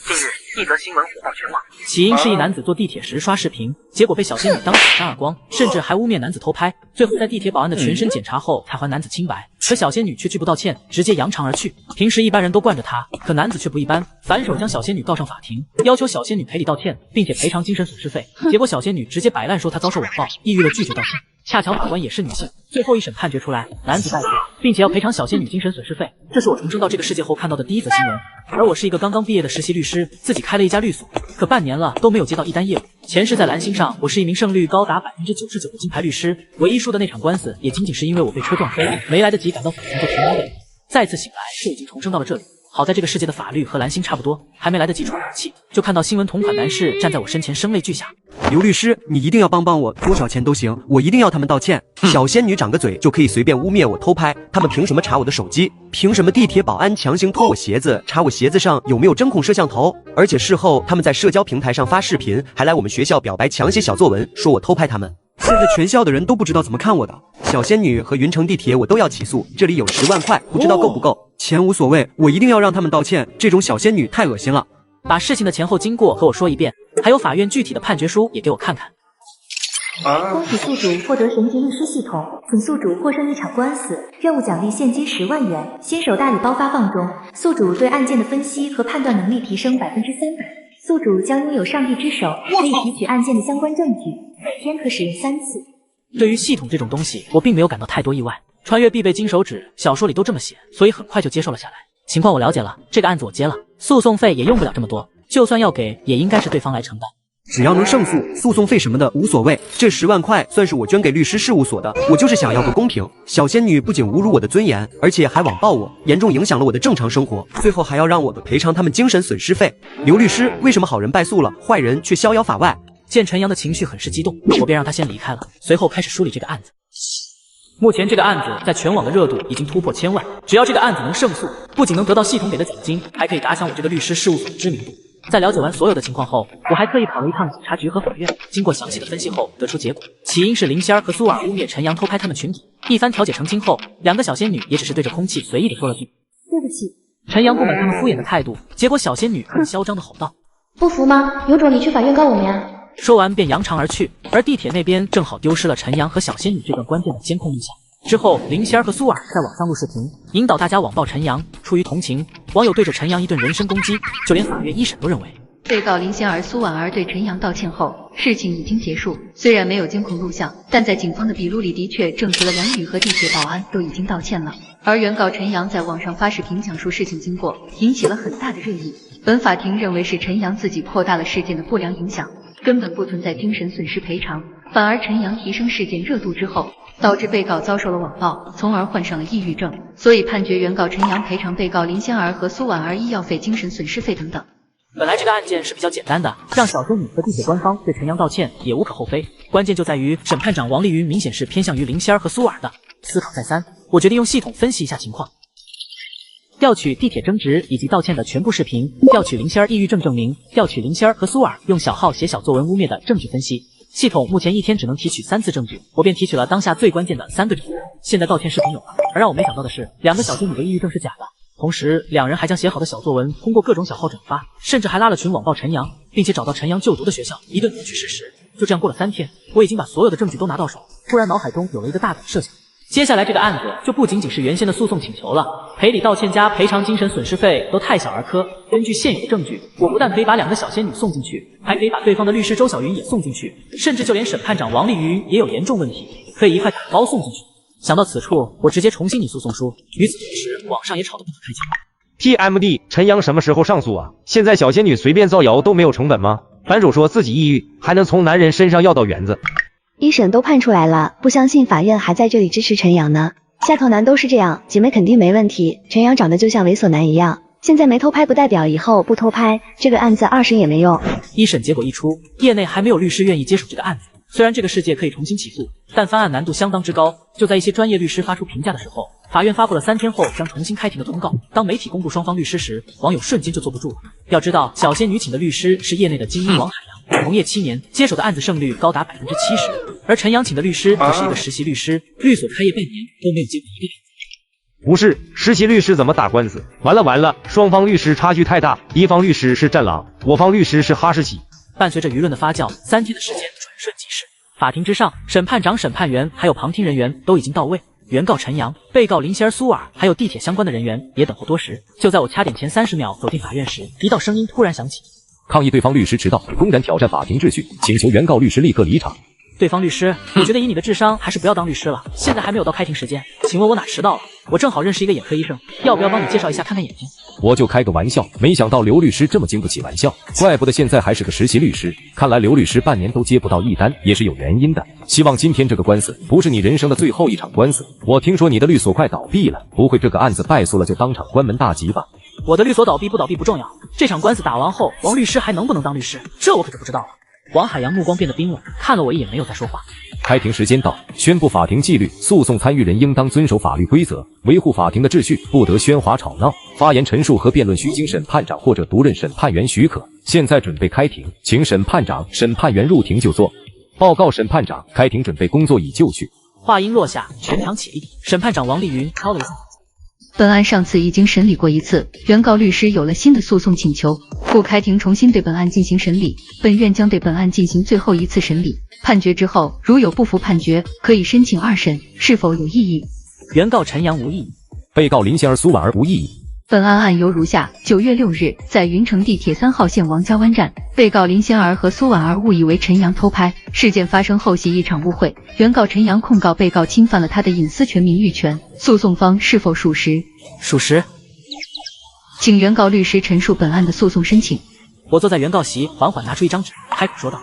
近日，一则新闻火爆全网。起因是一男子坐地铁时刷视频，结果被小仙女当场扇耳光，甚至还污蔑男子偷拍。最后在地铁保安的全身检查后才还男子清白，可小仙女却拒不道歉，直接扬长而去。平时一般人都惯着她，可男子却不一般，反手将小仙女告上法庭，要求小仙女赔礼道歉，并且赔偿精神损失费。结果小仙女直接摆烂说她遭受网暴，抑郁了拒绝道歉。恰巧法官也是女性，最后一审判决出来，男子败诉，并且要赔偿小仙女精神损失费。这是我重生到这个世界后看到的第一则新闻。而我是一个刚刚毕业的实习律师，自己开了一家律所，可半年了都没有接到一单业务。前世在蓝星上，我是一名胜率高达99%的金牌律师，唯一输的那场官司也仅仅是因为我被车撞飞，没来得及赶到法庭就停工了。再次醒来，就已经重生到了这里。好在这个世界的法律和蓝星差不多，还没来得及喘口气，就看到新闻同款男士站在我身前，声泪俱下。刘律师，你一定要帮帮我，多少钱都行，我一定要他们道歉。小仙女长个嘴就可以随便污蔑我偷拍，他们凭什么查我的手机？凭什么地铁保安强行脱我鞋子，查我鞋子上有没有针孔摄像头？而且事后他们在社交平台上发视频，还来我们学校表白，强写小作文，说我偷拍他们。甚至全校的人都不知道怎么看我的。小仙女和云城地铁我都要起诉，这里有10万块，不知道够不够？钱无所谓，我一定要让他们道歉，这种小仙女太恶心了。把事情的前后经过和我说一遍，还有法院具体的判决书也给我看看。恭喜宿主获得神级律师系统，请宿主获胜一场官司，任务奖励现金10万元，新手大礼包发放中。宿主对案件的分析和判断能力提升300%，宿主将拥有上帝之手，可以提取案件的相关证据，每天可使用3次。对于系统这种东西，我并没有感到太多意外。穿越必备金手指，小说里都这么写，所以很快就接受了下来。情况我了解了，这个案子我接了，诉讼费也用不了这么多，就算要给，也应该是对方来承担。只要能胜诉，诉讼费什么的无所谓。这10万块算是我捐给律师事务所的，我就是想要个公平。小仙女不仅侮辱我的尊严，而且还网暴我，严重影响了我的正常生活，最后还要让我赔偿他们精神损失费。刘律师，为什么好人败诉了，坏人却逍遥法外？见陈阳的情绪很是激动，我便让他先离开了，随后开始梳理这个案子。目前这个案子在全网的热度已经突破1000万，只要这个案子能胜诉，不仅能得到系统给的奖金，还可以打响我这个律师事务所的知名度。在了解完所有的情况后，我还特意跑了一趟警察局和法院，经过详细的分析后得出结果，起因是林仙儿和苏尔污蔑陈阳偷拍他们群体。一番调解澄清后，两个小仙女也只是对着空气随意的说了句对不起。陈阳不满他们敷衍的态度，结果小仙女很嚣张的吼道：不服吗？有种你去法院告我们呀！说完便扬长而去。而地铁那边正好丢失了陈阳和小仙女这段关键的监控录像。之后，林仙儿和苏尔在网上录视频，引导大家网暴陈阳。出于同情，网友对着陈阳一顿人身攻击，就连法院一审都认为，被告林仙儿、苏婉儿对陈阳道歉后，事情已经结束。虽然没有监控录像，但在警方的笔录里的确证实了梁宇和地铁保安都已经道歉了。而原告陈阳在网上发视频讲述事情经过，引起了很大的热议。本法庭认为是陈阳自己扩大了事件的不良影响，根本不存在精神损失赔偿，反而陈阳提升事件热度之后，导致被告遭受了网暴，从而患上了抑郁症，所以判决原告陈阳赔偿被告林仙儿和苏婉儿医药费、精神损失费等等。本来这个案件是比较简单的，让小仙女和地铁官方对陈阳道歉也无可厚非。关键就在于审判长王丽云明显是偏向于林仙儿和苏尔的。思考再三，我决定用系统分析一下情况，调取地铁争执以及道歉的全部视频，调取林仙儿抑郁症证明，调取林仙儿和苏尔用小号写小作文污蔑的证据分析。系统目前一天只能提取3次证据，我便提取了当下最关键的3个证据。现在道歉视频有了，而让我没想到的是，两个小仙女的抑郁症是假的。同时，两人还将写好的小作文通过各种小号转发，甚至还拉了群网暴陈阳，并且找到陈阳就读的学校，一顿扭曲事实。就这样过了3天，我已经把所有的证据都拿到手，突然脑海中有了一个大胆设想。接下来这个案子就不仅仅是原先的诉讼请求了，赔礼道歉加赔偿精神损失费都太小儿科。根据现有的证据，我不但可以把两个小仙女送进去，还可以把对方的律师周小云也送进去，甚至就连审判长王丽云也有严重问题，可以一块打包送进去。想到此处，我直接重新拟诉讼书。与此同时，网上也吵得不可开交。TMD， 陈阳什么时候上诉啊？现在小仙女随便造谣都没有成本吗？反手说自己抑郁，还能从男人身上要到原子。一审都判出来了，不相信法院还在这里支持陈阳呢。下头男都是这样，姐妹肯定没问题。陈阳长得就像猥琐男一样，现在没偷拍不代表以后不偷拍，这个案子2审也没用。一审结果一出，业内还没有律师愿意接手这个案子。虽然这个世界可以重新起诉，但翻案难度相当之高。就在一些专业律师发出评价的时候，法院发布了3天后将重新开庭的通告。当媒体公布双方律师时，网友瞬间就坐不住了。要知道，小仙女请的律师是业内的精英王海洋，从业7年，接手的案子胜率高达70%，而陈阳请的律师则是一个实习律师，律所开业半年都没有接过一个案子。不是，实习律师怎么打官司？完了，双方律师差距太大，一方律师是战狼，我方律师是哈士奇。伴随着舆论的发酵，3天的时间转瞬即逝。法庭之上，审判长、审判员还有旁听人员都已经到位。原告陈阳、被告林希儿、苏尔，还有地铁相关的人员也等候多时。就在我掐点前30秒走进法院时，一道声音突然响起：抗议对方律师迟到，公然挑战法庭秩序，请求原告律师立刻离场。对方律师，我觉得以你的智商，还是不要当律师了。现在还没有到开庭时间，请问我哪迟到了？我正好认识一个眼科医生，要不要帮你介绍一下看看眼睛？我就开个玩笑，没想到刘律师这么经不起玩笑，怪不得现在还是个实习律师。看来刘律师半年都接不到1单，也是有原因的。希望今天这个官司不是你人生的最后一场官司。我听说你的律所快倒闭了，不会这个案子败诉了就当场关门大吉吧？我的律所倒闭不倒闭不重要，这场官司打完后，王律师还能不能当律师？这我可就不知道了。王海洋目光变得冰冷，看了我一眼，没有再说话。开庭时间到，宣布法庭纪律：诉讼参与人应当遵守法律规则，维护法庭的秩序，不得喧哗吵闹。发言陈述和辩论需经审判长或者独任审判员许可。现在准备开庭，请审判长、审判员入庭就坐。报告审判长，开庭准备工作已就绪。话音落下，全场起立。审判长王丽云敲了一下。本案上次已经审理过一次，原告律师有了新的诉讼请求，故开庭重新对本案进行审理。本院将对本案进行最后一次审理，判决之后，如有不服判决，可以申请2审，是否有异议？原告陈阳无异议，被告林仙儿、苏婉儿无异议。本案案由如下：9月6日，在云城地铁3号线王家湾站，被告林仙儿和苏婉儿误以为陈阳偷拍，事件发生后系一场误会。原告陈阳控告被告侵犯了他的隐私权、名誉权，诉讼方是否属实？属实。请原告律师陈述本案的诉讼申请。我坐在原告席，缓缓拿出一张纸，开口说道：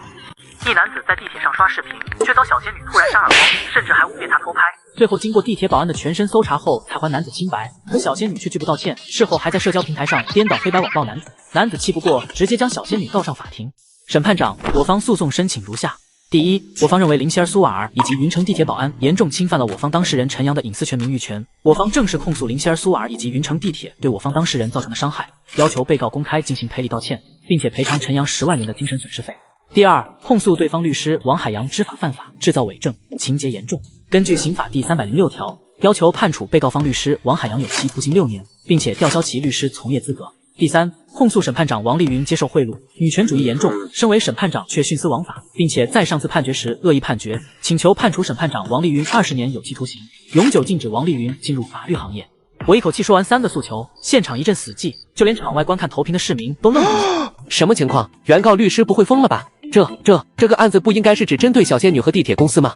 一男子在地铁上刷视频，却遭小仙女突然扇耳光，甚至还污蔑他偷拍。最后经过地铁保安的全身搜查后，才还男子清白。可小仙女却拒不道歉，事后还在社交平台上颠倒黑白网暴男子。男子气不过，直接将小仙女告上法庭。审判长，我方诉讼申请如下：第一，我方认为林希儿、苏婉儿以及云城地铁保安严重侵犯了我方当事人陈阳的隐私权、名誉权。我方正式控诉林希儿、苏婉儿以及云城地铁对我方当事人造成的伤害，要求被告公开进行赔礼道歉，并且赔偿陈阳10万元的精神损失费。第二，控诉对方律师王海洋知法犯法，制造伪证，情节严重。根据刑法第306条，要求判处被告方律师王海洋有期徒刑6年，并且吊销其律师从业资格。第三，控诉审判长王丽云接受贿赂，女权主义严重，身为审判长却徇私枉法，并且在上次判决时恶意判决，请求判处审判长王丽云20年有期徒刑，永久禁止王丽云进入法律行业。我一口气说完3个诉求，现场一阵死寂，就连场外观看投屏的市民都愣住了。什么情况？原告律师不会疯了吧？这个案子不应该是只针对小仙女和地铁公司吗？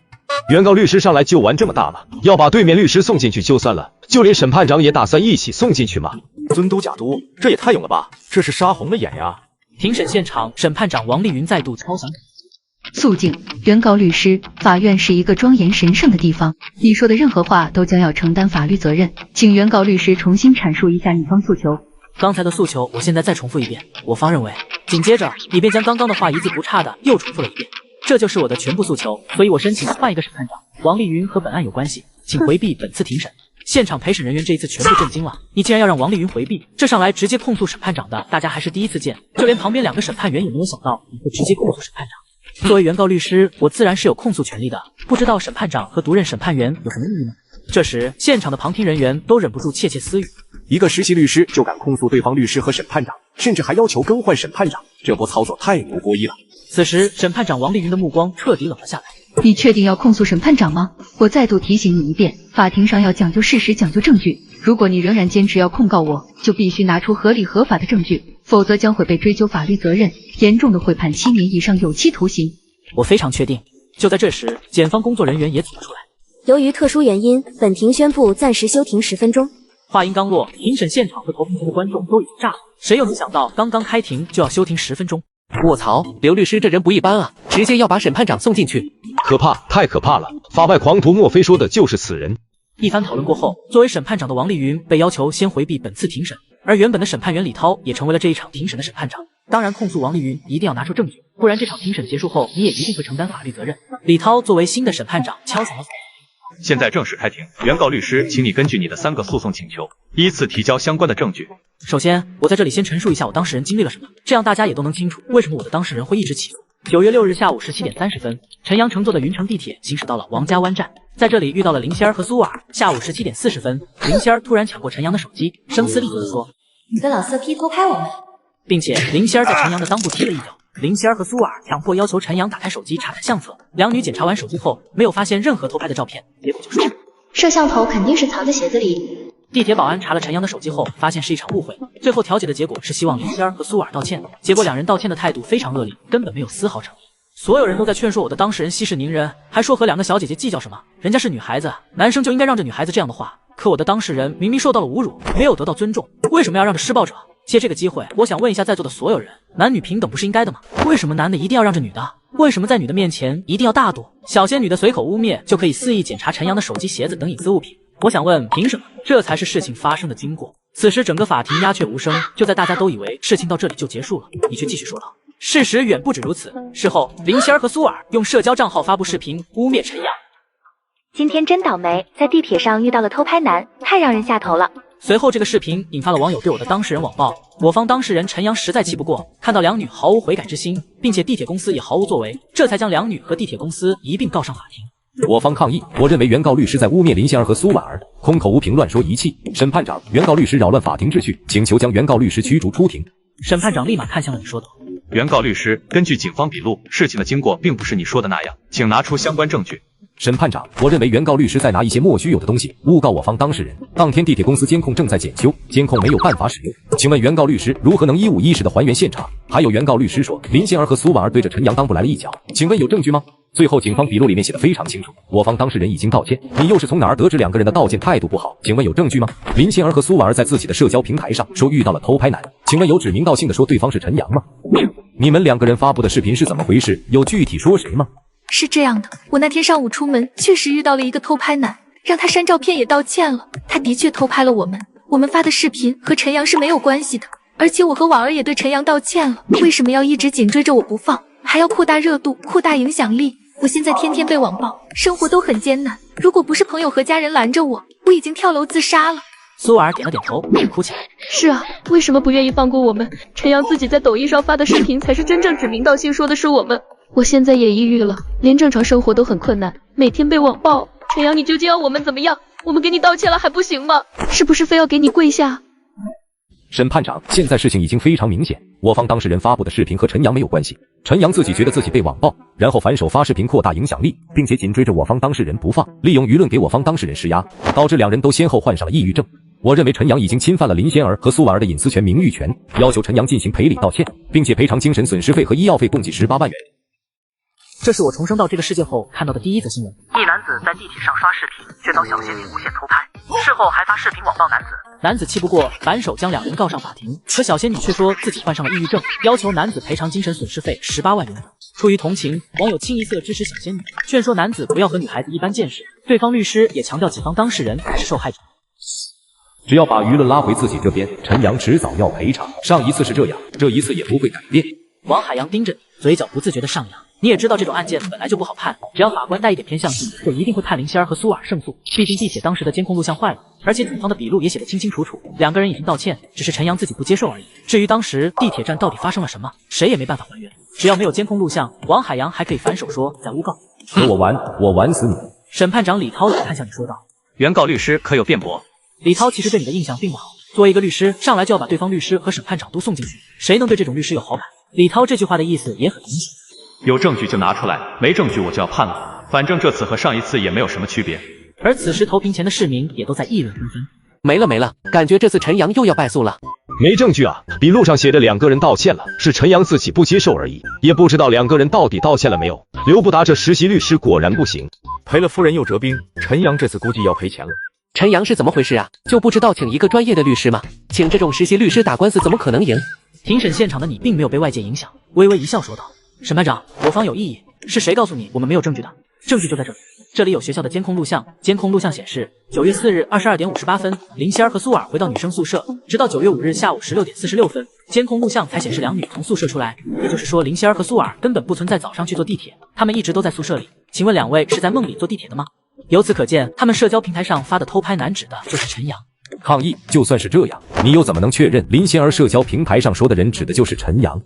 原告律师上来就玩这么大吗？要把对面律师送进去就算了，就连审判长也打算一起送进去吗？尊嘟假嘟，这也太勇了吧！这是杀红了眼呀！庭审现场，审判长王丽云再度敲响。肃静，原告律师，法院是一个庄严神圣的地方，你说的任何话都将要承担法律责任，请原告律师重新阐述一下你方诉求。刚才的诉求，我现在再重复一遍。我方认为，紧接着你便将刚刚的话一字不差的又重复了一遍，这就是我的全部诉求，所以我申请换一个审判长。王丽云和本案有关系，请回避本次庭审。现场陪审人员这一次全部震惊了，你竟然要让王丽云回避，这上来直接控诉审判长的，大家还是第一次见，就连旁边2个审判员也没有想到你会直接控诉审判长。作为原告律师，我自然是有控诉权利的，不知道审判长和独任审判员有什么异议呢？这时，现场的旁听人员都忍不住窃窃私语。一个实习律师就敢控诉对方律师和审判长，甚至还要求更换审判长，这波操作太不过意了。此时，审判长王丽云的目光彻底冷了下来。你确定要控诉审判长吗？我再度提醒你一遍，法庭上要讲究事实，讲究证据。如果你仍然坚持要控告我，就必须拿出合理合法的证据，否则将会被追究法律责任，严重的会判7年以上有期徒刑。我非常确定。就在这时，检方工作人员也走了出来。由于特殊原因，本庭宣布暂时休庭10分钟。话音刚落，庭审现场和投屏前的观众都已经炸了。谁又能想到，刚刚开庭就要休庭10分钟？卧槽，刘律师这人不一般啊，直接要把审判长送进去。可怕，太可怕了！法外狂徒莫非说的就是此人？一番讨论过后，作为审判长的王丽云被要求先回避本次庭审，而原本的审判员李涛也成为了这一场庭审的审判长。当然，控诉王丽云一定要拿出证据，不然这场庭审结束后，你也一定会承担法律责任。李涛作为新的审判长敲响了。现在正式开庭，原告律师，请你根据你的3个诉讼请求，依次提交相关的证据。首先，我在这里先陈述一下我当事人经历了什么，这样大家也都能清楚为什么我的当事人会一直起诉。9月6日下午17点30分，陈阳乘坐的云城地铁行驶到了王家湾站。在这里遇到了林仙儿和苏尔。下午17点40分，林仙儿突然抢过陈阳的手机，声嘶力竭地说：“你个老色批偷拍我们！”并且林仙儿在陈阳的裆部踢了一脚。林仙儿和苏尔强迫要求陈阳打开手机查看相册，两女检查完手机后，没有发现任何偷拍的照片，结果就说摄像头肯定是藏在鞋子里。地铁保安查了陈阳的手机后，发现是一场误会，最后调解的结果是希望林仙儿和苏尔道歉，结果两人道歉的态度非常恶劣，根本没有丝毫诚意。所有人都在劝说我的当事人息事宁人，还说和两个小姐姐计较什么，人家是女孩子，男生就应该让着女孩子这样的话。可我的当事人明明受到了侮辱，没有得到尊重，为什么要让着施暴者？借这个机会，我想问一下在座的所有人，男女平等不是应该的吗？为什么男的一定要让着女的？为什么在女的面前一定要大度？小仙女的随口污蔑就可以肆意检查陈阳的手机、鞋子等隐私物品？我想问，凭什么？这才是事情发生的经过。此时整个法庭鸦雀无声，就在大家都以为事情到这里就结束了，你却继续说道。事实远不止如此。事后，林仙儿和苏尔用社交账号发布视频污蔑陈阳。今天真倒霉，在地铁上遇到了偷拍男，太让人下头了。随后，这个视频引发了网友对我的当事人网暴。我方当事人陈阳实在气不过，看到两女毫无悔改之心，并且地铁公司也毫无作为，这才将两女和地铁公司一并告上法庭。我方抗议，我认为原告律师在污蔑林仙儿和苏婉儿，空口无凭，乱说一气。审判长，原告律师扰乱法庭秩序，请求将原告律师驱逐出庭。审判长立马看向了你，说道：“原告律师，根据警方笔录，事情的经过并不是你说的那样，请拿出相关证据。”审判长，我认为原告律师在拿一些莫须有的东西诬告我方当事人。当天地铁公司监控正在检修，监控没有办法使用，请问原告律师如何能1:51时的还原现场？还有原告律师说林仙儿和苏婉儿对着陈阳裆部来了一脚，请问有证据吗？最后警方笔录里面写的非常清楚，我方当事人已经道歉，你又是从哪儿得知两个人的道歉态度不好？请问有证据吗？林仙儿和苏婉儿在自己的社交平台上说遇到了偷拍男，请问有指名道姓的说对方是陈阳吗？你们两个人发布的视频是怎么回事？有具体说谁吗？是这样的，我那天上午出门确实遇到了一个偷拍男，让他删照片也道歉了，他的确偷拍了我们发的视频和陈阳是没有关系的，而且我和婉儿也对陈阳道歉了，为什么要一直紧追着我不放，还要扩大热度、扩大影响力？我现在天天被网暴，生活都很艰难，如果不是朋友和家人拦着我已经跳楼自杀了。苏婉儿点了点头，哭起来。是啊，为什么不愿意放过我们？陈阳自己在抖音上发的视频才是真正指名道姓说的是我们。我现在也抑郁了，连正常生活都很困难，每天被网暴。陈阳，你究竟要我们怎么样？我们给你道歉了还不行吗？是不是非要给你跪下？审判长，现在事情已经非常明显，我方当事人发布的视频和陈阳没有关系，陈阳自己觉得自己被网暴，然后反手发视频扩大影响力，并且紧追着我方当事人不放，利用舆论给我方当事人施压，导致两人都先后患上了抑郁症。我认为陈阳已经侵犯了林仙儿和苏婉儿的隐私权、名誉权，要求陈阳进行赔礼道歉，并且赔偿精神损失费和医药费共计18万元。这是我重生到这个世界后看到的第一则新闻。一男子在地铁上刷视频，却遭小仙女诬陷偷拍，事后还发视频网暴男子。男子气不过，反手将两人告上法庭，可小仙女却说自己患上了抑郁症，要求男子赔偿精神损失费18万元。出于同情，网友清一色支持小仙女，劝说男子不要和女孩子一般见识。对方律师也强调己方当事人才是受害者。只要把舆论拉回自己这边，陈阳迟早要赔偿。上一次是这样，这一次也不会改变。王海洋盯着你，嘴角不自觉的上扬。你也知道这种案件本来就不好判，只要法官带一点偏向性，就一定会判林仙儿和苏尔胜诉。毕竟地铁当时的监控录像坏了，而且警方的笔录也写得清清楚楚，两个人已经道歉，只是陈阳自己不接受而已。至于当时地铁站到底发生了什么，谁也没办法还原。只要没有监控录像，王海洋还可以反手说在诬告。和我玩，我玩死你！审判长李涛看向你说道。原告律师可有辩驳？李涛其实对你的印象并不好，作为一个律师，上来就要把对方律师和审判长都送进去，谁能对这种律师有好感？李涛这句话的意思也很明显。有证据就拿出来，没证据我就要判了。反正这次和上一次也没有什么区别。而此时投屏前的市民也都在议论纷纷。没了，感觉这次陈阳又要败诉了。没证据啊，笔录上写着两个人道歉了，是陈阳自己不接受而已，也不知道两个人到底道歉了没有。刘不达这实习律师果然不行，赔了夫人又折兵，陈阳这次估计要赔钱了。陈阳是怎么回事啊？就不知道请一个专业的律师吗？请这种实习律师打官司怎么可能赢？庭审现场的你并没有被外界影响，微微一笑说道。审判长，我方有异议，是谁告诉你我们没有证据的？证据就在这里，这里有学校的监控录像，监控录像显示9月4日22点58分，林仙儿和苏尔回到女生宿舍，直到9月5日下午16点46分，监控录像才显示两女从宿舍出来，也就是说林仙儿和苏尔根本不存在早上去坐地铁，他们一直都在宿舍里。请问两位是在梦里坐地铁的吗？由此可见，他们社交平台上发的偷拍男指的就是陈阳。抗议，就算是这样，你又怎么能确认林仙儿社交平台上说的人指的就是陈阳？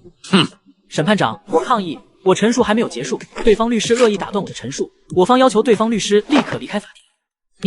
审判长，我抗议，我陈述还没有结束，对方律师恶意打断我的陈述，我方要求对方律师立刻离开法庭。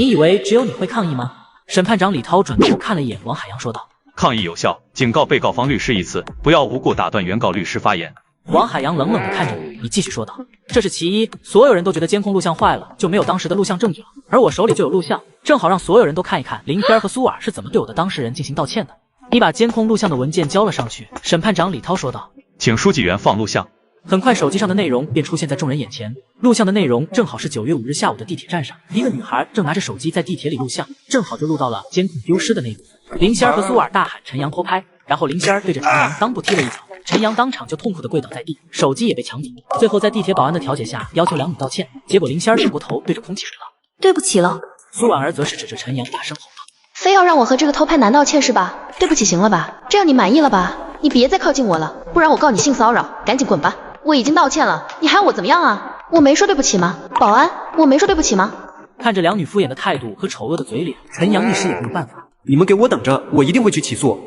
你以为只有你会抗议吗？审判长李涛转头看了一眼王海洋，说道：“抗议有效，警告被告方律师一次，不要无故打断原告律师发言。”王海洋冷冷地看着我，你继续说道：“这是其一，所有人都觉得监控录像坏了，就没有当时的录像证据了，而我手里就有录像，正好让所有人都看一看林天和苏尔是怎么对我的当事人进行道歉的。”你把监控录像的文件交了上去。审判长李涛说道：“请书记员放录像。”很快，手机上的内容便出现在众人眼前。录像的内容正好是9月5日下午的地铁站上，一个女孩正拿着手机在地铁里录像，正好就录到了监控丢失的那一幕。林仙儿和苏尔大喊陈阳偷拍，然后林仙儿对着陈阳裆部踢了一脚，陈阳当场就痛苦的跪倒在地，手机也被抢走。最后在地铁保安的调解下，要求两女道歉，结果林仙儿扭过头对着空气说道：“对不起了。”苏婉儿则是指着陈阳大声吼道：“非要让我和这个偷拍男道歉是吧？对不起，行了吧？这样你满意了吧？你别再靠近我了，不然我告你性骚扰，赶紧滚吧！我已经道歉了，你还要我怎么样啊？我没说对不起吗？保安，我没说对不起吗？”看着两女敷衍的态度和丑恶的嘴脸，陈阳一时也没有办法。你们给我等着，我一定会去起诉。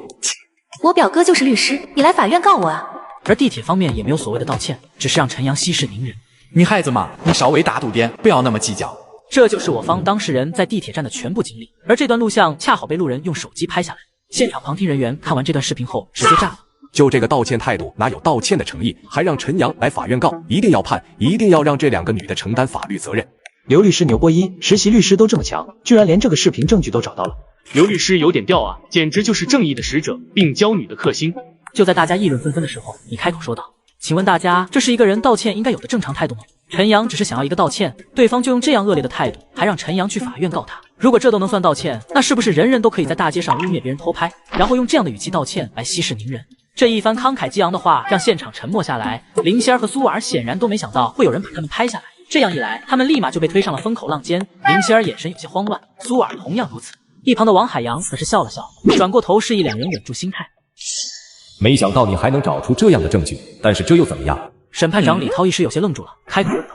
我表哥就是律师，你来法院告我啊！而地铁方面也没有所谓的道歉，只是让陈阳息事宁人。女孩子嘛，你稍微大度点，不要那么计较。这就是我方当事人在地铁站的全部经历，而这段录像恰好被路人用手机拍下来。现场旁听人员看完这段视频后直接炸了。就这个道歉态度，哪有道歉的诚意？还让陈阳来法院告，一定要判，一定要让这两个女的承担法律责任。刘律师牛波一，实习律师都这么强，居然连这个视频证据都找到了。刘律师有点吊啊，简直就是正义的使者，并娇女的克星。就在大家议论纷纷的时候，你开口说道：“请问大家，这是一个人道歉应该有的正常态度吗？”陈阳只是想要一个道歉，对方就用这样恶劣的态度，还让陈阳去法院告他。如果这都能算道歉，那是不是人人都可以在大街上污蔑别人偷拍，然后用这样的语气道歉来息事宁人？这一番慷慨激昂的话让现场沉默下来。林仙儿和苏婉儿显然都没想到会有人把他们拍下来，这样一来，他们立马就被推上了风口浪尖。林仙儿眼神有些慌乱，苏婉儿同样如此。一旁的王海洋则是笑了笑，转过头示意两人稳住心态。没想到你还能找出这样的证据，但是这又怎么样？审判长李涛一时有些愣住了，开口问道：“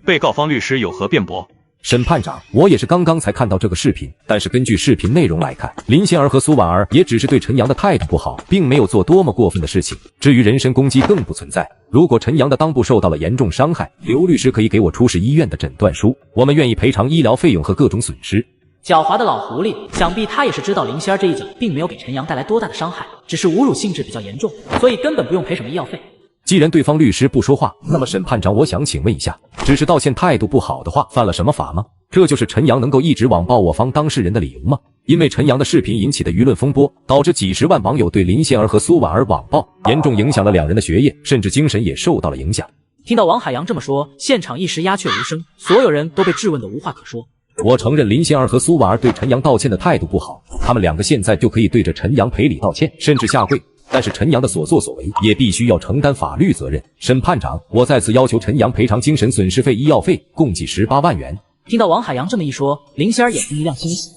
被告方律师有何辩驳？”审判长，我也是刚刚才看到这个视频，但是根据视频内容来看，林仙儿和苏婉儿也只是对陈阳的态度不好，并没有做多么过分的事情。至于人身攻击更不存在。如果陈阳的裆部受到了严重伤害，刘律师可以给我出示医院的诊断书，我们愿意赔偿医疗费用和各种损失。狡猾的老狐狸，想必他也是知道林仙儿这一脚并没有给陈阳带来多大的伤害，只是侮辱性质比较严重，所以根本不用赔什么医药费。既然对方律师不说话，那么审判长，我想请问一下，只是道歉态度不好的话，犯了什么法吗？这就是陈阳能够一直网暴我方当事人的理由吗？因为陈阳的视频引起的舆论风波，导致几十万网友对林仙儿和苏婉儿网暴，严重影响了两人的学业，甚至精神也受到了影响。听到王海洋这么说，现场一时鸦雀无声，所有人都被质问得无话可说。我承认林仙儿和苏婉儿对陈阳道歉的态度不好，他们两个现在就可以对着陈阳赔礼道歉，甚至下跪。但是陈阳的所作所为也必须要承担法律责任。审判长，我再次要求陈阳赔偿精神损失费、医药费，共计18万元。听到王海洋这么一说，林仙儿眼睛一亮，欣喜，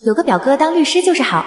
有个表哥当律师就是好。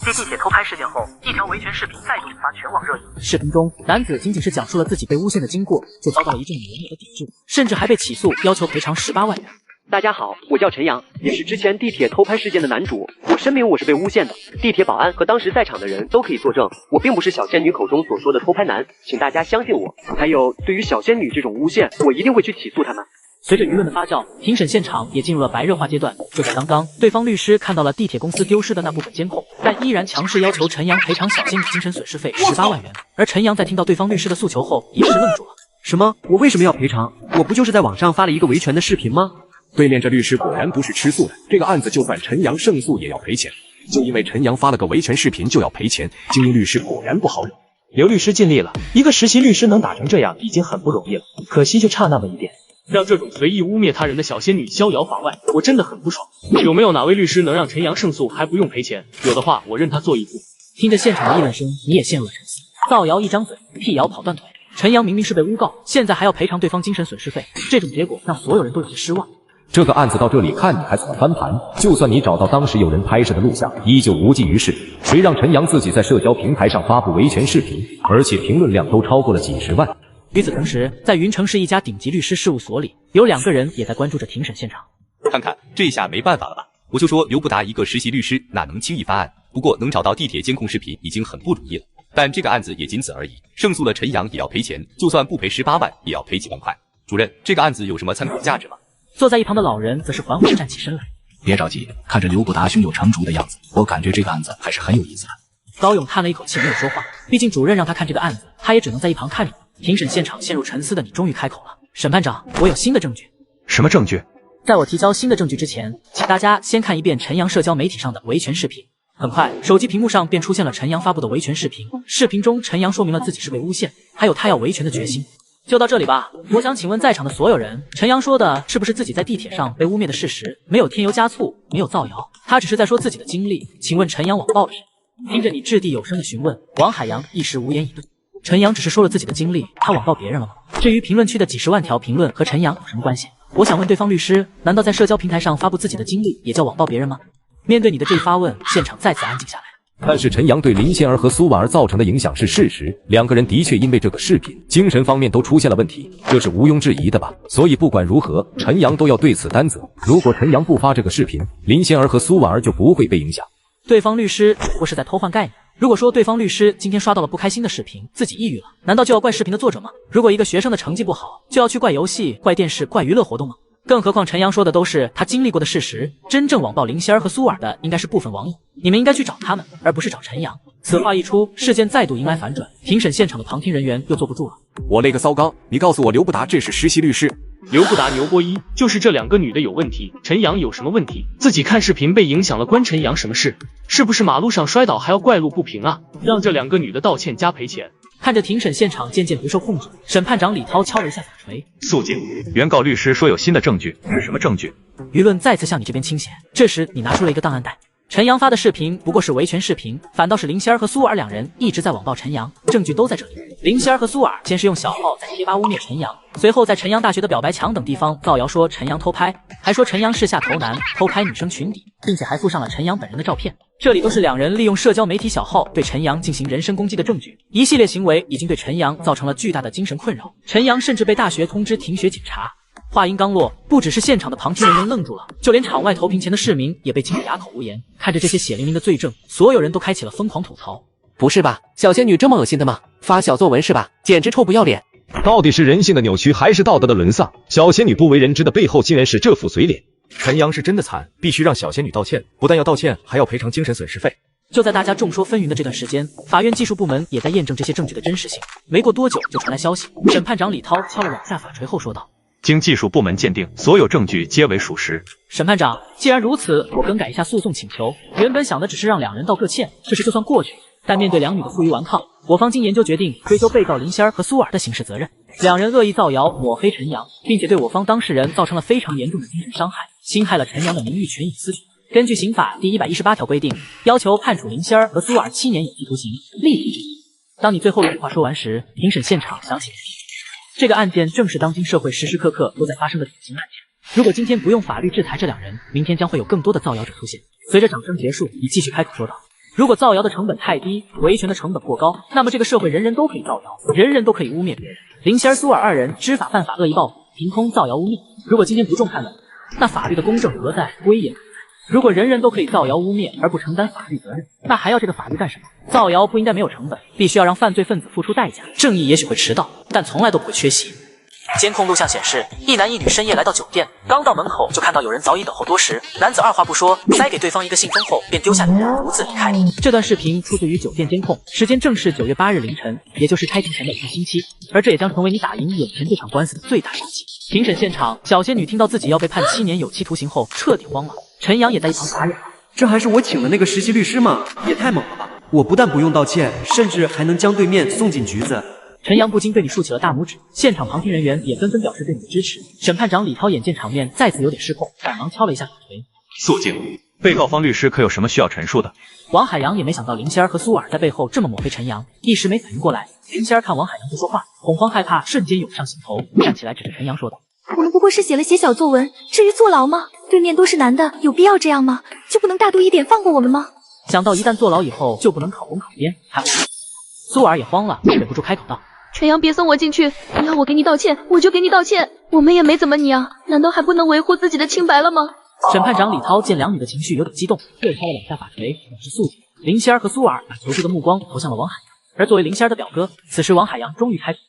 继地铁偷拍事件后，一条维权视频再度引发全网热议。视频中，男子仅仅是讲述了自己被诬陷的经过，就遭到了一众网友的抵制，甚至还被起诉，要求赔偿18万元。大家好，我叫陈阳，也是之前地铁偷拍事件的男主。我声明我是被诬陷的，地铁保安和当时在场的人都可以作证，我并不是小仙女口中所说的偷拍男，请大家相信我。还有，对于小仙女这种诬陷，我一定会去起诉他们。随着舆论的发酵，庭审现场也进入了白热化阶段。就在刚刚，对方律师看到了地铁公司丢失的那部分监控，但依然强势要求陈阳赔偿小仙女精神损失费18万元。而陈阳在听到对方律师的诉求后，也是愣住了。什么？我为什么要赔偿？我不就是在网上发了一个维权的视频吗？对面这律师果然不是吃素的，这个案子就算陈阳胜诉也要赔钱。就因为陈阳发了个维权视频就要赔钱，精英律师果然不好惹。刘律师尽力了，一个实习律师能打成这样已经很不容易了，可惜就差那么一点。让这种随意污蔑他人的小仙女逍遥法外，我真的很不爽。有没有哪位律师能让陈阳胜诉还不用赔钱？有的话，我认他做一步。听着现场的议论声，你也陷入了沉思。造谣一张嘴，辟谣跑断腿。陈阳明明是被诬告，现在还要赔偿对方精神损失费，这种结果让所有人都有些失望。这个案子到这里看你还怎么翻盘？就算你找到当时有人拍摄的录像，依旧无济于事。谁让陈阳自己在社交平台上发布维权视频，而且评论量都超过了几十万。与此同时，在云城市一家顶级律师事务所里，有2个人也在关注着庭审现场。看看这下没办法了吧？我就说刘不达一个实习律师哪能轻易翻案？不过能找到地铁监控视频已经很不容易了。但这个案子也仅此而已，胜诉了陈阳也要赔钱，就算不赔18万，也要赔几万块。主任，这个案子有什么参考价值吗？坐在一旁的老人则是缓缓站起身来。别着急，看着刘不达胸有成竹的样子，我感觉这个案子还是很有意思的。高勇叹了一口气，没有说话。毕竟主任让他看这个案子，他也只能在一旁看着。庭审现场陷入沉思的你终于开口了。审判长，我有新的证据。什么证据？在我提交新的证据之前，请大家先看一遍陈阳社交媒体上的维权视频。很快，手机屏幕上便出现了陈阳发布的维权视频。视频中，陈阳说明了自己是被诬陷，还有他要维权的决心。就到这里吧。我想请问在场的所有人，陈阳说的是不是自己在地铁上被污蔑的事实？没有添油加醋，没有造谣，他只是在说自己的经历。请问陈阳网暴了谁？听着你掷地有声的询问，王海洋一时无言以对。陈阳只是说了自己的经历，他网暴别人了吗？至于评论区的几十万条评论和陈阳有什么关系？我想问对方律师，难道在社交平台上发布自己的经历也叫网暴别人吗？面对你的这一发问，现场再次安静下来。但是陈阳对林仙儿和苏婉儿造成的影响是事实，两个人的确因为这个视频，精神方面都出现了问题，这是毋庸置疑的吧？所以不管如何，陈阳都要对此担责。如果陈阳不发这个视频，林仙儿和苏婉儿就不会被影响。对方律师只不过是在偷换概念。如果说对方律师今天刷到了不开心的视频，自己抑郁了，难道就要怪视频的作者吗？如果一个学生的成绩不好，就要去怪游戏、怪电视、怪娱乐活动吗？更何况陈阳说的都是他经历过的事实，真正网暴林仙儿和苏尔的应该是部分网友，你们应该去找他们，而不是找陈阳。此话一出，事件再度迎来反转，庭审现场的旁听人员又坐不住了。我勒个骚刚，你告诉我刘不达这是实习律师？刘不达、牛波一，就是这两个女的有问题，陈阳有什么问题？自己看视频被影响了，关陈阳什么事？是不是马路上摔倒还要怪路不平啊？让这两个女的道歉加赔钱。看着庭审现场渐渐不受控制，审判长李涛敲了一下法锤。肃静！原告律师说有新的证据，是什么证据？舆论再次向你这边倾斜。这时你拿出了一个档案袋。陈阳发的视频不过是维权视频，反倒是林仙儿和苏尔两人一直在网暴陈阳，证据都在这里。林仙儿和苏尔先是用小号在贴吧污蔑陈阳，随后在陈阳大学的表白墙等地方造谣说陈阳偷拍，还说陈阳是下头男偷拍女生裙底，并且还附上了陈阳本人的照片。这里都是两人利用社交媒体小号对陈阳进行人身攻击的证据，一系列行为已经对陈阳造成了巨大的精神困扰。陈阳甚至被大学通知停学检查。话音刚落，不只是现场的旁听人员愣住了，就连场外投屏前的市民也被惊得哑口无言。看着这些血淋淋的罪证，所有人都开启了疯狂吐槽。不是吧，小仙女这么恶心的吗？发小作文是吧？简直臭不要脸！到底是人性的扭曲，还是道德的沦丧？小仙女不为人知的背后，竟然是这副嘴脸。陈阳是真的惨，必须让小仙女道歉，不但要道歉，还要赔偿精神损失费。就在大家众说纷纭的这段时间，法院技术部门也在验证这些证据的真实性。没过多久，就传来消息，审判长李涛敲了两下法锤后说道：经技术部门鉴定，所有证据皆为属实。审判长，既然如此，我更改一下诉讼请求。原本想的只是让两人道个歉，这事就算过去。但面对两女的负隅顽抗，我方经研究决定追究被告林仙儿和苏尔的刑事责任。两人恶意造谣抹黑陈阳，并且对我方当事人造成了非常严重的精神伤害，侵害了陈阳的名誉权、隐私权。根据刑法第118条规定，要求判处林仙儿和苏尔7年有期徒刑，立即执行。当你最后一句话说完时，庭审现场响起了这个案件正是当今社会时时刻刻都在发生的典型案件。如果今天不用法律制裁这两人，明天将会有更多的造谣者出现。随着掌声结束，你继续开口说道：如果造谣的成本太低，维权的成本过高，那么这个社会人人都可以造谣，人人都可以污蔑别人。林仙儿、苏尔二人知法犯法，恶意报复，凭空造谣污蔑。如果今天不重判的，那法律的公正何在？威严何在？如果人人都可以造谣污蔑而不承担法律责任，那还要这个法律干什么？造谣不应该没有成本，必须要让犯罪分子付出代价。正义也许会迟到，但从来都不会缺席。监控录像显示，一男一女深夜来到酒店，刚到门口就看到有人早已等候多时。男子二话不说，塞给对方一个信封后，便丢下女人独自离开。这段视频出自于酒店监控，时间正是9月8日凌晨，也就是开庭前的1个星期。而这也将成为你打赢眼前这场官司的最大勇气。庭审现场，小仙女听到自己要被判7年有期徒刑后，彻底慌了。陈阳也在一旁傻眼了，这还是我请的那个实习律师吗？也太猛了吧！我不但不用道歉，甚至还能将对面送进局子。陈阳不禁对你竖起了大拇指，现场旁听人员也纷纷表示对你的支持。审判长李涛眼见场面再次有点失控，赶忙敲了一下法锤。肃静！被告方律师可有什么需要陈述的？王海洋也没想到林仙儿和苏尔在背后这么抹黑陈阳，一时没反应过来。林仙儿看王海洋不说话，恐慌害怕瞬间涌上心头，站起来指着陈阳说道：我们不过是写了写小作文，至于坐牢吗？对面都是男的，有必要这样吗？就不能大度一点，放过我们吗？想到一旦坐牢以后就不能考公考编，还有苏尔也慌了，忍不住开口道：陈阳，别送我进去！你要我给你道歉，我就给你道歉。我们也没怎么你啊，难道还不能维护自己的清白了吗？审判长李涛见两女的情绪有点激动，又敲了两下法锤，表示肃静。林仙儿和苏尔把求助的目光投向了王海洋。而作为林仙儿的表哥，此时王海洋终于开口。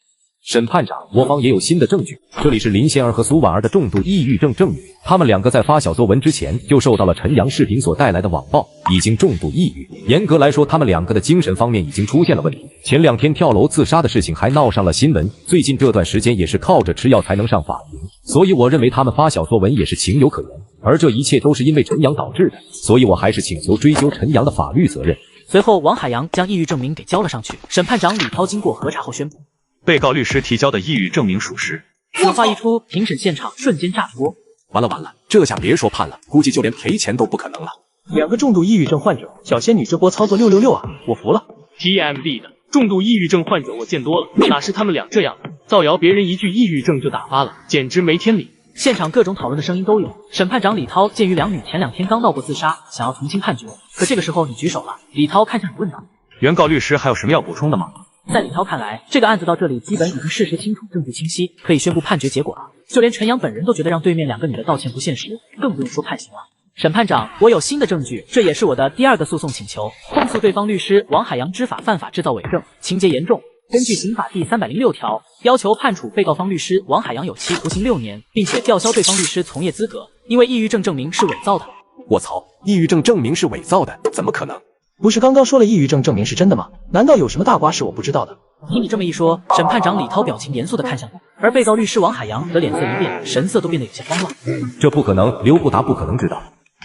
审判长，我方也有新的证据，这里是林仙儿和苏婉儿的重度抑郁症证明，他们两个在发小作文之前就受到了陈阳视频所带来的网暴，已经重度抑郁。严格来说，他们两个的精神方面已经出现了问题。前2天跳楼自杀的事情还闹上了新闻，最近这段时间也是靠着吃药才能上法庭，所以我认为他们发小作文也是情有可原。而这一切都是因为陈阳导致的，所以我还是请求追究陈阳的法律责任。随后，王海洋将抑郁证明给交了上去。审判长李涛经过核查后宣布，被告律师提交的抑郁证明属实。此话一出，评审现场瞬间炸锅。完了，这下别说判了，估计就连赔钱都不可能了。2个重度抑郁症患者，小仙女这波操作666啊，我服了。 TMD 的重度抑郁症患者我见多了，哪是他们俩这样造谣别人一句抑郁症就打发了，简直没天理。现场各种讨论的声音都有。审判长李涛鉴于两女前2天刚闹过自杀，想要从轻判决，可这个时候你举手了。李涛看向你问道：“原告律师还有什么要补充的吗？”在李涛看来，这个案子到这里基本已经事实清楚、证据清晰，可以宣布判决结果了。就连陈阳本人都觉得让对面2个女的道歉不现实，更不用说判刑了。审判长，我有新的证据，这也是我的第2个诉讼请求，控诉对方律师王海洋知法犯法制造伪证，情节严重。根据刑法第306条，要求判处被告方律师王海洋有期徒刑6年，并且吊销对方律师从业资格，因为抑郁症证明是伪造的。我操，抑郁症证明是伪造的，怎么可能？不是刚刚说了抑郁症证明是真的吗？难道有什么大瓜是我不知道的？听你这么一说，审判长李涛表情严肃地看向我，而被告律师王海洋则脸色一变，神色都变得有些慌乱。这不可能，刘不达不可能知道。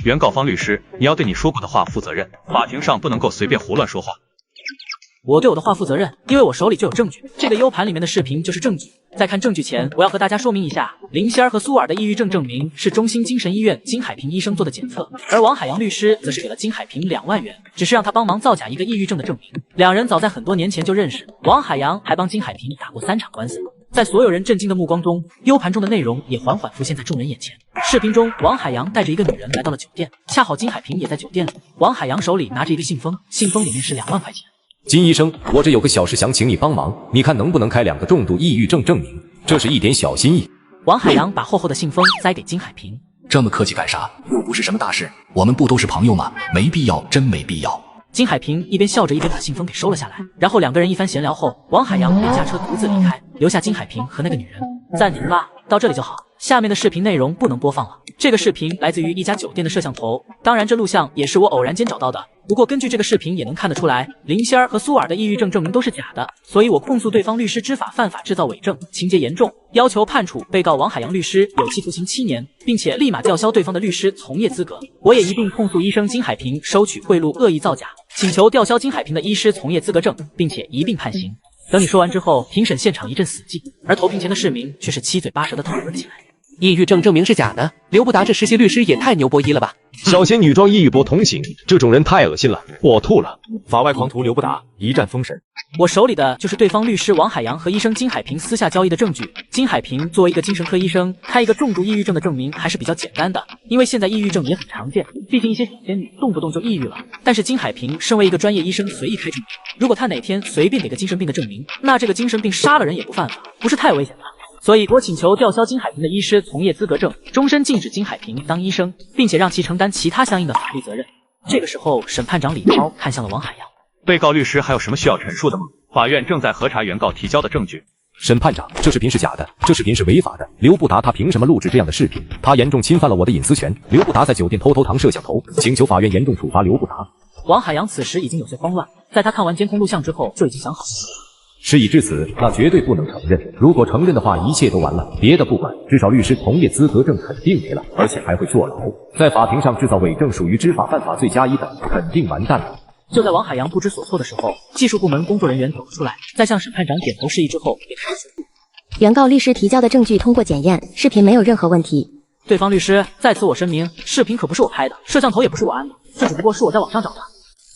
原告方律师，你要对你说过的话负责任，法庭上不能够随便胡乱说话。我对我的话负责任，因为我手里就有证据，这个 U 盘里面的视频就是证据。在看证据前，我要和大家说明一下，林仙儿和苏尔的抑郁症证明是中心精神医院金海平医生做的检测，而王海洋律师则是给了金海平2万元，只是让他帮忙造假一个抑郁症的证明。2人早在很多年前就认识，王海洋还帮金海平打过3场官司。在所有人震惊的目光中 ，U 盘中的内容也缓缓浮现在众人眼前。视频中，王海洋带着一个女人来到了酒店，恰好金海平也在酒店里。王海洋手里拿着一个信封，信封里面是2万块钱。金医生，我这有个小事想请你帮忙，你看能不能开2个重度抑郁症证明？这是一点小心意。王海洋把厚厚的信封塞给金海平。这么客气干啥？又不是什么大事，我们不都是朋友吗？没必要，真没必要。金海平一边笑着一边把信封给收了下来，然后2个人一番闲聊后，王海洋便驾车独自离开，留下金海平和那个女人。暂停吧，到这里就好。下面的视频内容不能播放了。这个视频来自于一家酒店的摄像头，当然这录像也是我偶然间找到的。不过根据这个视频也能看得出来，林仙儿和苏尔的抑郁症证明都是假的，所以我控诉对方律师知法犯法制造伪证，情节严重，要求判处被告王海洋律师有期徒刑7年，并且立马吊销对方的律师从业资格。我也一并控诉医生金海平收取贿赂、恶意造假，请求吊销金海平的医师从业资格证，并且一并判刑。等你说完之后，评审现场一阵死寂，而投屏前的市民却是七嘴八舌地讨论起来。抑郁症证明是假的，刘不达这实习律师也太牛波一了吧！小仙女装抑郁博同情，这种人太恶心了，我吐了。法外狂徒刘不达一战封神。我手里的就是对方律师王海洋和医生金海平私下交易的证据。金海平作为一个精神科医生，开一个重度抑郁症的证明还是比较简单的，因为现在抑郁症也很常见，毕竟一些小仙女动不动就抑郁了。但是金海平身为一个专业医生，随意开证明，如果他哪天随便给个精神病的证明，那这个精神病杀了人也不犯法，不是太危险了？所以我请求吊销金海平的医师从业资格证，终身禁止金海平当医生，并且让其承担其他相应的法律责任。这个时候，审判长李涛看向了王海洋。被告律师还有什么需要陈述的吗？法院正在核查原告提交的证据。审判长，这视频是假的，这视频是违法的。刘不达他凭什么录制这样的视频？他严重侵犯了我的隐私权。刘不达在酒店偷藏摄像头，请求法院严重处罚刘不达。王海洋此时已经有些慌乱，在他看完监控录像之后，就已经想好了。事已至此，那绝对不能承认。如果承认的话，一切都完了。别的不管，至少律师从业资格证肯定没了，而且还会坐牢。在法庭上制造伪证属于知法犯法罪加1等，肯定完蛋了。就在王海洋不知所措的时候，技术部门工作人员走了出来，在向审判长点头示意之后，便开始宣布：原告律师提交的证据通过检验，视频没有任何问题。对方律师，在此我声明，视频可不是我拍的，摄像头也不是我安的，这只不过是我在网上找的。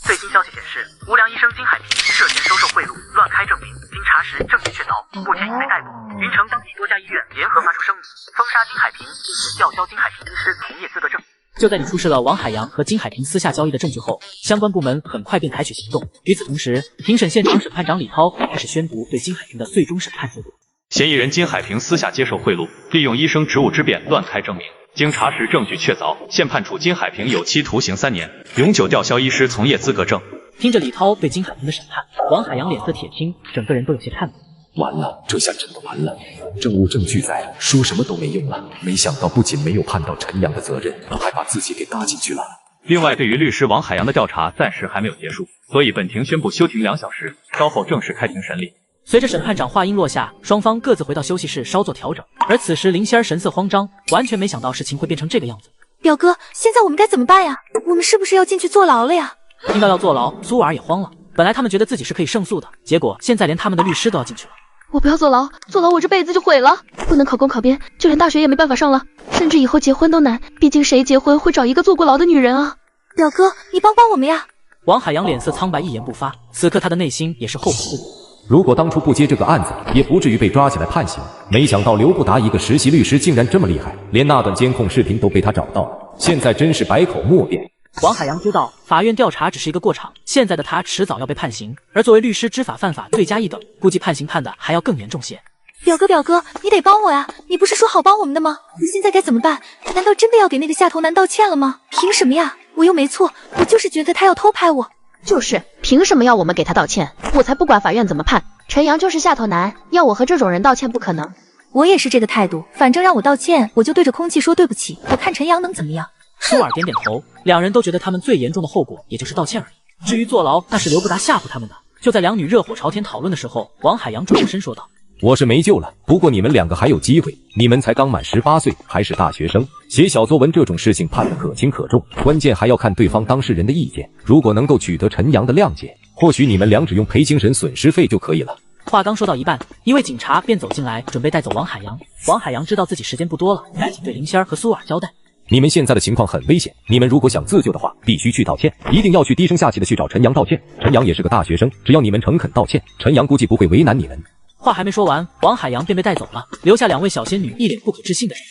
最新消息显示，无良医生金海平涉嫌收受贿赂、乱开证明，经查实证据确凿，目前已被逮捕。云城当地多家医院联合发出声明，封杀金海平，并且吊销金海平医师从业资格证。就在你出示了王海洋和金海平私下交易的证据后，相关部门很快便采取行动。与此同时，评审现场审判长李涛开始宣读对金海平的最终审判结果。嫌疑人金海平私下接受贿赂，利用医生职务之便乱开证明。经查实证据确凿，现判处金海平有期徒刑3年，永久吊销医师从业资格证。听着李涛对金海平的审判，王海洋脸色铁青，整个人都有些颤抖。完了，这下真的完了，证物证据在，说什么都没用了。没想到不仅没有判到陈阳的责任，还把自己给搭进去了。另外，对于律师王海洋的调查暂时还没有结束，所以本庭宣布休庭2小时，稍后正式开庭审理。随着审判长话音落下，双方各自回到休息室稍作调整。而此时林仙儿神色慌张，完全没想到事情会变成这个样子。表哥，现在我们该怎么办呀？我们是不是要进去坐牢了呀？听到要坐牢，苏婉儿也慌了。本来他们觉得自己是可以胜诉的，结果现在连他们的律师都要进去了。我不要坐牢，坐牢我这辈子就毁了，不能考公考编，就连大学也没办法上了，甚至以后结婚都难，毕竟谁结婚会找一个坐过牢的女人啊？表哥，你帮帮我们呀！王海洋脸色苍白，一言不发，此刻他的内心也是后悔不已。如果当初不接这个案子，也不至于被抓起来判刑。没想到刘不达一个实习律师竟然这么厉害，连那段监控视频都被他找到了，现在真是百口莫辩。王海洋知道法院调查只是一个过场，现在的他迟早要被判刑，而作为律师知法犯法罪加一等，估计判刑判的还要更严重些。表哥，你得帮我呀！你不是说好帮我们的吗？现在该怎么办？难道真的要给那个下头男道歉了吗？凭什么呀？我又没错，我就是觉得他要偷拍我。就是凭什么要我们给他道歉？我才不管法院怎么判，陈阳就是下头男，要我和这种人道歉不可能。我也是这个态度，反正让我道歉，我就对着空气说对不起，我看陈阳能怎么样？舒尔点点头，两人都觉得他们最严重的后果也就是道歉而已。至于坐牢，那是刘不达吓唬他们的。就在两女热火朝天讨论的时候，王海洋转过身说道：“我是没救了，不过你们两个还有机会，你们才刚满18岁，还是大学生，写小作文这种事情判得可轻可重，关键还要看对方当事人的意见。如果能够取得陈阳的谅解，或许你们俩只用赔精神损失费就可以了。”话刚说到一半，一位警察便走进来，准备带走王海洋。王海洋知道自己时间不多了，赶紧对林仙儿和苏尔交代。你们现在的情况很危险，你们如果想自救的话，必须去道歉，一定要去低声下气的去找陈阳道歉。陈阳也是个大学生，只要你们诚恳道歉，陈阳估计不会为难你们。话还没说完，王海洋便被带走了，留下两位小仙女一脸不可置信的人。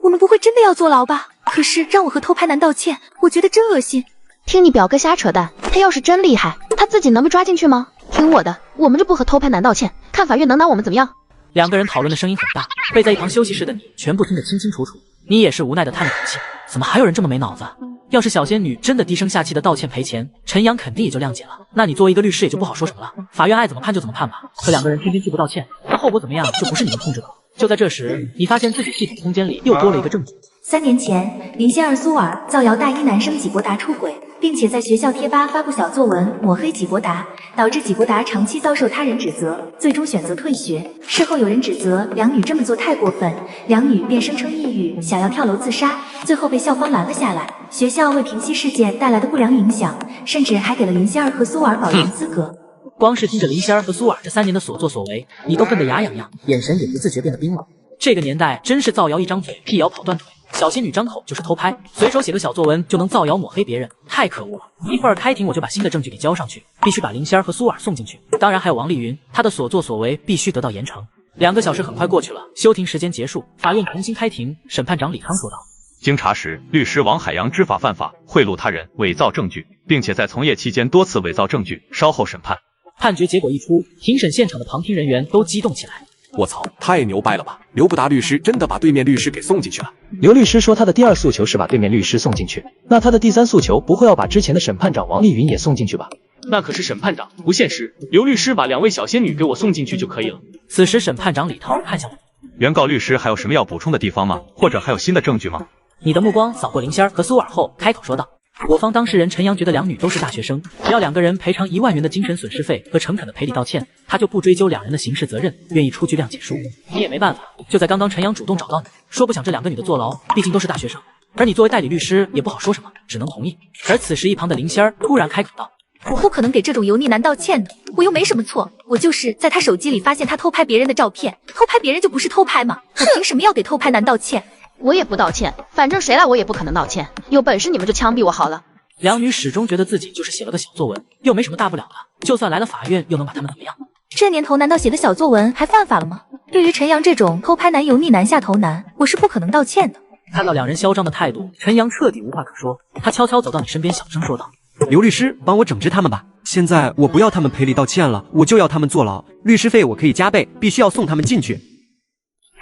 我们不会真的要坐牢吧？可是让我和偷拍男道歉，我觉得真恶心。听你表哥瞎扯淡，他要是真厉害，他自己能被抓进去吗？听我的，我们就不和偷拍男道歉，看法院能拿我们怎么样？两个人讨论的声音很大，被在一旁休息室的你全部听得清清楚楚。你也是无奈的叹了口气，怎么还有人这么没脑子？要是小仙女真的低声下气的道歉赔钱，陈阳肯定也就谅解了。那你作为一个律师也就不好说什么了，法院爱怎么判就怎么判吧。可两个人偏偏拒不道歉，那后果怎么样就不是你们控制的。就在这时，你发现自己系统空间里又多了一个证据。3年前，林仙儿苏尔造谣大一男生纪伯达出轨，并且在学校贴吧发布小作文抹黑纪伯达，导致纪伯达长期遭受他人指责，最终选择退学。事后有人指责两女这么做太过分，两女便声称抑郁，想要跳楼自杀，最后被校方拦了下来。学校为平息事件带来的不良影响，甚至还给了林仙儿和苏尔保研资格。光是听着林仙儿和苏尔这3年的所作所为，你都恨得牙痒痒，眼神也不自觉变得冰冷。这个年代真是造谣一张嘴，辟谣跑断腿。小仙女张口就是偷拍，随手写个小作文就能造谣抹黑别人，太可恶了！一会儿开庭我就把新的证据给交上去，必须把林仙儿和苏尔送进去。当然还有王丽云，她的所作所为必须得到严惩。2个小时很快过去了，休庭时间结束，法院重新开庭。审判长李康说道：“经查实，律师王海洋知法犯法，贿赂他人，伪造证据，并且在从业期间多次伪造证据，稍后审判。”判决结果一出，庭审现场的旁听人员都激动起来。我操，太牛掰了吧！刘不达律师真的把对面律师给送进去了。刘律师说他的第2诉求是把对面律师送进去，那他的第3诉求不会要把之前的审判长王丽云也送进去吧？那可是审判长，不现实。刘律师把2位小仙女给我送进去就可以了。此时审判长李涛看向我，原告律师还有什么要补充的地方吗？或者还有新的证据吗？你的目光扫过林仙儿和苏尔后，开口说道：“我方当事人陈阳觉得两女都是大学生，只要2个人赔偿1万元的精神损失费和诚恳的赔礼道歉，他就不追究2人的刑事责任，愿意出具谅解书。你也没办法，就在刚刚陈阳主动找到你，说不想这2个女的坐牢，毕竟都是大学生，而你作为代理律师也不好说什么，只能同意。”而此时一旁的林仙儿突然开口道：“我不可能给这种油腻男道歉的，我又没什么错，我就是在他手机里发现他偷拍别人的照片，偷拍别人就不是偷拍吗？我凭什么要给偷拍男道歉？我也不道歉，反正谁来我也不可能道歉，有本事你们就枪毙我好了。”两女始终觉得自己就是写了个小作文，又没什么大不了的，就算来了法院又能把他们怎么样？这年头难道写的小作文还犯法了吗？对于陈阳这种偷拍男、油腻男、下头男，我是不可能道歉的。看到2人嚣张的态度，陈阳彻底无话可说，他悄悄走到你身边，小声说道：“刘律师，帮我整治他们吧！现在我不要他们赔礼道歉了，我就要他们坐牢，律师费我可以加倍，必须要送他们进去。”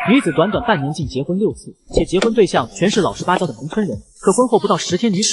女子短短半年竟结婚6次，且结婚对象全是老实巴交的农村人，可婚后不到10天，女子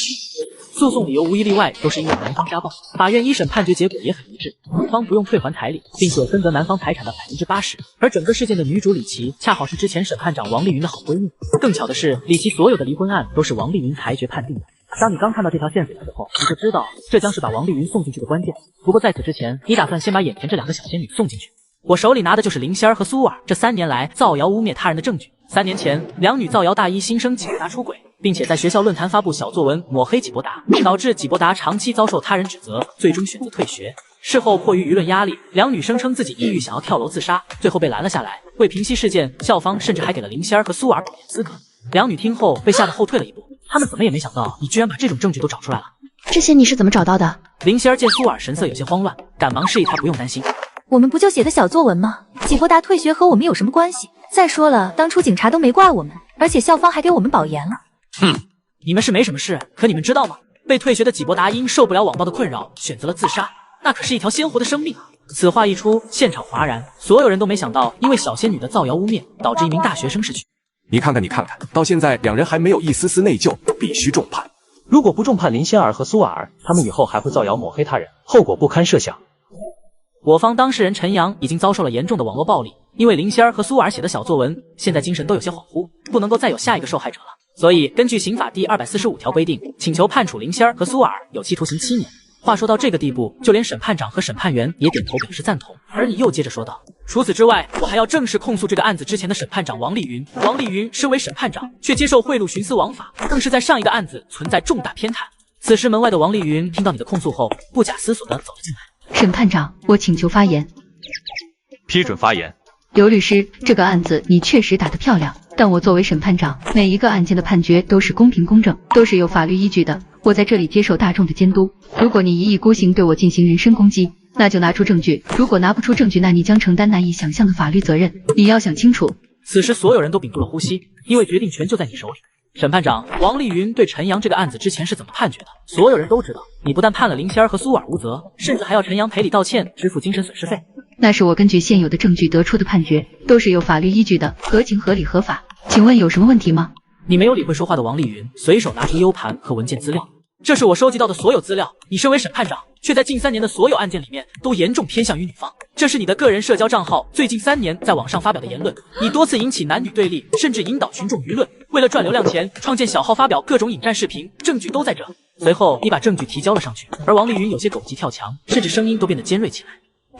诉讼理由无一例外都是因为男方家暴。法院一审判决结果也很一致，女方不用退还彩礼，并且分得男方财产的80%。而整个事件的女主李琦恰好是之前审判长王丽云的好闺蜜。更巧的是，李琦所有的离婚案都是王丽云裁决判定的。当你刚看到这条线索的时候，你就知道这将是把王丽云送进去的关键。不过在此之前，你打算先把眼前这2个小仙女送进去。我手里拿的就是林仙儿和苏尔这3年来造谣污蔑他人的证据。3年前，两女造谣大一新生纪伯达出轨，并且在学校论坛发布小作文抹黑纪伯达，导致纪伯达长期遭受他人指责，最终选择退学。事后迫于舆论压力，两女声称自己抑郁想要跳楼自杀，最后被拦了下来。为平息事件，校方甚至还给了林仙儿和苏尔保研资格。两女听后被吓得后退了一步，他们怎么也没想到你居然把这种证据都找出来了。这些你是怎么找到的？林仙儿见苏尔神色有些慌乱，赶忙示意他不用担心。我们不就写的小作文吗？纪伯达退学和我们有什么关系？再说了，当初警察都没挂我们，而且校方还给我们保研了。你们是没什么事，可你们知道吗？被退学的纪伯达因受不了网暴的困扰，选择了自杀，那可是一条鲜活的生命啊！此话一出，现场哗然，所有人都没想到，因为小仙女的造谣污蔑，导致一名大学生逝去。你看看，到现在2人还没有一丝丝内疚，必须重判。如果不重判林仙儿和苏瓦尔，他们以后还会造谣抹黑他人，后果不堪设想。我方当事人陈阳已经遭受了严重的网络暴力，因为林仙儿和苏尔写的小作文，现在精神都有些恍惚，不能够再有下一个受害者了。所以根据刑法第245条规定，请求判处林仙儿和苏尔有期徒刑7年。话说到这个地步，就连审判长和审判员也点头表示赞同。而你又接着说道，除此之外，我还要正式控诉这个案子之前的审判长王丽云。王丽云身为审判长，却接受贿赂徇私枉法，更是在上一个案子存在重大偏袒。此时门外的王丽云听到你的控诉后，不假思索地走了进来。审判长，我请求发言。批准发言。刘律师，这个案子你确实打得漂亮，但我作为审判长，每一个案件的判决都是公平公正，都是有法律依据的。我在这里接受大众的监督。如果你一意孤行对我进行人身攻击，那就拿出证据；如果拿不出证据，那你将承担难以想象的法律责任。你要想清楚。此时所有人都屏住了呼吸，因为决定权就在你手里。审判长，王丽云对陈阳这个案子之前是怎么判决的？所有人都知道，你不但判了林仙儿和苏尔无责，甚至还要陈阳赔礼道歉，支付精神损失费。那是我根据现有的证据得出的判决，都是有法律依据的，合情合理合法。请问有什么问题吗？你没有理会说话的王丽云，随手拿出 U 盘和文件资料。这是我收集到的所有资料，你身为审判长，却在近3年的所有案件里面都严重偏向于女方。这是你的个人社交账号最近3年在网上发表的言论，你多次引起男女对立，甚至引导群众舆论，为了赚流量钱，创建小号发表各种引战视频，证据都在这。随后你把证据提交了上去，而王丽云有些狗急跳墙，甚至声音都变得尖锐起来。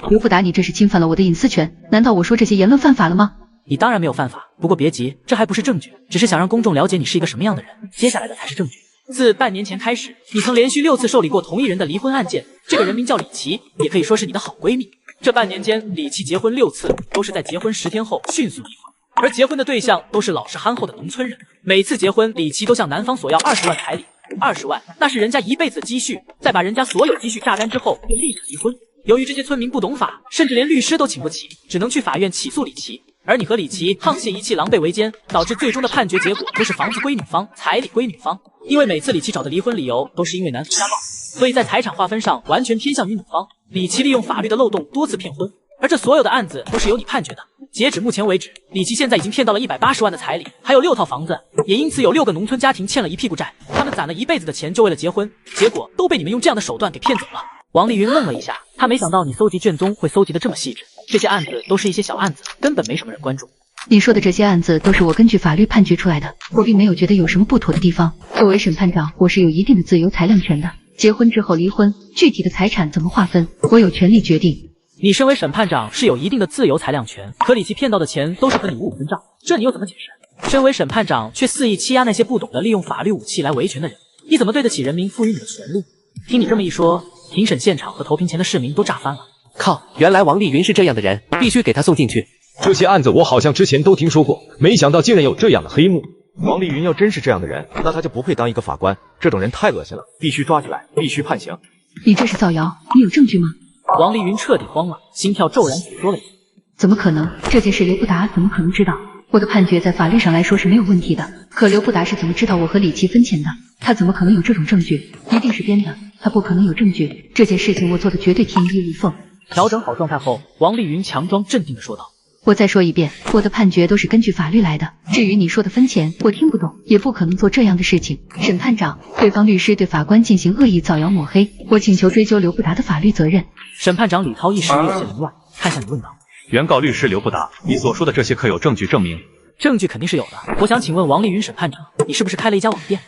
刘不达，你这是侵犯了我的隐私权，难道我说这些言论犯法了吗？你当然没有犯法，不过别急，这还不是证据，只是想让公众了解你是一个什么样的人，接下来的才是证据。自半年前开始，你曾连续6次受理过同一人的离婚案件，这个人名叫李琦，也可以说是你的好闺蜜。这半年间，李琦结婚6次，都是在结婚10天后迅速离婚，而结婚的对象都是老实憨厚的农村人。每次结婚，李琦都向男方索要20万彩礼，20万那是人家一辈子的积蓄，在把人家所有积蓄榨干之后，便立刻离婚。由于这些村民不懂法，甚至连律师都请不起，只能去法院起诉李琦。而你和李琦沆瀣一气，狼狈为奸，导致最终的判决结果都是房子归女方，彩礼归女方。因为每次李琦找的离婚理由都是因为男方家暴，所以在财产划分上完全偏向于女方。李琦利用法律的漏洞多次骗婚，而这所有的案子都是由你判决的。截止目前为止，李琦现在已经骗到了180万的彩礼，还有6套房子，也因此有6个农村家庭欠了一屁股债。他们攒了一辈子的钱就为了结婚，结果都被你们用这样的手段给骗走了。王丽云愣了一下，她没想到你搜集卷宗会搜集的这么细致，这些案子都是一些小案子，根本没什么人关注。你说的这些案子都是我根据法律判决出来的，我并没有觉得有什么不妥的地方。作为审判长，我是有一定的自由裁量权的。结婚之后离婚，具体的财产怎么划分，我有权利决定。你身为审判长是有一定的自由裁量权，可李琦骗到的钱都是和你五五分账，这你又怎么解释？身为审判长却肆意欺压那些不懂得利用法律武器来维权的人，你怎么对得起人民赋予你的权利？听你这么一说，庭审现场和投屏前的市民都炸翻了。靠，原来王丽云是这样的人，必须给她送进去。这些案子我好像之前都听说过，没想到竟然有这样的黑幕。王丽云要真是这样的人，那她就不配当一个法官，这种人太恶心了，必须抓起来，必须判刑。你这是造谣，你有证据吗？王丽云彻底慌了，心跳骤然紧缩了一下。怎么可能？这件事刘不达怎么可能知道？我的判决在法律上来说是没有问题的，可刘不达是怎么知道我和李琦分钱的？他怎么可能有这种证据？一定是编的，他不可能有证据。这件事情我做的绝对天衣无缝。调整好状态后，王丽云强装镇定地说道：“我再说一遍，我的判决都是根据法律来的，至于你说的分钱，我听不懂，也不可能做这样的事情。审判长，对方律师对法官进行恶意造谣抹黑，我请求追究刘不达的法律责任。审判长李涛一时有些凌乱，看向你问道：原告律师刘不达，你所说的这些可有证据证明？证据肯定是有的。我想请问王丽云审判长，你是不是开了一家网店？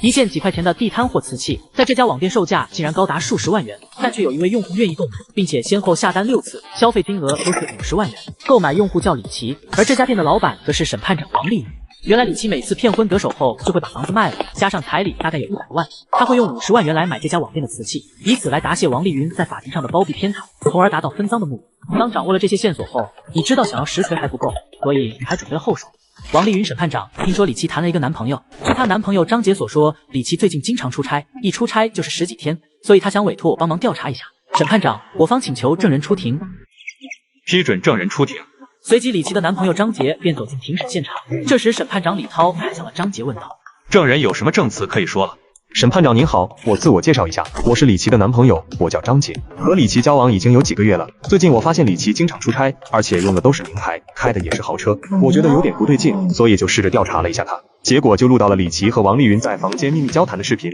一件几块钱的地摊货瓷器，在这家网店售价竟然高达数十万元，但却有一位用户愿意购买，并且先后下单6次，消费金额都是50万元。购买用户叫李琦，而这家店的老板则是审判长王丽云。原来李琦每次骗婚得手后，就会把房子卖了，加上彩礼大概有100万，他会用50万元来买这家网店的瓷器，以此来答谢王丽云在法庭上的包庇偏袒，从而达到分赃的目的。当掌握了这些线索后，你知道想要实锤还不够，所以还准备了后手。王丽云审判长，听说李琦谈了一个男朋友，据她男朋友张杰所说，李琦最近经常出差，一出差就是10几天，所以他想委托我帮忙调查一下。审判长，我方请求证人出庭。批准证人出庭。随即李琦的男朋友张杰便走进庭审现场，这时审判长李涛看向了张杰问道：证人有什么证词可以说了？审判长您好，我自我介绍一下，我是李琦的男朋友，我叫张杰，和李琦交往已经有几个月了。最近我发现李琦经常出差，而且用的都是名牌，开的也是豪车，我觉得有点不对劲，所以就试着调查了一下他，结果就录到了李琦和王丽云在房间秘密交谈的视频。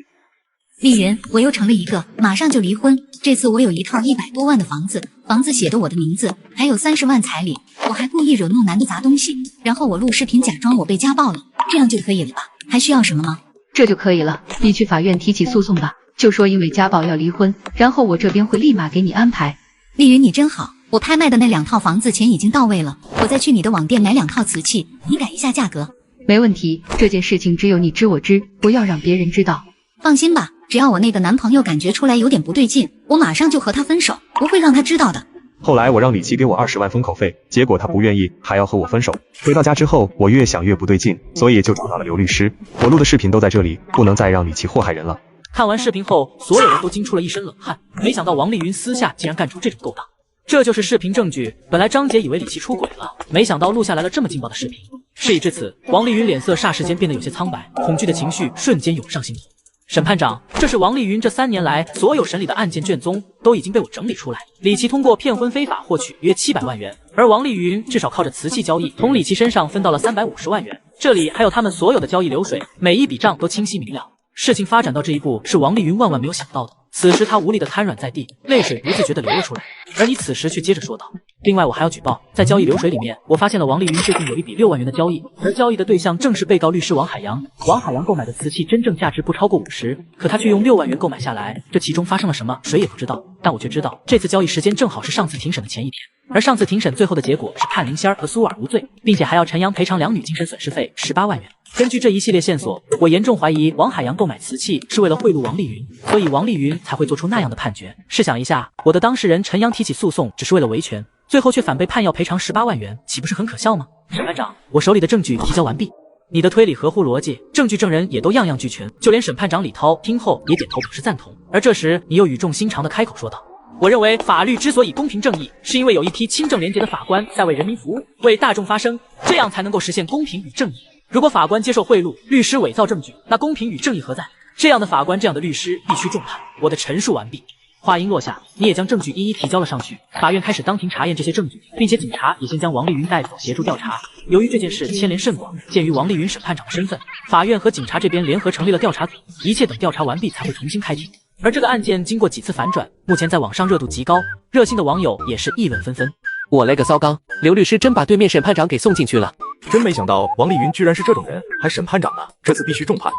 丽云，我又成了一个，马上就离婚。这次我有一套100多万的房子，房子写的我的名字，还有30万彩礼。我还故意惹怒男的砸东西，然后我录视频假装我被家暴了，这样就可以了吧？还需要什么吗？这就可以了，你去法院提起诉讼吧，就说因为家暴要离婚，然后我这边会立马给你安排。丽云，你真好，我拍卖的那2套房子钱已经到位了，我再去你的网店买2套瓷器，你改一下价格。没问题，这件事情只有你知我知，不要让别人知道。放心吧，只要我那个男朋友感觉出来有点不对劲，我马上就和他分手，不会让他知道的。后来我让李琦给我20万封口费，结果他不愿意，还要和我分手。回到家之后，我越想越不对劲，所以就找到了刘律师。我录的视频都在这里，不能再让李琦祸害人了。看完视频后，所有人都惊出了一身冷汗，没想到王丽云私下竟然干出这种勾当。这就是视频证据。本来张杰以为李琦出轨了，没想到录下来了这么劲爆的视频。事已至此，王丽云脸色霎时间变得有些苍白，恐惧的情绪瞬间涌上心头。审判长，这是王丽云这3年来所有审理的案件卷宗都已经被我整理出来。李琦通过骗婚非法获取约700万元，而王丽云至少靠着瓷器交易，从李琦身上分到了350万元。这里还有他们所有的交易流水，每一笔账都清晰明了。事情发展到这一步，是王丽云万万没有想到的。此时她无力的瘫软在地，泪水不自觉地流了出来。而你此时却接着说道：另外我还要举报，在交易流水里面，我发现了王丽云最近有一笔6万元的交易，而交易的对象正是被告律师王海洋。王海洋购买的瓷器真正价值不超过50，可他却用6万元购买下来，这其中发生了什么，谁也不知道。但我却知道，这次交易时间正好是上次庭审的前一天。而上次庭审最后的结果是判林仙儿和苏尔无罪，并且还要陈阳赔偿2女精神损失费18万元。根据这一系列线索，我严重怀疑王海洋购买瓷器是为了贿赂王丽云，所以王丽云才会做出那样的判决。试想一下，我的当事人陈阳提起诉讼只是为了维权，最后却反被判要赔偿18万元，岂不是很可笑吗？审判长，我手里的证据提交完毕。你的推理合乎逻辑，证据证人也都样样俱全，就连审判长李涛听后也点头表示赞同。而这时，你又语重心长地开口说道：我认为法律之所以公平正义，是因为有一批清正廉洁的法官在为人民服务，为大众发声，这样才能够实现公平与正义。如果法官接受贿赂，律师伪造证据，那公平与正义何在？这样的法官，这样的律师必须重判。我的陈述完毕。话音落下，你也将证据一一提交了上去。法院开始当庭查验这些证据，并且警察也先将王丽云带走协助调查。由于这件事牵连甚广，鉴于王丽云审判长的身份，法院和警察这边联合成立了调查组，一切等调查完毕才会重新开庭。而这个案件经过几次反转，目前在网上热度极高，热心的网友也是议论纷纷。我勒个骚刚，刘律师真把对面审判长给送进去了。真没想到王丽云居然是这种人，还审判长呢，这次必须重判。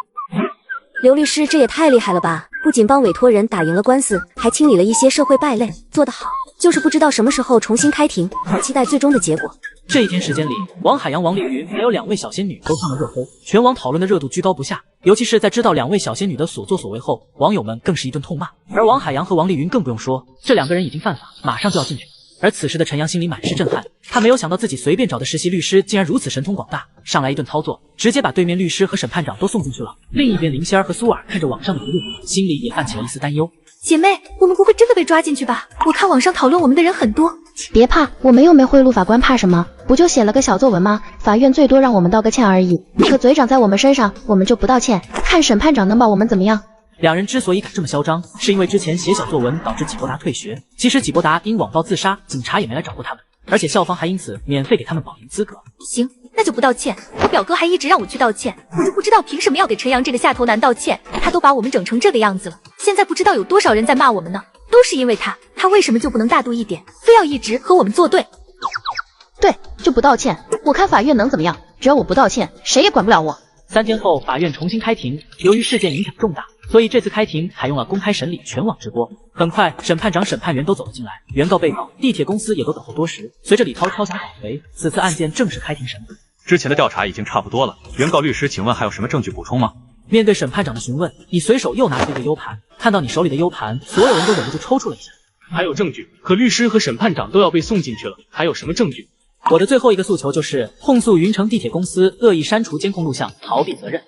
刘律师这也太厉害了吧，不仅帮委托人打赢了官司，还清理了一些社会败类，做得好。就是不知道什么时候重新开庭，好期待最终的结果。这一天时间里，王海洋、王丽云还有2位小仙女都上了热搜，全网讨论的热度居高不下。尤其是在知道2位小仙女的所作所为后，网友们更是一顿痛骂。而王海洋和王丽云更不用说，这2个人已经犯法，马上就要进去。而此时的陈阳心里满是震撼，他没有想到自己随便找的实习律师竟然如此神通广大，上来一顿操作，直接把对面律师和审判长都送进去了。另一边林仙儿和苏尔看着网上的舆论，心里也泛起了一丝担忧。姐妹，我们不会真的被抓进去吧？我看网上讨论我们的人很多。别怕，我们又没贿赂法官，怕什么？不就写了个小作文吗？法院最多让我们道个歉而已。可嘴长在我们身上，我们就不道歉，看审判长能把我们怎么样。2人之所以敢这么嚣张，是因为之前写小作文导致纪伯达退学。其实纪伯达因网暴自杀，警察也没来找过他们，而且校方还因此免费给他们保研资格。行，那就不道歉。我表哥还一直让我去道歉，我就不知道凭什么要给陈阳这个下头男道歉。他都把我们整成这个样子了，现在不知道有多少人在骂我们呢，都是因为他。他为什么就不能大度一点，非要一直和我们作对？对，就不道歉。我看法院能怎么样？只要我不道歉，谁也管不了我。3天后，法院重新开庭。由于事件影响重大，所以这次开庭采用了公开审理、全网直播。很快，审判长、审判员都走了进来，原告、被告、地铁公司也都等候多时。随着李涛敲响倒锤，此次案件正式开庭审理。之前的调查已经差不多了，原告律师，请问还有什么证据补充吗？面对审判长的询问，你随手又拿出一个 U 盘，看到你手里的 U 盘，所有人都忍不住抽搐了一下。还有证据，可律师和审判长都要被送进去了，还有什么证据？我的最后一个诉求就是控诉云城地铁公司恶意删除监控录像，逃避责任。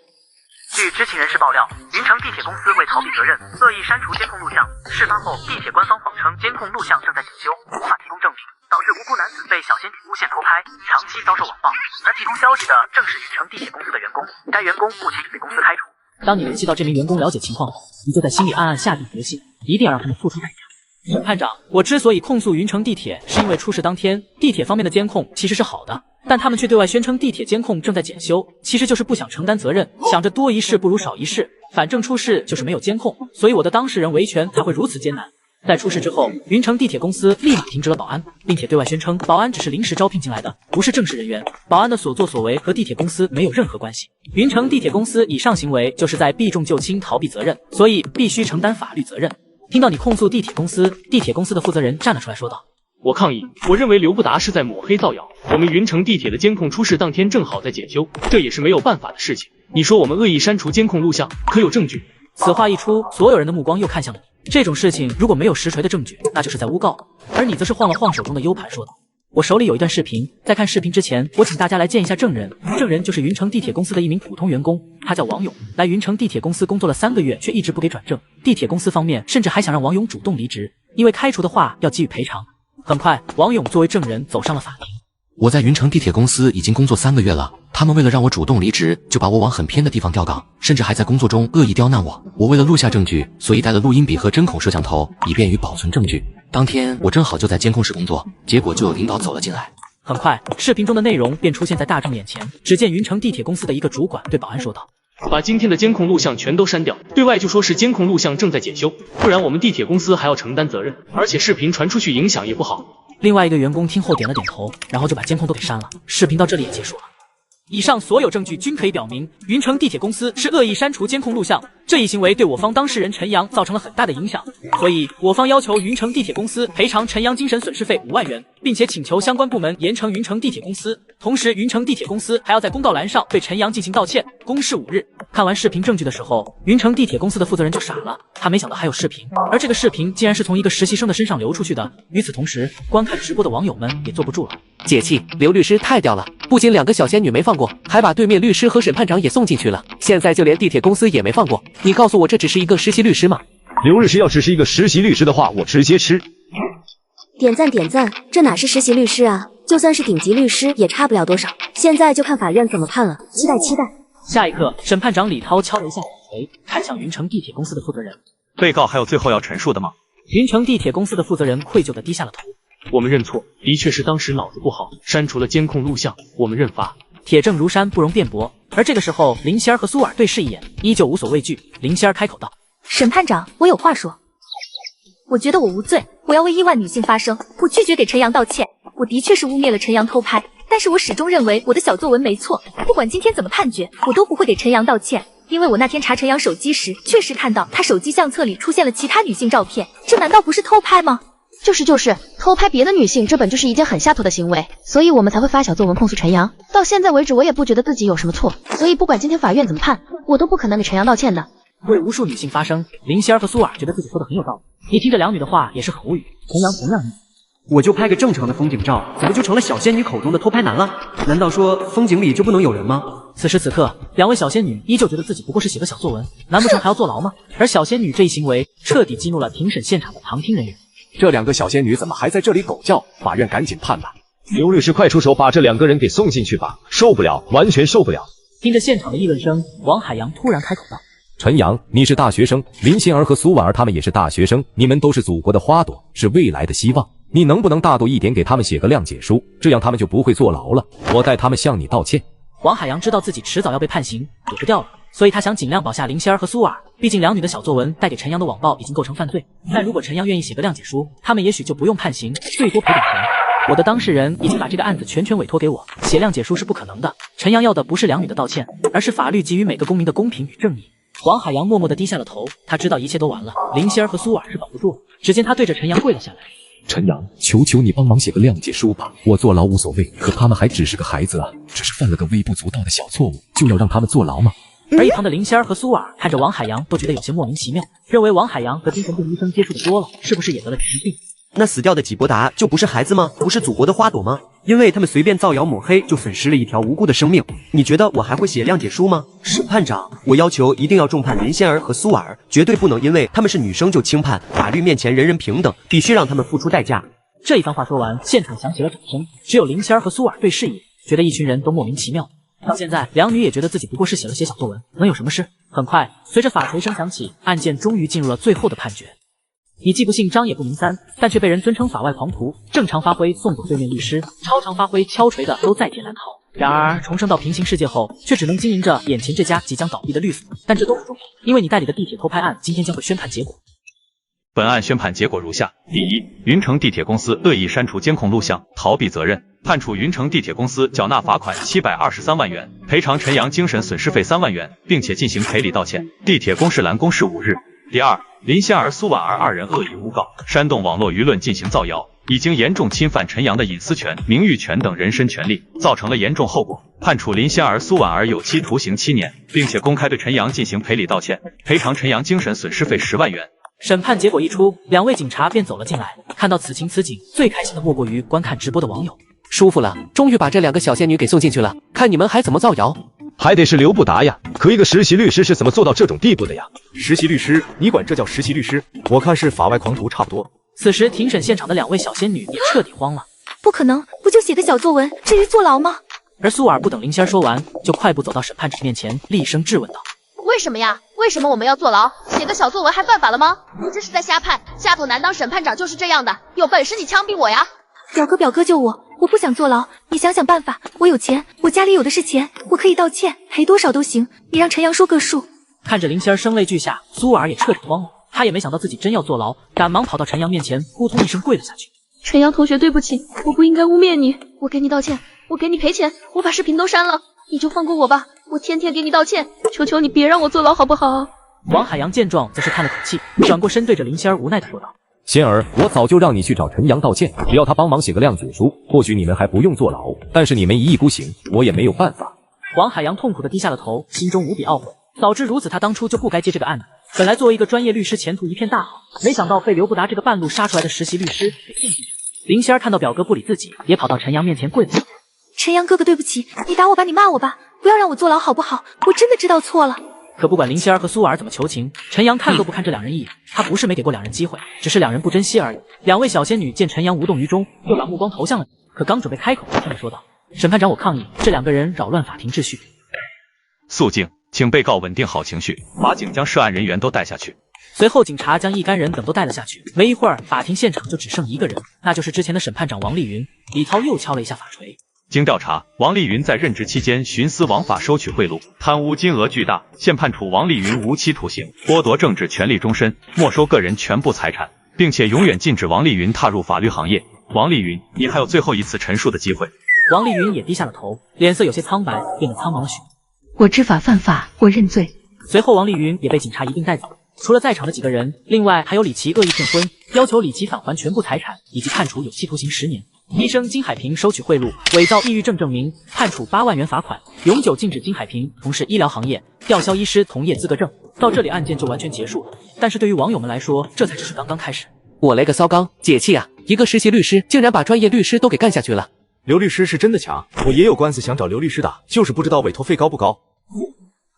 据知情人士爆料，云城地铁公司为逃避责任，恶意删除监控录像。事发后，地铁官方谎称监控录像正在检修，无法提供证明，导致无辜男子被小仙女诬陷偷拍，长期遭受网暴。能提供消息的正是云城地铁公司的员工，该员工目前已被公司开除。当你联系到这名员工了解情况后，你就在心里暗暗下定决心，一定要让他们付出代价。审判长，我之所以控诉云城地铁，是因为出事当天，地铁方面的监控其实是好的，但他们却对外宣称地铁监控正在检修，其实就是不想承担责任，想着多一事不如少一事，反正出事就是没有监控，所以我的当事人维权才会如此艰难。在出事之后，云城地铁公司立马停职了保安，并且对外宣称保安只是临时招聘进来的，不是正式人员，保安的所作所为和地铁公司没有任何关系。云城地铁公司以上行为就是在避重就轻，逃避责任，所以必须承担法律责任。听到你控诉地铁公司，地铁公司的负责人站了出来说道：我抗议，我认为刘不达是在抹黑造谣。我们云城地铁的监控出事当天正好在检修，这也是没有办法的事情。你说我们恶意删除监控录像，可有证据？此话一出，所有人的目光又看向了你。这种事情如果没有实锤的证据，那就是在诬告。而你则是晃了晃手中的 U 盘说道：我手里有一段视频，在看视频之前，我请大家来见一下证人。证人就是云城地铁公司的一名普通员工，他叫王勇，来云城地铁公司工作了3个月，却一直不给转正。地铁公司方面甚至还想让王勇主动离职，因为开除的话要给予赔偿。很快，王勇作为证人走上了法庭。我在云城地铁公司已经工作3个月了，他们为了让我主动离职，就把我往很偏的地方调岗，甚至还在工作中恶意刁难我。我为了录下证据，所以带了录音笔和针孔摄像头，以便于保存证据。当天我正好就在监控室工作，结果就有领导走了进来。很快，视频中的内容便出现在大众眼前。只见云城地铁公司的一个主管对保安说道：把今天的监控录像全都删掉，对外就说是监控录像正在检修，不然我们地铁公司还要承担责任，而且视频传出去影响也不好。另外一个员工听后点了点头，然后就把监控都给删了。视频到这里也结束了。以上所有证据均可以表明，云城地铁公司是恶意删除监控录像，这一行为对我方当事人陈阳造成了很大的影响，所以我方要求云城地铁公司赔偿陈阳精神损失费5万元，并且请求相关部门严惩云城地铁公司。同时，云城地铁公司还要在公告栏上对陈阳进行道歉，公示5日。看完视频证据的时候，云城地铁公司的负责人就傻了，他没想到还有视频，而这个视频竟然是从一个实习生的身上流出去的。与此同时，观看直播的网友们也坐不住了。解气，刘律师太屌了，不仅2个小仙女没放过，还把对面律师和审判长也送进去了，现在就连地铁公司也没放过。你告诉我这只是一个实习律师吗？刘律师要只是一个实习律师的话，我直接吃。点赞点赞，这哪是实习律师啊，就算是顶级律师也差不了多少。现在就看法院怎么判了，期待期待。下一刻，审判长李涛敲了一下锤，看向云城地铁公司的负责人。被告还有最后要陈述的吗？云城地铁公司的负责人愧疚地低下了头。我们认错，的确是当时脑子不好，删除了监控录像，我们认罚。铁证如山，不容辩驳。而这个时候，林仙儿和苏尔对视一眼，依旧无所畏惧。林仙儿开口道：审判长，我有话说。我觉得我无罪，我要为亿万女性发声，我拒绝给陈阳道歉。我的确是污蔑了陈阳偷拍，但是我始终认为我的小作文没错。不管今天怎么判决，我都不会给陈阳道歉，因为我那天查陈阳手机时，确实看到他手机相册里出现了其他女性照片，这难道不是偷拍吗？就是偷拍别的女性，这本就是一件很下头的行为，所以我们才会发小作文控诉陈阳。到现在为止，我也不觉得自己有什么错，所以不管今天法院怎么判，我都不可能给陈阳道歉的。为无数女性发声，林仙儿和苏尔觉得自己说的很有道理。一听这2女的话，也是很无语。陈阳同样意思，我就拍个正常的风景照，怎么就成了小仙女口中的偷拍男了？难道说风景里就不能有人吗？此时此刻，2位小仙女依旧觉得自己不过是写个小作文，难不成还要坐牢吗？而小仙女这一行为彻底激怒了庭审现场的旁听人员。这2个小仙女怎么还在这里狗叫？法院赶紧判吧！刘律师，快出手，把这2个人给送进去吧！受不了，完全受不了！听着现场的议论声，王海洋突然开口道：陈阳，你是大学生，林仙儿和苏婉儿他们也是大学生，你们都是祖国的花朵，是未来的希望，你能不能大度一点，给他们写个谅解书，这样他们就不会坐牢了。我代他们向你道歉。王海洋知道自己迟早要被判刑，躲不掉了，所以他想尽量保下林仙儿和苏尔。毕竟两女的小作文带给陈阳的网暴已经构成犯罪，但如果陈阳愿意写个谅解书，他们也许就不用判刑，最多赔点钱。我的当事人已经把这个案子全权委托给我，写谅解书是不可能的。陈阳要的不是两女的道歉，而是法律给予每个公民的公平与正义。王海洋默默地低下了头，他知道一切都完了，林仙儿和苏尔是保不住了。只见他对着陈阳跪了下来。陈阳，求求你帮忙写个谅解书吧，我坐牢无所谓，可他们还只是个孩子啊，只是犯了个微不足道的小错误，就要让他们坐牢吗？而一旁的林仙儿和苏尔看着王海洋都觉得有些莫名其妙，认为王海洋和精神病医生接触的多了，是不是也得了精神病？那死掉的纪伯达就不是孩子吗？不是祖国的花朵吗？因为他们随便造谣抹黑，就损失了一条无辜的生命。你觉得我还会写谅解书吗？审判长，我要求一定要重判林仙儿和苏尔，绝对不能因为他们是女生就轻判。法律面前人人平等，必须让他们付出代价。这一番话说完，现场响起了掌声，只有林仙儿和苏尔对视一眼，觉得一群人都莫名其妙。到现在，两女也觉得自己不过是写小作文，能有什么事？很快，随着法锤声响起，案件终于进入了最后的判决。你既不姓张也不名三，但却被人尊称法外狂徒，正常发挥送走对面律师，超常发挥敲锤的都在劫难逃。然而重生到平行世界后，却只能经营着眼前这家即将倒闭的律所。但这都不重要，因为你代理的地铁偷拍案今天将会宣判结果。本案宣判结果如下：第一，云城地铁公司恶意删除监控录像，逃避责任，判处云城地铁公司缴纳罚款723万元，赔偿陈阳精神损失费3万元，并且进行赔礼道歉。地铁公示栏公示5日。第二，林仙儿、苏婉儿二人恶意诬告，煽动网络舆论进行造谣，已经严重侵犯陈阳的隐私权、名誉权等人身权利，造成了严重后果，判处林仙儿、苏婉儿有期徒刑7年，并且公开对陈阳进行赔礼道歉，赔偿陈阳精神损失费10万元。审判结果一出，两位警察便走了进来。看到此情此景，最开心的莫过于观看直播的网友。舒服了，终于把这两个小仙女给送进去了，看你们还怎么造谣。还得是刘不达呀，可一个实习律师是怎么做到这种地步的呀？实习律师，你管这叫实习律师？我看是法外狂徒差不多。此时庭审现场的两位小仙女也彻底慌了。不可能，不就写个小作文，至于坐牢吗？而苏尔不等林仙儿说完，就快步走到审判长面前，厉声质问道：为什么呀？为什么我们要坐牢？写个小作文还犯法了吗？你这是在瞎判，下头难当审判长就是这样的，有本事你枪毙我呀！表哥救我，我不想坐牢，你想想办法，我有钱，我家里有的是钱，我可以道歉，赔多少都行，你让陈阳说个数。看着林仙儿声泪俱下，苏尔也彻底慌了，他也没想到自己真要坐牢，赶忙跑到陈阳面前，扑通一声跪了下去。陈阳同学，对不起，我不应该污蔑你，我给你道歉，我给你赔钱，我把视频都删了，你就放过我吧，我天天给你道歉，求求你别让我坐牢好不好？王海洋见状则是叹了口气，转过身对着林仙儿无奈地说道：仙儿，我早就让你去找陈阳道歉，只要他帮忙写个谅解书，或许你们还不用坐牢。但是你们一意孤行，我也没有办法。王海洋痛苦地低下了头，心中无比懊悔。早知如此，他当初就不该接这个案子。本来作为一个专业律师，前途一片大好，没想到被刘不达这个半路杀出来的实习律师给送进去。林仙儿看到表哥不理自己，也跑到陈阳面前跪了下去。陈阳哥哥，对不起，你打我吧，你骂我吧，不要让我坐牢好不好？我真的知道错了。可不管林仙儿和苏尔怎么求情，陈阳看都不看这两人一眼。他不是没给过两人机会，只是两人不珍惜而已。两位小仙女见陈阳无动于衷，又把目光投向了你，可刚准备开口，他们说道：审判长，我抗议，这两个人扰乱法庭秩序。肃静，请被告稳定好情绪，法警将涉案人员都带下去。随后警察将一干人等都带了下去。没一会儿，法庭现场就只剩一个人，那就是之前的审判长王丽云。李涛又敲了一下法锤。经调查，王丽云在任职期间徇私枉法，收取贿赂，贪污金额巨大，现判处王丽云无期徒刑，剥夺政治权利终身，没收个人全部财产，并且永远禁止王丽云踏入法律行业。王丽云，你还有最后一次陈述的机会。王丽云也低下了头，脸色有些苍白，变得苍茫了许多。我知法犯法，我认罪。随后王丽云也被警察一并带走。除了在场的几个人，另外还有李琦恶意骗婚，要求李琦返还全部财产，以及判处有期徒刑10年。医生金海平收取贿赂，伪造抑郁症证明，判处8万元罚款，永久禁止金海平从事医疗行业，吊销医师从业资格证。到这里案件就完全结束了，但是对于网友们来说，这才只是刚刚开始。我雷个骚刚，解气啊！一个实习律师竟然把专业律师都给干下去了。刘律师是真的强，我也有官司想找刘律师打，就是不知道委托费高不高。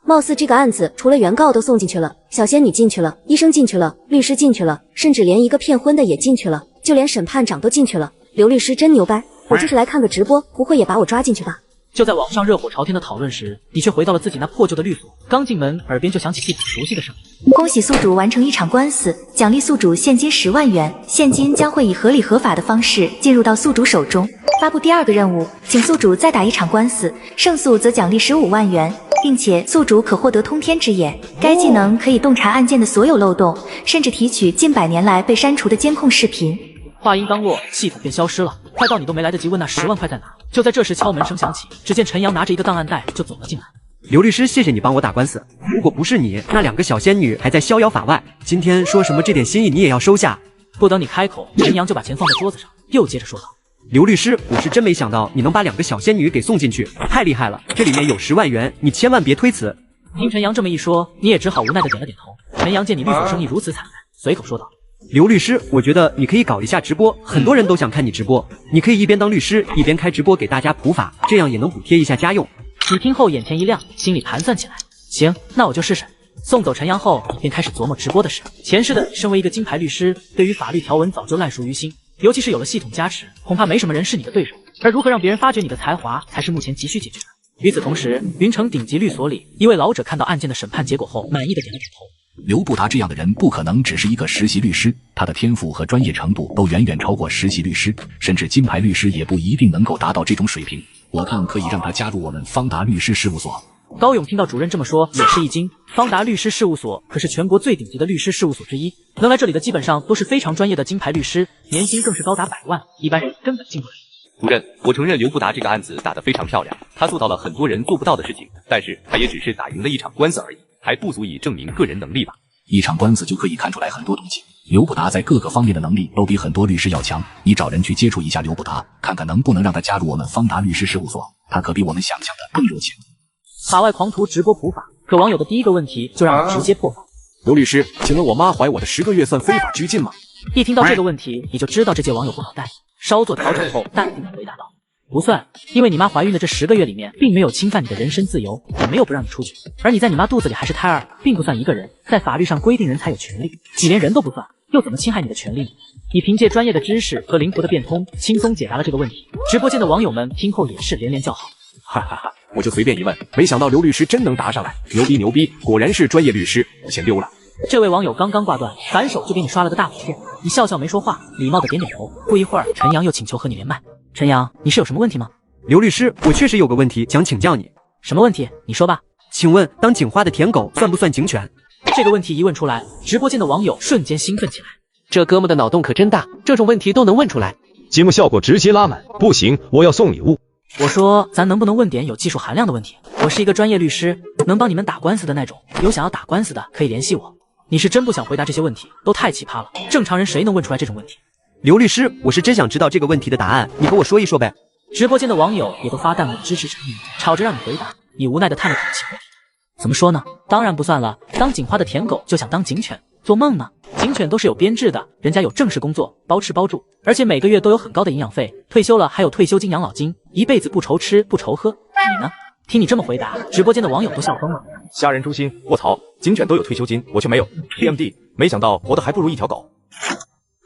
貌似这个案子除了原告都送进去了，小仙女进去了，医生进去了，律师进去了，甚至连一个骗婚的也进去了，就连审判长都进去了。刘律师真牛掰，我就是来看个直播，不会也把我抓进去吧？就在网上热火朝天的讨论时，你却回到了自己那破旧的律所。刚进门，耳边就响起系统熟悉的声音。恭喜宿主完成一场官司，奖励宿主现金10万元，现金将会以合理合法的方式进入到宿主手中。发布第2个任务，请宿主再打一场官司，胜诉则奖励15万元，并且宿主可获得通天之眼。该技能可以洞察案件的所有漏洞，甚至提取近100年来被删除的监控视频。话音刚落，系统便消失了，快到你都没来得及问那10万块在哪。就在这时，敲门声响起，只见陈阳拿着一个档案袋就走了进来。刘律师，谢谢你帮我打官司，如果不是你，那2个小仙女还在逍遥法外。今天说什么这点心意你也要收下。不等你开口，陈阳就把钱放在桌子上，又接着说道：刘律师，我是真没想到你能把2个小仙女给送进去，太厉害了，这里面有10万元，你千万别推辞。听陈阳这么一说，你也只好无奈的点了点头。陈阳见你律所生意如此惨淡，随口说道：刘律师，我觉得你可以搞一下直播，很多人都想看你直播，你可以一边当律师，一边开直播给大家普法，这样也能补贴一下家用。你听后眼前一亮，心里盘算起来，行，那我就试试。送走陈阳后，你便开始琢磨直播的事。前世的你身为一个金牌律师，对于法律条文早就烂熟于心，尤其是有了系统加持，恐怕没什么人是你的对手。而如何让别人发掘你的才华，才是目前急需解决的。与此同时，云城顶级律所里，一位老者看到案件的审判结果后，满意的点了点头。刘不达这样的人不可能只是一个实习律师，他的天赋和专业程度都远远超过实习律师，甚至金牌律师也不一定能够达到这种水平。我看可以让他加入我们方达律师事务所。高勇听到主任这么说，也是一惊。方达律师事务所可是全国最顶级的律师事务所之一，能来这里的基本上都是非常专业的金牌律师，年薪更是高达100万，一般人根本进不来。主任，我承认刘不达这个案子打得非常漂亮，他做到了很多人做不到的事情，但是他也只是打赢了一场官司而已，还不足以证明个人能力吧。一场官司就可以看出来很多东西，刘不达在各个方面的能力都比很多律师要强，你找人去接触一下刘不达，看看能不能让他加入我们方达律师事务所，他可比我们想象的更有钱。法外狂徒直播普法，可网友的第一个问题就让他直接破防。刘律师，请问我妈怀我的10个月算非法拘禁吗？一听到这个问题，你就知道这届网友不好带。稍作调整后，淡定地回答道：不算，因为你妈怀孕的这10个月里面，并没有侵犯你的人身自由，也没有不让你出去，而你在你妈肚子里还是胎儿，并不算一个人。在法律上规定人才有权利，你连人都不算，又怎么侵害你的权利呢？你凭借专业的知识和灵活的变通，轻松解答了这个问题。直播间的网友们听后也是连连叫好。哈哈哈，我就随便一问，没想到刘律师真能答上来，牛逼牛逼，果然是专业律师，我先溜了。这位网友刚刚挂断，反手就给你刷了个大火箭。你笑笑没说话，礼貌的点点头。不一会儿，陈阳又请求和你连麦。陈阳，你是有什么问题吗？刘律师，我确实有个问题想请教你。什么问题？你说吧。请问，当警花的舔狗算不算警犬？这个问题一问出来，直播间的网友瞬间兴奋起来。这哥们的脑洞可真大，这种问题都能问出来。节目效果直接拉满，不行，我要送礼物。我说，咱能不能问点有技术含量的问题？我是一个专业律师，能帮你们打官司的那种，有想要打官司的可以联系我。你是真不想回答这些问题，都太奇葩了，正常人谁能问出来这种问题？刘律师，我是真想知道这个问题的答案，你和我说一说呗。直播间的网友也都发弹幕支持陈阳，吵着让你回答，你无奈的叹了口气。怎么说呢？当然不算了，当警花的舔狗就想当警犬，做梦呢！警犬都是有编制的，人家有正式工作，包吃包住，而且每个月都有很高的营养费，退休了还有退休金、养老金，一辈子不愁吃不愁喝。你呢？听你这么回答，直播间的网友都笑疯了。虾仁诛心，卧槽！警犬都有退休金，我却没有。TMD， 没想到活得还不如一条狗。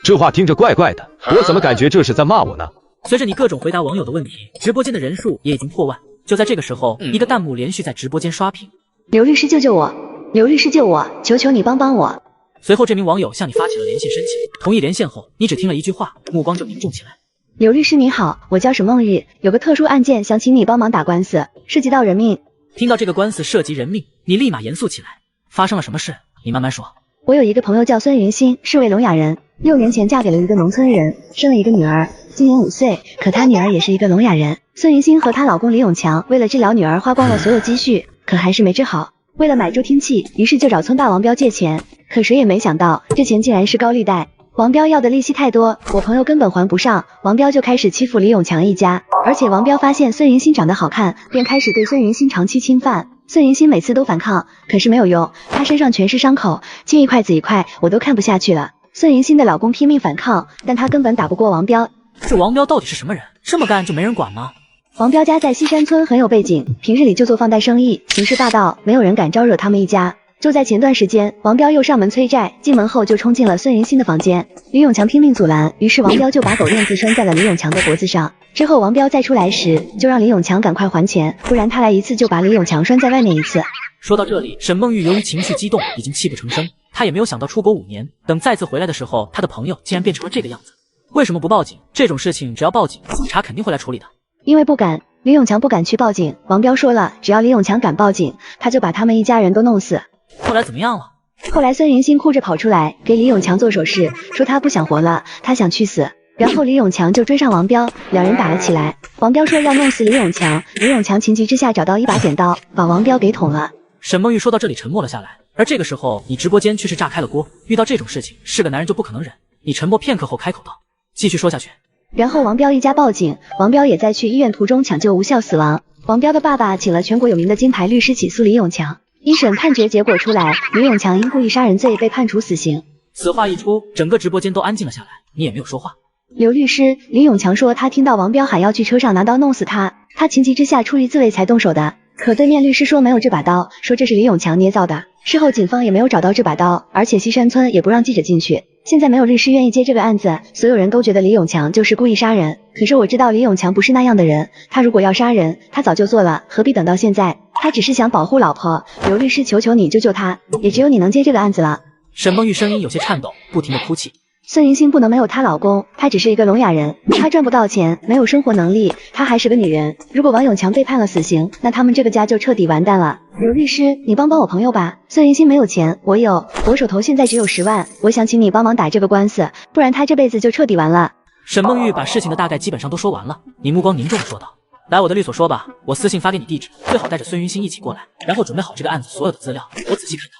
这话听着怪怪的，我怎么感觉这是在骂我呢？随着你各种回答网友的问题，直播间的人数也已经破万。就在这个时候，一个弹幕连续在直播间刷屏：刘律师救救我！刘律师救我！求求你帮帮我！随后这名网友向你发起了连线申请，同意连线后，你只听了一句话，目光就凝重起来。刘律师你好，我叫沈梦日，有个特殊案件想请你帮忙打官司，涉及到人命。听到这个官司涉及人命，你立马严肃起来。发生了什么事？你慢慢说。我有一个朋友叫孙云欣，是位聋哑人，6年前嫁给了一个农村人，生了一个女儿，今年5岁，可她女儿也是一个聋哑人。孙云欣和她老公李永强为了治疗女儿花光了所有积蓄，可还是没治好。为了买助听器，于是就找村霸王彪借钱，可谁也没想到，这钱竟然是高利贷。王彪要的利息太多，我朋友根本还不上，王彪就开始欺负李永强一家，而且王彪发现孙云欣长得好看，便开始对孙云欣长期侵犯。孙云欣每次都反抗，可是没有用，她身上全是伤口，青一块紫一块，我都看不下去了。孙云欣的老公拼命反抗，但他根本打不过王彪。这王彪到底是什么人？这么干就没人管吗？王彪家在西山村很有背景，平日里就做放贷生意，行事霸道，没有人敢招惹他们一家。就在前段时间，王彪又上门催债，进门后就冲进了孙云欣的房间。李永强拼命阻拦，于是王彪就把狗链子拴在了李永强的脖子上，之后王彪再出来时，就让李永强赶快还钱，不然他来一次就把李永强拴在外面一次。说到这里，沈梦玉由于情绪激动，已经泣不成声。她也没有想到出国5年，等再次回来的时候，她的朋友竟然变成了这个样子。为什么不报警？这种事情只要报警，警察肯定会来处理的。因为不敢，李永强不敢去报警。王彪说了，只要李永强敢报警，他就把他们一家人都弄死。后来怎么样了？后来孙云欣哭着跑出来，给李永强做手势，说他不想活了，他想去死。然后李永强就追上王彪，两人打了起来。王彪说要弄死李永强，李永强情急之下找到一把剪刀，把王彪给捅了。沈梦玉说到这里沉默了下来，而这个时候你直播间却是炸开了锅。遇到这种事情，是个男人就不可能忍。你沉默片刻后开口道：“继续说下去。”然后王彪一家报警，王彪也在去医院途中抢救无效死亡。王彪的爸爸请了全国有名的金牌律师起诉李永强。一审判决结果出来，李永强因故意杀人罪被判处死刑。此话一出，整个直播间都安静了下来，你也没有说话。刘律师，李永强说他听到王彪喊要去车上拿刀弄死他，他情急之下出于自卫才动手的。可对面律师说没有这把刀，说这是李永强捏造的。事后警方也没有找到这把刀，而且西山村也不让记者进去。现在没有律师愿意接这个案子，所有人都觉得李永强就是故意杀人。可是我知道李永强不是那样的人，他如果要杀人，他早就做了，何必等到现在？他只是想保护老婆。刘律师，求求你救救他，也只有你能接这个案子了。沈梦玉声音有些颤抖，不停地哭泣。孙云欣不能没有她老公，她只是一个聋哑人，她赚不到钱，没有生活能力，她还是个女人。如果王永强被判了死刑，那他们这个家就彻底完蛋了。刘律师，你帮帮我朋友吧。孙云欣没有钱，我有，我手头现在只有10万，我想请你帮忙打这个官司，不然他这辈子就彻底完了。沈梦玉把事情的大概基本上都说完了，你目光凝重地说道：“来我的律所说吧，我私信发给你地址，最好带着孙云欣一起过来，然后准备好这个案子所有的资料，我仔细看看。”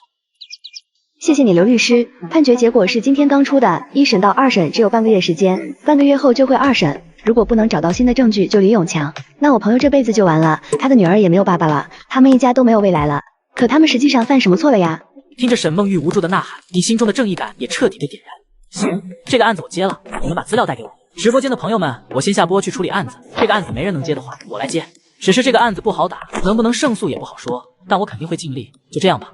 谢谢你，刘律师。判决结果是今天刚出的，1审到2审只有半个月时间，半个月后就会2审。如果不能找到新的证据救李永强，那我朋友这辈子就完了，他的女儿也没有爸爸了，他们一家都没有未来了。可他们实际上犯什么错了呀？听着沈梦玉无助的呐喊，你心中的正义感也彻底的点燃。行，这个案子我接了，你们把资料带给我。直播间的朋友们，我先下播去处理案子。这个案子没人能接的话，我来接。只是这个案子不好打，能不能胜诉也不好说，但我肯定会尽力。就这样吧。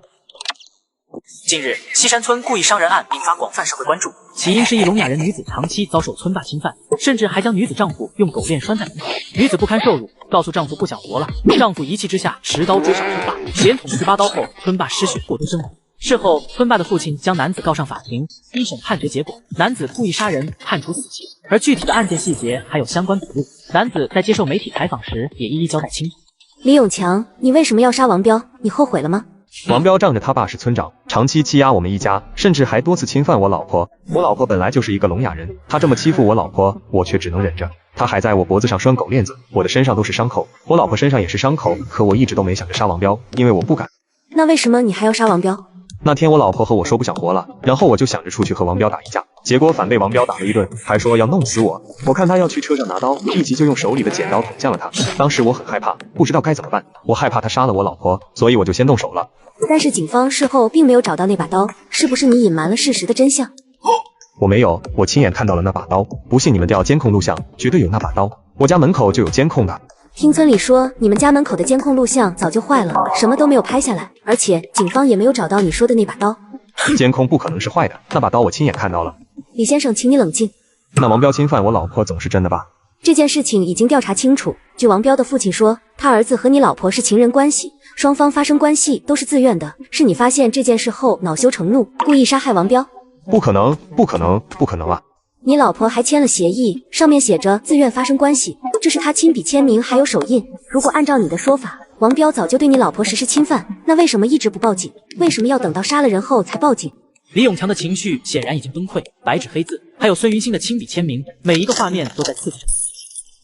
近日，西山村故意伤人案引发广泛社会关注，起因是一聋哑人女子长期遭受村霸侵犯，甚至还将女子丈夫用狗链拴在门口。女子不堪受辱，告诉丈夫不想活了，丈夫一气之下持刀追上村霸，连捅18刀后，村霸失血过多身亡。事后，村霸的父亲将男子告上法庭。一审判决结果，男子故意杀人，判处死刑。而具体的案件细节还有相关笔录，男子在接受媒体采访时也一一交代清楚。李永强，你为什么要杀王彪？你后悔了吗？王彪仗着他爸是村长，长期欺压我们一家，甚至还多次侵犯我老婆。我老婆本来就是一个聋哑人，他这么欺负我老婆，我却只能忍着。他还在我脖子上拴狗链子，我的身上都是伤口，我老婆身上也是伤口。可我一直都没想着杀王彪，因为我不敢。那为什么你还要杀王彪？那天我老婆和我说不想活了，然后我就想着出去和王彪打一架，结果反被王彪打了一顿，还说要弄死我。我看他要去车上拿刀，立即就用手里的剪刀捅向了他。当时我很害怕，不知道该怎么办，我害怕他杀了我老婆，所以我就先动手了。但是警方事后并没有找到那把刀，是不是你隐瞒了事实的真相？我没有，我亲眼看到了那把刀，不信你们调监控录像，绝对有那把刀，我家门口就有监控的。听村里说，你们家门口的监控录像早就坏了，什么都没有拍下来，而且警方也没有找到你说的那把刀。监控不可能是坏的，那把刀我亲眼看到了。李先生，请你冷静。那王彪侵犯我老婆总是真的吧？这件事情已经调查清楚，据王彪的父亲说，他儿子和你老婆是情人关系，双方发生关系都是自愿的，是你发现这件事后恼羞成怒，故意杀害王彪？不可能，不可能，不可能啊！你老婆还签了协议，上面写着自愿发生关系，这是她亲笔签名还有手印。如果按照你的说法，王彪早就对你老婆实施侵犯，那为什么一直不报警？为什么要等到杀了人后才报警？李永强的情绪显然已经崩溃，白纸黑字，还有孙云欣的亲笔签名，每一个画面都在刺激着。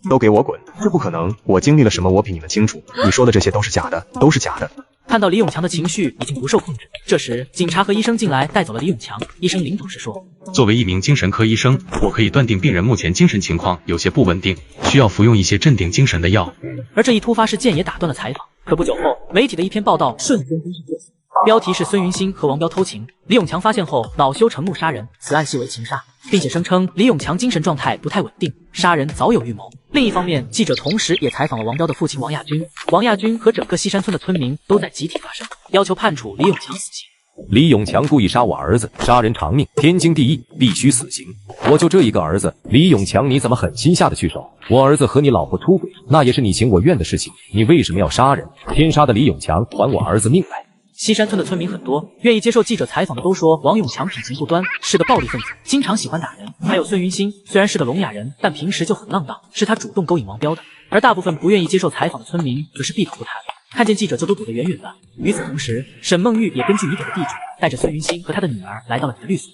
都给我滚！这不可能，我经历了什么我比你们清楚，你说的这些都是假的，都是假的。看到李永强的情绪已经不受控制，这时警察和医生进来带走了李永强。医生林董事说，作为一名精神科医生，我可以断定病人目前精神情况有些不稳定，需要服用一些镇定精神的药。而这一突发事件也打断了采访。可不久后，媒体的一篇报道瞬间登上热搜，标题是孙云欣和王彪偷情，李永强发现后恼羞成怒杀人，此案系为情杀，并且声称李永强精神状态不太稳定，杀人早有预谋。另一方面，记者同时也采访了王彪的父亲王亚军，王亚军和整个西山村的村民都在集体发声，要求判处李永强死刑。李永强故意杀我儿子，杀人偿命，天经地义，必须死刑。我就这一个儿子，李永强，你怎么狠心下得去手？我儿子和你老婆出轨，那也是你情我愿的事情，你为什么要杀人？天杀的李永强，还我儿子命来！西山村的村民很多，愿意接受记者采访的都说王永强品行不端，是个暴力分子，经常喜欢打人。还有孙云星，虽然是个聋哑人，但平时就很浪荡，是他主动勾引王彪的。而大部分不愿意接受采访的村民则是闭口不谈，看见记者就都躲得远远的。与此同时，沈梦玉也根据你给的地址，带着孙云星和他的女儿来到了你的律所。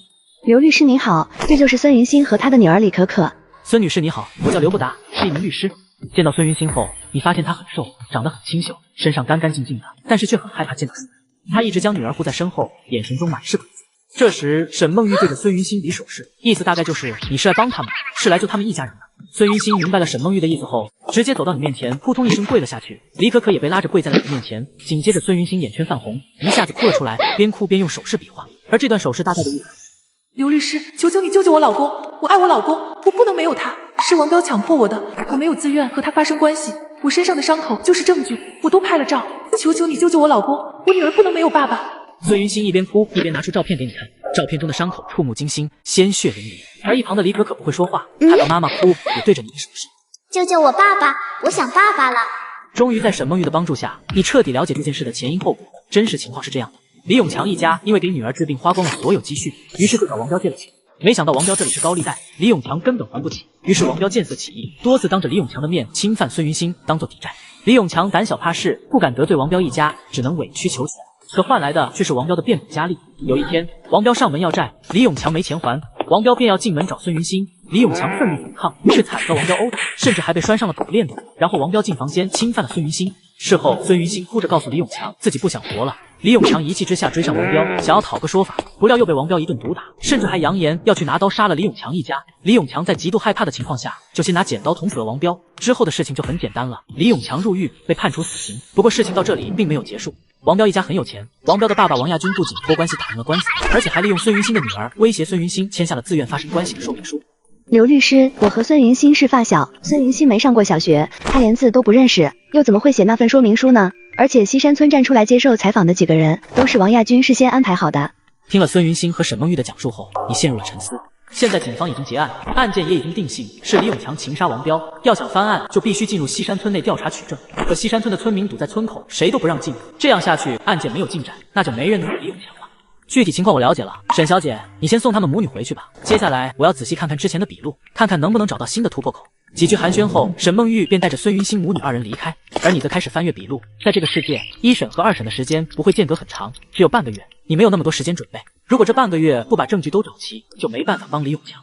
刘律师您好，这就是孙云星和他的女儿李可可。孙女士你好，我叫刘不达，是一名律师。见到孙云星后，你发现她很瘦，长得很清秀，身上干干净净的，但是却很害怕见到熟人。她一直将女儿护在身后，眼神中满是诡计。这时，沈梦玉对着孙云星比手势，意思大概就是你是来帮他们，是来救他们一家人的。孙云星明白了沈梦玉的意思后，直接走到你面前，扑通一声跪了下去。李可可也被拉着跪在了你面前。紧接着，孙云星眼圈泛红，一下子哭了出来，边哭边用手势比划。而这段手势大概的意思：刘律师，求求你救救我老公，我爱我老公，我不能没有他，是王彪强迫我的，我没有自愿和他发生关系，我身上的伤口就是证据，我都拍了照，求求你救救我老公，我女儿不能没有爸爸。孙云星一边哭一边拿出照片给你看，照片中的伤口触目惊心，鲜血淋漓。而一旁的李可可不会说话，看到妈妈哭，也对着你的手势：救救我爸爸，我想爸爸了。终于在沈梦玉的帮助下，你彻底了解这件事的前因后果。真实情况是这样的，李永强一家因为给女儿治病花光了所有积蓄，于是就找王彪借了钱。没想到王彪这里是高利贷，李永强根本还不起，于是王彪见色起意，多次当着李永强的面侵犯孙云星，当做抵债。李永强胆小怕事，不敢得罪王彪一家，只能委曲求全，可换来的却是王彪的变本加厉。有一天，王彪上门要债，李永强没钱还，王彪便要进门找孙云星。李永强奋力反抗，却惨遭王彪殴打，甚至还被拴上了绑链子。然后王彪进房间侵犯了孙云星。事后，孙云星哭着告诉李永强自己不想活了。李永强一气之下追上王彪，想要讨个说法，不料又被王彪一顿毒打，甚至还扬言要去拿刀杀了李永强一家。李永强在极度害怕的情况下，就先拿剪刀捅死了王彪。之后的事情就很简单了，李永强入狱，被判处死刑。不过事情到这里并没有结束。王彪一家很有钱，王彪的爸爸王亚军不仅托关系打赢了官司，而且还利用孙云星的女儿威胁孙云星签下了自愿发生关系的说明书。刘律师，我和孙云星是发小，孙云星没上过小学，他连字都不认识，又怎么会写那份说明书呢？而且西山村站出来接受采访的几个人都是王亚军事先安排好的。听了孙云星和沈梦玉的讲述后，你陷入了沉思。现在警方已经结案，案件也已经定性，是李永强情杀王彪。要想翻案，就必须进入西山村内调查取证。可西山村的村民堵在村口，谁都不让进。这样下去，案件没有进展，那就没人能有李永强了。具体情况我了解了，沈小姐，你先送他们母女回去吧。接下来我要仔细看看之前的笔录，看看能不能找到新的突破口。几句寒暄后，沈梦玉便带着孙云星母女二人离开，而你则开始翻阅笔录。在这个世界，一审和二审的时间不会间隔很长，只有半个月，你没有那么多时间准备。如果这半个月不把证据都找齐，就没办法帮李永强。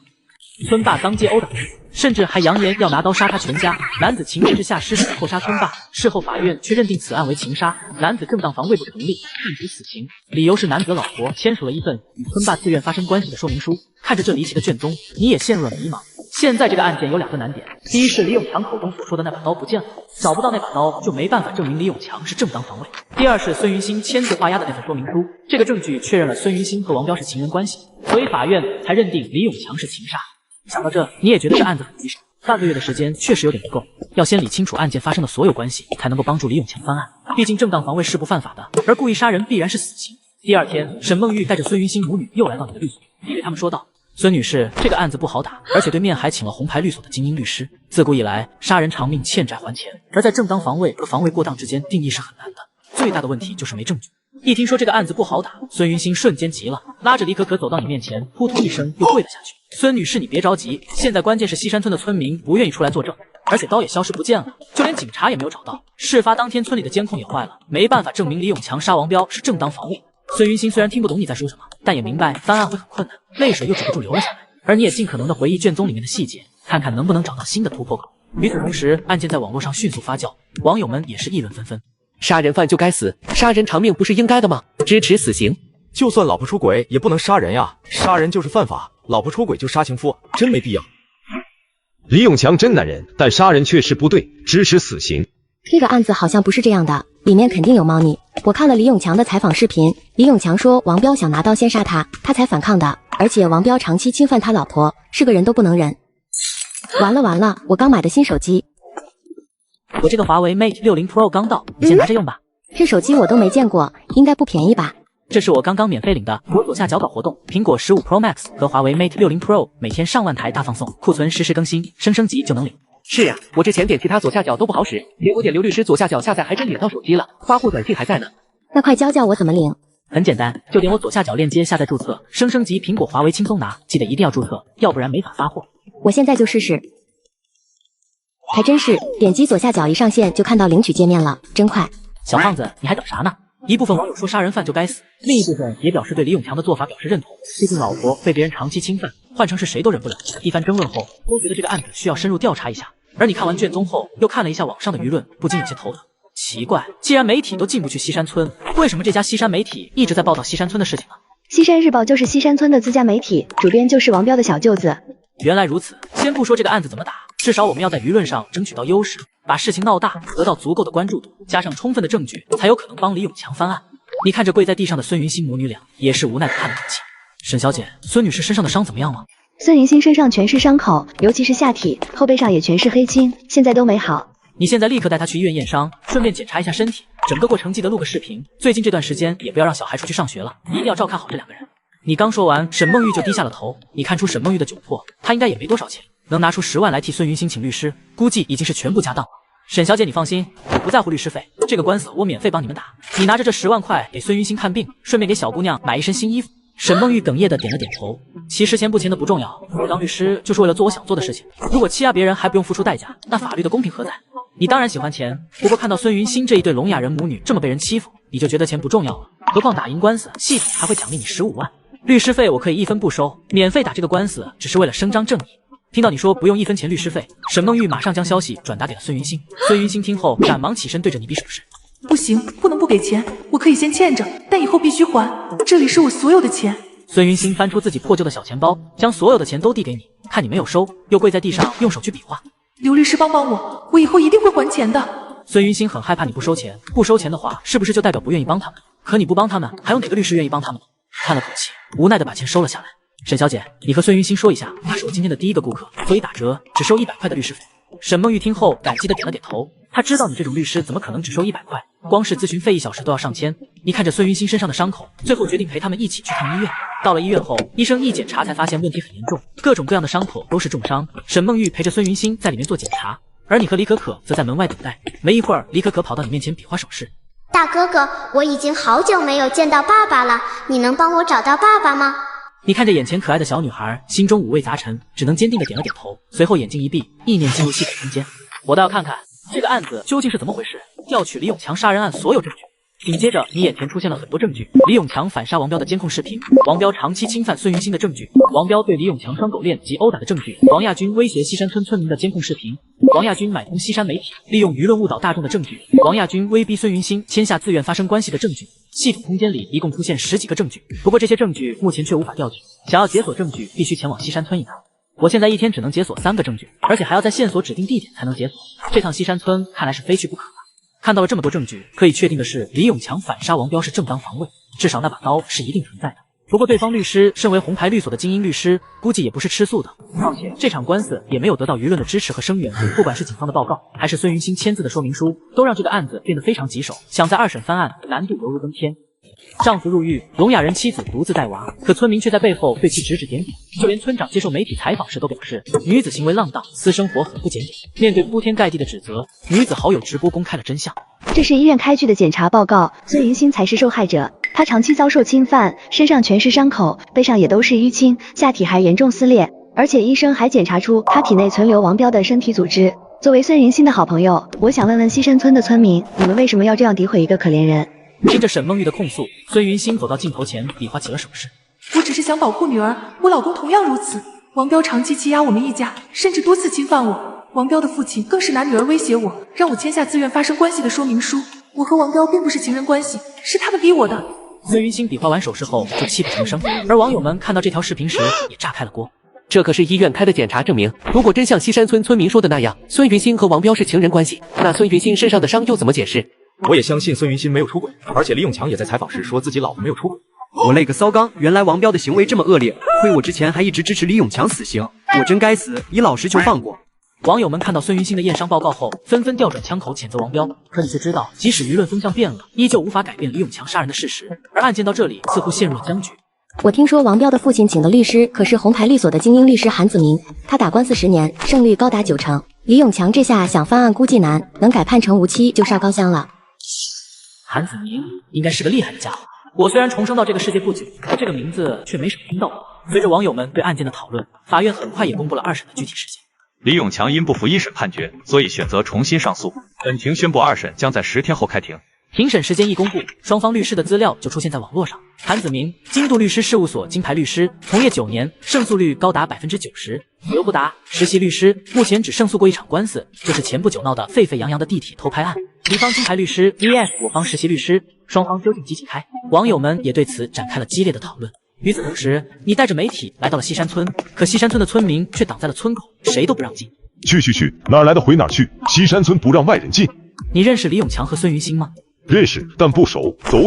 村霸当街殴打，甚至还扬言要拿刀杀他全家。男子情急之下失手扣杀村霸，事后法院却认定此案为情杀，男子正当防卫不成立，判处死刑。理由是男子老婆签署了一份与村霸自愿发生关系的说明书。看着这离奇的卷宗，你也陷入了迷茫。现在这个案件有两个难点，第一是李永强口中所说的那把刀不见了，找不到那把刀就没办法证明李永强是正当防卫。第二是孙云星签字画押的那份说明书，这个证据确认了孙云星和王彪是情人关系，所以法院才认定李永强是情杀。想到这，你也觉得这案子很棘手，半个月的时间确实有点不够，要先理清楚案件发生的所有关系，才能够帮助李永强翻案。毕竟正当防卫是不犯法的，而故意杀人必然是死刑。第二天，沈梦玉带着孙云星母女又来到你的律所，你对他们说道：孙女士，这个案子不好打，而且对面还请了红牌律所的精英律师。自古以来，杀人偿命，欠债还钱，而在正当防卫和防卫过当之间定义是很难的。最大的问题就是没证据。一听说这个案子不好打，孙云星瞬间急了，拉着李可可走到你面前，扑通一声又跪了下去。孙女士，你别着急，现在关键是西山村的村民不愿意出来作证，而且刀也消失不见了，就连警察也没有找到。事发当天村里的监控也坏了，没办法证明李永强杀王彪是正当防卫。孙云星虽然听不懂你在说什么，但也明白翻案会很困难，泪水又止不住流了下来。而你也尽可能的回忆卷宗里面的细节，看看能不能找到新的突破口。与此同时，案件在网络上迅速发酵，网友们也是议论纷纷。杀人犯就该死，杀人偿命不是应该的吗？支持死刑。就算老婆出轨也不能杀人呀，杀人就是犯法，老婆出轨就杀情夫，真没必要。李永强真男人，但杀人确实不对，支持死刑。这个案子好像不是这样的，里面肯定有猫腻。我看了李永强的采访视频，李永强说王彪想拿刀先杀他，他才反抗的，而且王彪长期侵犯他老婆，是个人都不能忍。完了，我刚买的新手机。我这个华为 Mate 60 Pro 刚到，你先拿着用吧。这手机我都没见过，应该不便宜吧？这是我刚刚免费领的，我左下角搞活动，苹果15 Pro Max 和华为 Mate 60 Pro 每天上万台大放送，库存实时更新，升级就能领。是呀，我之前点其他左下角都不好使，结果点刘律师左下角下载还真领到手机了，发货短信还在呢。那快教教我怎么领。很简单，就点我左下角链接下载注册，升级苹果华为轻松拿，记得一定要注册，要不然没法发货。我现在就试试。还真是，点击左下角一上线就看到领取界面了，真快。小胖子，你还等啥呢？一部分网友说杀人犯就该死，另一部分也表示对李永强的做法表示认同。毕竟老婆被别人长期侵犯，换成是谁都忍不了。一番争论后，都觉得这个案子需要深入调查一下。而你看完卷宗后，又看了一下网上的舆论，不禁有些头疼。奇怪，既然媒体都进不去西山村，为什么这家西山媒体一直在报道西山村的事情呢？西山日报就是西山村的自家媒体，主编就是王彪的小舅子。原来如此，先不说这个案子怎么打，至少我们要在舆论上争取到优势，把事情闹大，得到足够的关注度，加上充分的证据，才有可能帮李永强翻案。你看着跪在地上的孙云欣母女俩，也是无奈的叹了口气。沈小姐，孙女士身上的伤怎么样了？孙云欣身上全是伤口，尤其是下体、后背上也全是黑青，现在都没好。你现在立刻带她去医院验伤，顺便检查一下身体，整个过程记得录个视频。最近这段时间也不要让小孩出去上学了，一定要照看好这两个人。你刚说完，沈梦玉就低下了头。你看出沈梦玉的窘迫，她应该也没多少钱，能拿出10万来替孙云欣请律师，估计已经是全部家当了。沈小姐，你放心，我不在乎律师费，这个官司我免费帮你们打。你拿着这10万块给孙云欣看病，顺便给小姑娘买一身新衣服。沈梦玉哽咽的点了点头。其实钱不钱的不重要，我当律师就是为了做我想做的事情。如果欺压别人还不用付出代价，那法律的公平何在？你当然喜欢钱，不过看到孙云欣这一对聋哑人母女这么被人欺负，你就觉得钱不重要了。何况打赢官司，系统还会奖励你15万。律师费我可以1分不收，免费打这个官司只是为了伸张正义。听到你说不用1分钱律师费，沈梦玉马上将消息转达给了孙云欣。孙云欣听后赶忙起身对着你比手势。不行，不能不给钱，我可以先欠着，但以后必须还，这里是我所有的钱。孙云欣翻出自己破旧的小钱包，将所有的钱都递给你，看你没有收，又跪在地上用手去比划。刘律师帮帮我，我以后一定会还钱的。孙云欣很害怕你不收钱，不收钱的话，是不是就代表不愿意帮他们？可你不帮他们，还有哪个律师愿意帮他们？叹了口气，无奈的把钱收了下来。沈小姐，你和孙云欣说一下，他是我今天的第一个顾客，所以打折只收100块的律师费。沈梦玉听后感激的点了点头，他知道你这种律师怎么可能只收100块，光是咨询费1小时都要上千。你看着孙云欣身上的伤口，最后决定陪他们一起去趟医院。到了医院后，医生一检查才发现问题很严重，各种各样的伤口都是重伤。沈梦玉陪着孙云欣在里面做检查，而你和李可可则在门外等待。没一会儿，李可可跑到你面前比划手势。大哥哥，我已经好久没有见到爸爸了，你能帮我找到爸爸吗？你看着眼前可爱的小女孩，心中五味杂陈，只能坚定的点了点头，随后眼睛一闭，意念进入系统空间。我倒要看看这个案子究竟是怎么回事，调取李永强杀人案所有证据。紧接着，你眼前出现了很多证据：李永强反杀王彪的监控视频，王彪长期侵犯孙云欣的证据，王彪对李永强双狗链及殴打的证据，王亚军威胁西山村村民的监控视频，王亚军买通西山媒体，利用舆论误导大众的证据，王亚军威逼孙云欣签下自愿发生关系的证据。系统空间里一共出现10几个证据，不过这些证据目前却无法调取，想要解锁证据，必须前往西山村一趟。我现在一天只能解锁3个证据，而且还要在线索指定地点才能解锁。这趟西山村看来是非去不可了。看到了这么多证据，可以确定的是，李永强反杀王彪是正当防卫，至少那把刀是一定存在的。不过对方律师身为红牌律所的精英律师，估计也不是吃素的。况且这场官司也没有得到舆论的支持和声援，不管是警方的报告，还是孙云欣签字的说明书，都让这个案子变得非常棘手，想在2审翻案难度犹如登天。丈夫入狱，聋哑人妻子独自带娃，可村民却在背后对其指指点点，就连村长接受媒体采访时都表示，女子行为浪荡，私生活很不检点。面对铺天盖地的指责，女子好友直播公开了真相。这是医院开具的检查报告，孙云欣才是受害者，她长期遭受侵犯，身上全是伤口，背上也都是淤青，下体还严重撕裂，而且医生还检查出她体内存留王彪的身体组织。作为孙云欣的好朋友，我想问问西山村的村民，你们为什么要这样诋毁一个可怜人？听着沈梦玉的控诉，孙云欣走到镜头前比划起了手势。我只是想保护女儿，我老公同样如此。王彪长期欺压我们一家，甚至多次侵犯我。王彪的父亲更是拿女儿威胁我，让我签下自愿发生关系的说明书。我和王彪并不是情人关系，是他们逼我的。孙云欣比划完手势后就泣不成声，而网友们看到这条视频时也炸开了锅。这可是医院开的检查证明，如果真像西山村村民说的那样，孙云欣和王彪是情人关系，那孙云欣身上的伤又怎么解释？我也相信孙云欣没有出轨，而且李永强也在采访时说自己老婆没有出轨。我勒个骚刚，原来王彪的行为这么恶劣，亏我之前还一直支持李永强死刑，我真该死，以老实求放过。网友们看到孙云欣的验伤报告后，纷纷调转枪口谴责王彪。可你却知道，即使舆论风向变了，依旧无法改变李永强杀人的事实。而案件到这里似乎陷入了僵局。我听说王彪的父亲请的律师可是红牌律所的精英律师韩子明，他打官司10年，胜率高达90%。李永强这下想翻案估计难，能改判成无期就烧高香了。韩子明应该是个厉害的家伙。我虽然重生到这个世界不久，可这个名字却没什么听到过。随着网友们对案件的讨论，法院很快也公布了2审的具体事件。李永强因不服1审判决，所以选择重新上诉。本庭宣布2审将在10天后开庭。庭审时间一公布，双方律师的资料就出现在网络上。韩子明，京都律师事务所金牌律师，从业9年，胜诉率高达90%。刘不达，实习律师，目前只胜诉过1场官司，就是前不久闹得沸沸扬扬的地铁偷拍案。敌方金牌律师 vs 我方实习律师，双方究竟几开？网友们也对此展开了激烈的讨论。与此同时，你带着媒体来到了西山村，可西山村的村民却挡在了村口，谁都不让进。去，哪儿来的回哪儿去，西山村不让外人进。你认识李永强和孙云欣吗？认识，但不熟。走。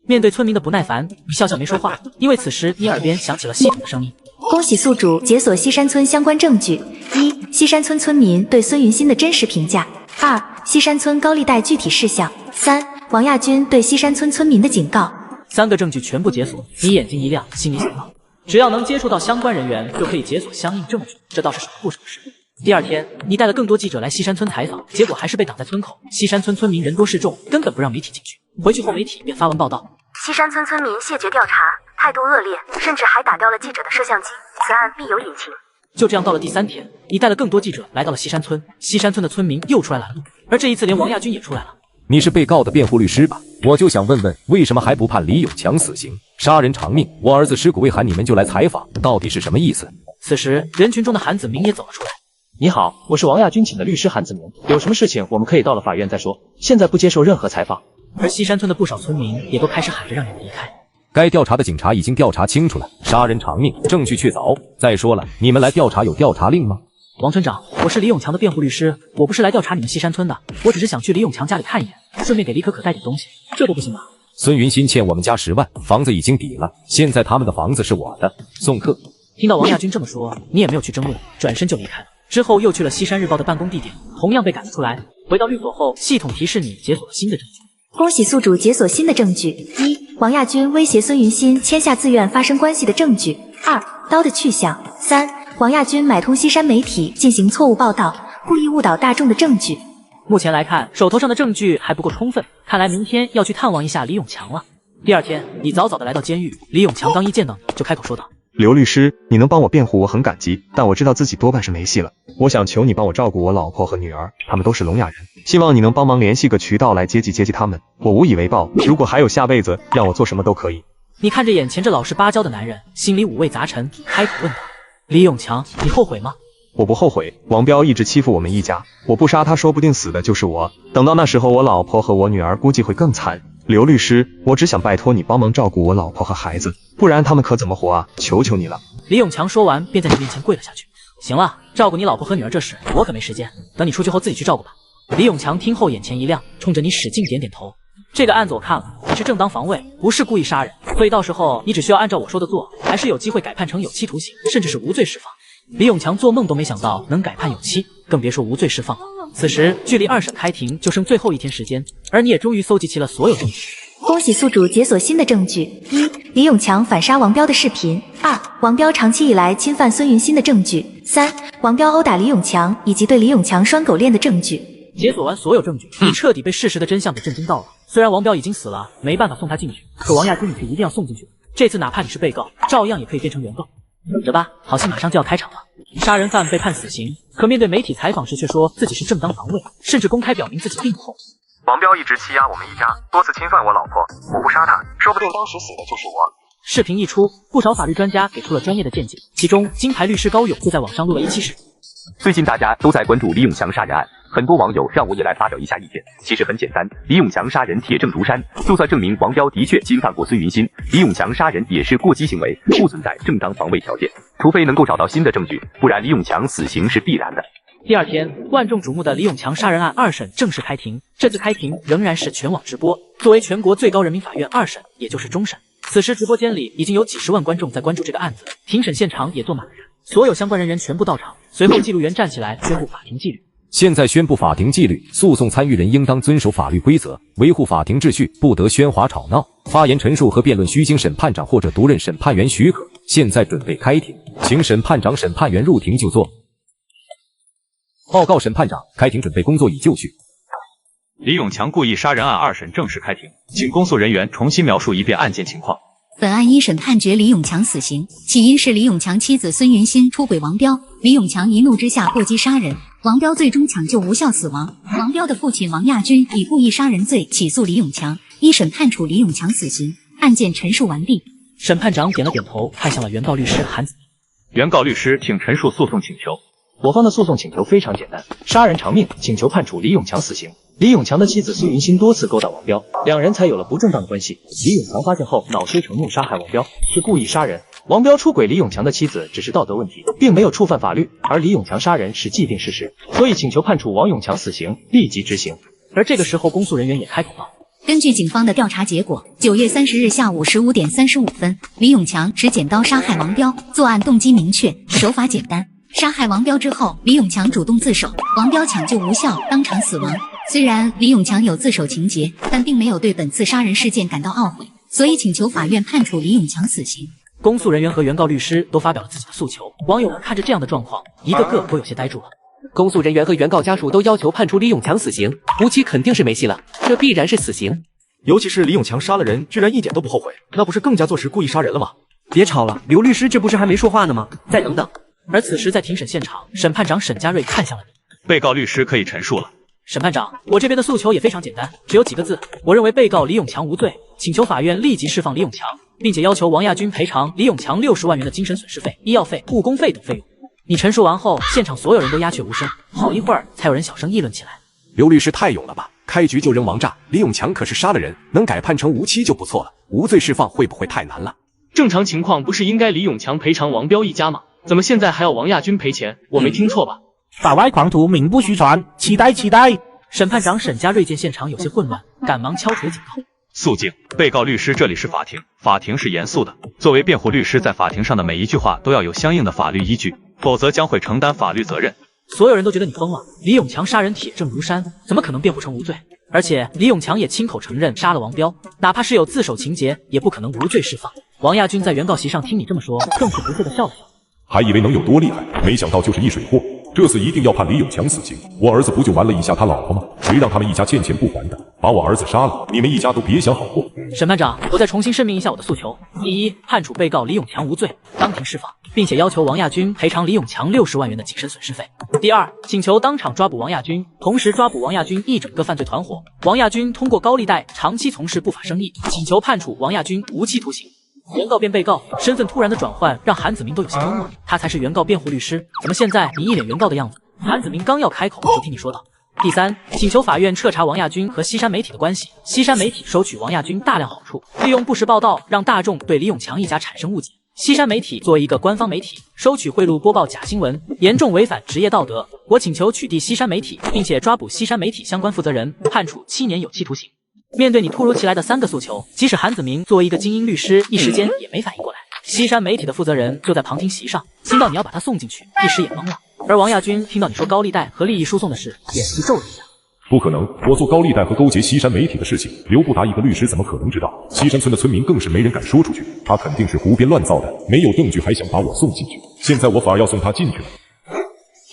面对村民的不耐烦，你笑笑没说话，因为此时你耳边响起了系统的声音。恭喜宿主解锁西山村相关证据：1、西山村村民对孙云欣的真实评价；2、西山村高利贷具体事项；3、王亚军对西山村村民的警告。3个证据全部解锁，你眼睛一亮，心里想到，只要能接触到相关人员，就可以解锁相应证据，这倒是少不少事。第2天，你带了更多记者来西山村采访，结果还是被挡在村口。西山村村民人多势众，根本不让媒体进去。回去后，媒体便发文报道：西山村村民谢绝调查，态度恶劣，甚至还打掉了记者的摄像机，此案必有隐情。就这样，到了第3天，你带了更多记者来到了西山村，西山村的村民又出来拦路，而这一次连王亚军也出来了。你是被告的辩护律师吧？我就想问问，为什么还不判李永强死刑？杀人偿命，我儿子尸骨未寒，你们就来采访，到底是什么意思？此时，人群中的韩子明也走了出来。你好，我是王亚军请的律师韩子明，有什么事情我们可以到了法院再说，现在不接受任何采访。而西山村的不少村民也都开始喊着让你们离开。该调查的警察已经调查清楚了，杀人偿命，证据确凿。再说了，你们来调查有调查令吗？王村长，我是李永强的辩护律师，我不是来调查你们西山村的，我只是想去李永强家里看一眼，顺便给李可可带点东西，这都不行吗？孙云欣欠我们家10万，房子已经抵了，现在他们的房子是我的。送客。听到王亚军这么说，你也没有去争论，转身就离开了。之后又去了西山日报的办公地点，同样被赶了出来。回到律所后，系统提示你解锁了新的证据。恭喜宿主解锁新的证据：1、王亚军威胁孙云欣签下自愿发生关系的证据；2、刀的去向；3、王亚军买通西山媒体进行错误报道，故意误导大众的证据。目前来看，手头上的证据还不够充分，看来明天要去探望一下李永强了。第2天，你早早的来到监狱，李永强刚一见到你就开口说道：刘律师，你能帮我辩护，我很感激，但我知道自己多半是没戏了。我想求你帮我照顾我老婆和女儿，他们都是聋哑人，希望你能帮忙联系个渠道来接济他们，我无以为报。如果还有下辈子，让我做什么都可以。你看着眼前这老实巴交的男人，心里五味杂陈，开口问道：李永强，你后悔吗？我不后悔，王彪一直欺负我们一家，我不杀他，说不定死的就是我。等到那时候，我老婆和我女儿估计会更惨。刘律师，我只想拜托你帮忙照顾我老婆和孩子，不然他们可怎么活啊？求求你了。李永强说完，便在你面前跪了下去。行了，照顾你老婆和女儿这事，我可没时间，等你出去后自己去照顾吧。李永强听后眼前一亮，冲着你使劲点点头。这个案子我看了，你是正当防卫，不是故意杀人，所以到时候你只需要按照我说的做，还是有机会改判成有期徒刑，甚至是无罪释放。李永强做梦都没想到能改判有期，更别说无罪释放了。此时距离2审开庭就剩最后1天时间，而你也终于搜集齐了所有证据。恭喜宿主解锁新的证据：1、李永强反杀王彪的视频；2、王彪长期以来侵犯孙云欣的证据；3、王彪殴打李永强以及对李永强拴狗链的证据。解锁完所有证据，你彻底被事实的真相给震惊到了。虽然王彪已经死了，没办法送他进去，可王亚军你却一定要送进去。这次哪怕你是被告，照样也可以变成原告。等着吧，好戏马上就要开场了。杀人犯被判死刑，可面对媒体采访时却说自己是正当防卫，甚至公开表明自己并不后悔。王彪一直欺压我们一家，多次侵犯我老婆，我不杀他，说不定当时死的就是我。视频一出，不少法律专家给出了专业的见解，其中金牌律师高勇就在网上录了一期视频。最近大家都在关注李永强杀人案，很多网友让我也来发表一下意见。其实很简单，李永强杀人铁证如山，就算证明王彪的确侵犯过孙云欣，李永强杀人也是过激行为，不存在正当防卫条件，除非能够找到新的证据，不然李永强死刑是必然的。第2天，万众瞩目的李永强杀人案2审正式开庭。这次开庭仍然是全网直播，作为全国最高人民法院2审，也就是终审。此时直播间里已经有几10万观众在关注这个案子，庭审现场也坐满了人。所有相关人员全部到场。随后，记录员站起来宣布法庭纪律。现在宣布法庭纪律：诉讼参与人应当遵守法律规则，维护法庭秩序，不得喧哗吵闹。发言陈述和辩论需经审判长或者独任审判员许可。现在准备开庭，请审判长、审判员入庭就坐。报告审判长，开庭准备工作已就绪。李永强故意杀人案二审正式开庭，请公诉人员重新描述一遍案件情况。本案一审判决李永强死刑，起因是李永强妻子孙云欣出轨王彪，李永强一怒之下过激杀人，王彪最终抢救无效死亡。王彪的父亲王亚军以故意杀人罪起诉李永强，一审判处李永强死刑。案件陈述完毕。审判长点了点头，看向了原告律师韩子明。原告律师，请陈述诉讼请求。我方的诉讼请求非常简单，杀人偿命，请求判处李永强死刑。李永强的妻子孙云欣多次勾搭王彪，两人才有了不正当的关系。李永强发现后恼羞成怒杀害王彪，是故意杀人。王彪出轨李永强的妻子只是道德问题，并没有触犯法律，而李永强杀人是既定事实，所以请求判处王永强死刑，立即执行。而这个时候，公诉人员也开口了。根据警方的调查结果，9月30日下午15点35分，李永强持剪刀杀害王彪，作案动机明确，手法简单。杀害王彪之后，李永强主动自首，王彪抢救无效，当场死亡。虽然李永强有自首情节，但并没有对本次杀人事件感到懊悔，所以请求法院判处李永强死刑。公诉人员和原告律师都发表了自己的诉求，网友们看着这样的状况，一个个都有些呆住了。公诉人员和原告家属都要求判处李永强死刑，无期肯定是没戏了，这必然是死刑。尤其是李永强杀了人，居然一点都不后悔，那不是更加坐实故意杀人了吗？别吵了，刘律师这不是还没说话呢吗？再等等。而此时在庭审现场，审判长沈家瑞看向了你。被告律师可以陈述了。审判长，我这边的诉求也非常简单，只有几个字，我认为被告李永强无罪，请求法院立即释放李永强，并且要求王亚军赔偿李永强60万元的精神损失费、医药费、误工费等费用。你陈述完后，现场所有人都鸦雀无声，好一会儿才有人小声议论起来。刘律师太勇了吧，开局就扔王炸，李永强可是杀了人，能改判成无期就不错了，无罪释放会不会太难了？正常情况不是应该李永强赔偿王彪一家吗？怎么现在还要王亚军赔钱？我没听错吧？法外狂徒名不虚传，期待期待。审判长沈家瑞见现场有些混乱，赶忙敲锤警告。肃静，被告律师，这里是法庭，法庭是严肃的。作为辩护律师，在法庭上的每一句话都要有相应的法律依据，否则将会承担法律责任。所有人都觉得你疯了，李永强杀人铁证如山，怎么可能辩护成无罪？而且李永强也亲口承认杀了王彪，哪怕是有自首情节，也不可能无罪释放。王亚军在原告席上听你这么说，更是不屑地笑了笑。还以为能有多厉害，没想到就是一水货。这次一定要判李永强死刑，我儿子不就玩了一下他老婆吗？谁让他们一家欠钱不还的，把我儿子杀了，你们一家都别想好过。审判长，我再重新声明一下我的诉求：第一，判处被告李永强无罪，当庭释放，并且要求王亚军赔偿李永强60万元的精神损失费；第二，请求当场抓捕王亚军，同时抓捕王亚军一整个犯罪团伙。王亚军通过高利贷长期从事不法生意，请求判处王亚军无期徒刑。原告变被告，身份突然的转换让韩子明都有些懵了。他才是原告辩护律师，怎么现在你一脸原告的样子？韩子明刚要开口，就听你说道。第三，请求法院彻查王亚军和西山媒体的关系。西山媒体收取王亚军大量好处，利用不实报道让大众对李永强一家产生误解。西山媒体作为一个官方媒体，收取贿赂播报假新闻，严重违反职业道德。我请求取缔西山媒体，并且抓捕西山媒体相关负责人，判处7年有期徒刑。面对你突如其来的3个诉求，即使韩子明作为一个精英律师，一时间也没反应过来。西山媒体的负责人就在旁听席上，听到你要把他送进去，一时也懵了。而王亚军听到你说高利贷和利益输送的事，脸皮皱了一下。不可能，我做高利贷和勾结西山媒体的事情，刘不达一个律师怎么可能知道？西山村的村民更是没人敢说出去，他肯定是胡编乱造的，没有证据还想把我送进去，现在我反而要送他进去了。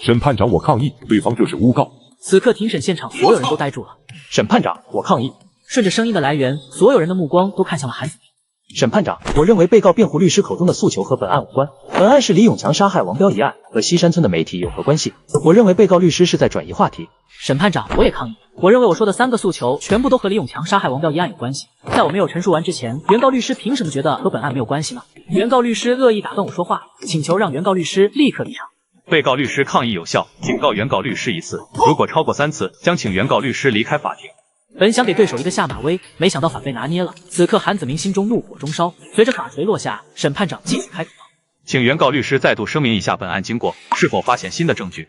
审判长，我抗议，对方这是诬告。此刻庭审现场所有人都呆住了。审判长，我抗议。顺着声音的来源，所有人的目光都看向了韩子明。审判长，我认为被告辩护律师口中的诉求和本案无关，本案是李永强杀害王彪一案，和西山村的媒体有何关系？我认为被告律师是在转移话题。审判长，我也抗议。我认为我说的3个诉求全部都和李永强杀害王彪一案有关系。在我没有陈述完之前，原告律师凭什么觉得和本案没有关系呢？原告律师恶意打断我说话，请求让原告律师立刻离场。被告律师抗议有效，警告原告律师1次，如果超过3次，将请原告律师离开法庭。本想给对手一个下马威，没想到反被拿捏了。此刻韩子明心中怒火中烧，随着法锤落下，审判长继续开口道：请原告律师再度声明一下本案经过，是否发现新的证据？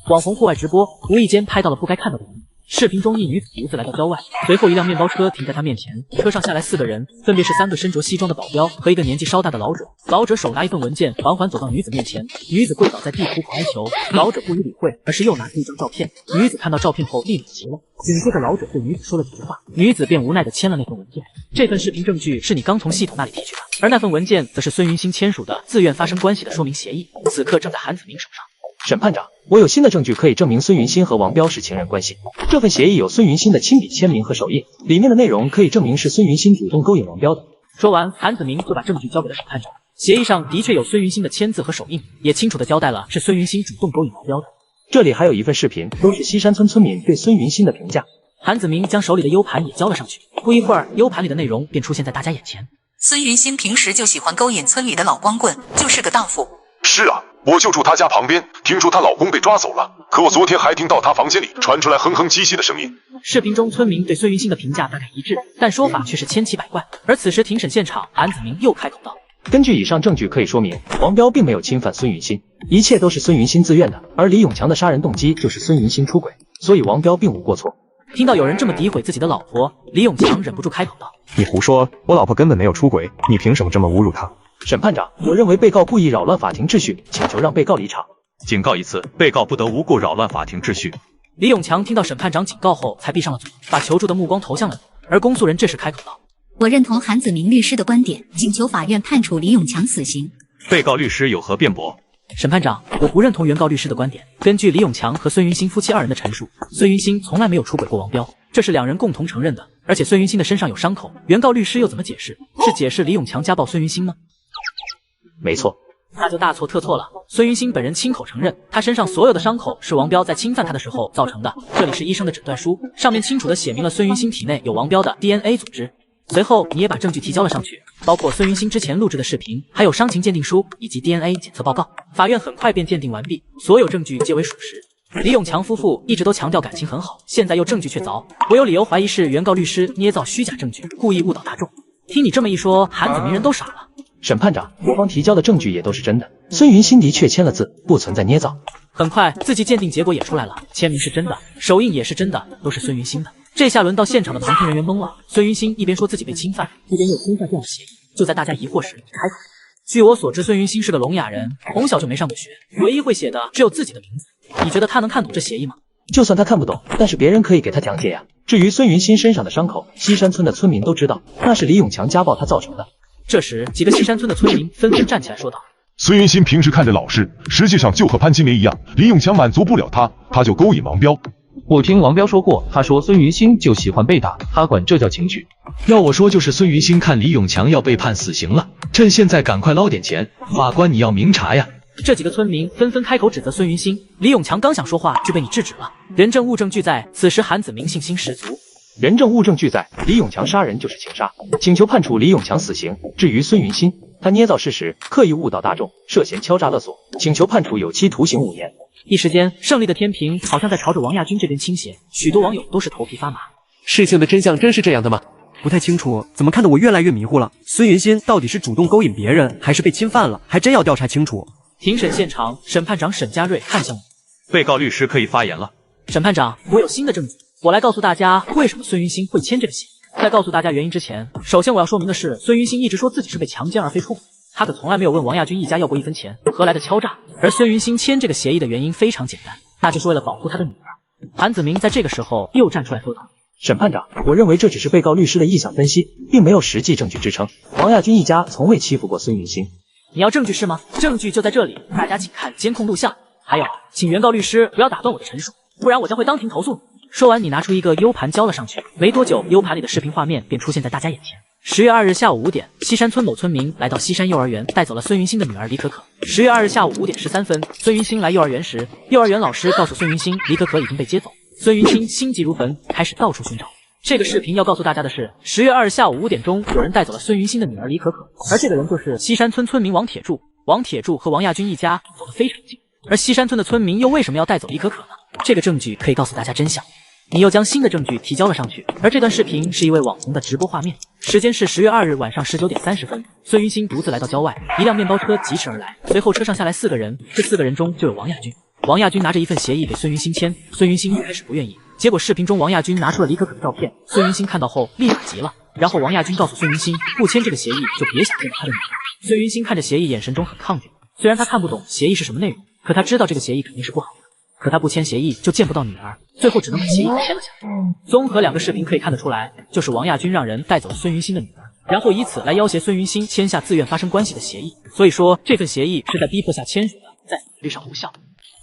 网红户外直播无意间拍到了不该看到的一幕，视频中一女子独自来到郊外，随后一辆面包车停在她面前，车上下来4个人，分别是3个身着西装的保镖和一个年纪稍大的老者。老者手拿一份文件，缓缓走到女子面前，女子跪倒在地哭哀求，老者不予理会，而是又拿出一张照片。女子看到照片后立马急了，紧接着老者对女子说了几句话，女子便无奈地签了那份文件。这份视频证据是你刚从系统那里提取的，而那份文件则是孙云馨签署的自愿发生关系的说明协议，此刻正在韩子明手上。审判长，我有新的证据可以证明孙云馨和王彪是情人关系。这份协议有孙云馨的亲笔签名和手印，里面的内容可以证明是孙云馨主动勾引王彪的。说完，韩子明就把证据交给了审判长。协议上的确有孙云馨的签字和手印，也清楚地交代了是孙云馨主动勾引王彪的。这里还有一份视频，都是西山村村民对孙云馨的评价。韩子明将手里的 U 盘也交了上去，不一会儿 U 盘里的内容便出现在大家眼前。孙云馨平时就喜欢勾引村里的老光棍，就是个荡妇。是啊，我就住她家旁边，听说她老公被抓走了，可我昨天还听到她房间里传出来哼哼唧唧的声音。视频中村民对孙云馨的评价大概一致，但说法却是千奇百怪。而此时庭审现场，韩子明又开口道：根据以上证据可以说明，王彪并没有侵犯孙云馨，一切都是孙云馨自愿的，而李永强的杀人动机就是孙云馨出轨，所以王彪并无过错。听到有人这么诋毁自己的老婆，李永强忍不住开口道：你胡说，我老婆根本没有出轨，你凭什么这么侮辱她？审判长，我认为被告故意扰乱法庭秩序，请求让被告离场。警告一次，被告不得无故扰乱法庭秩序。李永强听到审判长警告后才闭上了嘴，把求助的目光投向了你。而公诉人这时开口道：我认同韩子明律师的观点，请求法院判处李永强死刑。被告律师有何辩驳？审判长，我不认同原告律师的观点。根据李永强和孙云馨夫妻2人的陈述，孙云馨从来没有出轨过王彪，这是2人共同承认的。而且孙云馨的身上有伤口，原告律师又怎么解释？是解释李永强家暴孙云馨吗？没错，那就大错特错了。孙云馨本人亲口承认，她身上所有的伤口是王彪在侵犯她的时候造成的。这里是医生的诊断书，上面清楚地写明了孙云馨体内有王彪的 DNA 组织。随后你也把证据提交了上去，包括孙云馨之前录制的视频，还有伤情鉴定书以及 DNA 检测报告。法院很快便鉴定完毕，所有证据皆为属实。李永强夫妇一直都强调感情很好，现在又证据确凿，我有理由怀疑是原告律师捏造虚假证据，故意误导大众。听你这么一说，韩子明人都傻了。审判长，我方提交的证据也都是真的，孙云馨的确签了字，不存在捏造。很快，字迹鉴定结果也出来了，签名是真的，手印也是真的，都是孙云馨的。这下轮到现场的旁听人员懵了，孙云馨一边说自己被侵犯，一边又签下这样的协议。就在大家疑惑时，开口。据我所知，孙云馨是个聋哑人，从小就没上过学，唯一会写的只有自己的名字。你觉得他能看懂这协议吗？就算他看不懂，但是别人可以给他讲解呀。至于孙云馨身上的伤口，西山村的村民都知道，那是李永强家暴他造成的。这时，几个西山村的村民纷纷站起来说道：孙云馨平时看着老实，实际上就和潘金莲一样，李永强满足不了她，他就勾引王彪。我听王彪说过，他说孙云馨就喜欢被打，他管这叫情趣。要我说，就是孙云馨看李永强要被判死刑了，趁现在赶快捞点钱，法官你要明察呀。这几个村民纷纷开口指责孙云馨，李永强刚想说话就被你制止了。人证物证俱在，此时韩子明信心十足。人证物证俱在，李永强杀人就是情杀，请求判处李永强死刑。至于孙云馨，他捏造事实，刻意误导大众，涉嫌敲诈勒索，请求判处有期徒刑5年。一时间，胜利的天平好像在朝着王亚军这边倾斜，许多网友都是头皮发麻。事情的真相真是这样的吗？不太清楚，怎么看得我越来越迷糊了？孙云馨到底是主动勾引别人，还是被侵犯了？还真要调查清楚。庭审现场，审判长沈家瑞看向我。被告律师可以发言了。审判长，我有新的证据，我来告诉大家为什么孙云馨会签这个协议。在告诉大家原因之前，首先我要说明的是，孙云馨一直说自己是被强奸而非出轨，他可从来没有问王亚军一家要过1分钱，何来的敲诈？而孙云馨签这个协议的原因非常简单，那就是为了保护他的女儿。韩子明在这个时候又站出来说道：审判长，我认为这只是被告律师的臆想分析，并没有实际证据支撑。王亚军一家从未欺负过孙云馨。你要证据是吗？证据就在这里，大家请看监控录像。还有，请原告律师不要打断我的陈述，不然我将会当庭投诉你。说完，你拿出一个 U 盘交了上去。没多久 ，U 盘里的视频画面便出现在大家眼前。10月2日下午5点，西山村某村民来到西山幼儿园，带走了孙云馨的女儿李可可。10月2日下午5点13分，孙云馨来幼儿园时，幼儿园老师告诉孙云馨，李可可已经被接走。孙云馨心急如焚，开始到处寻找。这个视频要告诉大家的是，10月2日下午5点钟，有人带走了孙云馨的女儿李可可，而这个人就是西山村村民王铁柱。王铁柱和王亚军一家走得非常近，而西山村的村民又为什么要带走李可可呢？这个证据可以告诉大家真相。你又将新的证据提交了上去，而这段视频是一位网红的直播画面，时间是10月2日晚上19点30分。孙云馨独自来到郊外，一辆面包车疾驰而来，随后车上下来4个人，这4个人中就有王亚军。王亚军拿着一份协议给孙云馨签，孙云馨一开始不愿意，结果视频中王亚军拿出了李可可的照片，孙云欣看到后立马急了。然后王亚军告诉孙云欣，不签这个协议就别想见到他的女儿。孙云欣看着协议，眼神中很抗拒。虽然他看不懂协议是什么内容，可他知道这个协议肯定是不好的。可他不签协议就见不到女儿，最后只能把协议签了下来。综合两个视频可以看得出来，就是王亚军让人带走了孙云欣的女儿，然后以此来要挟孙云欣签下自愿发生关系的协议。所以说这份协议是在逼迫下签署的，在法律上无效。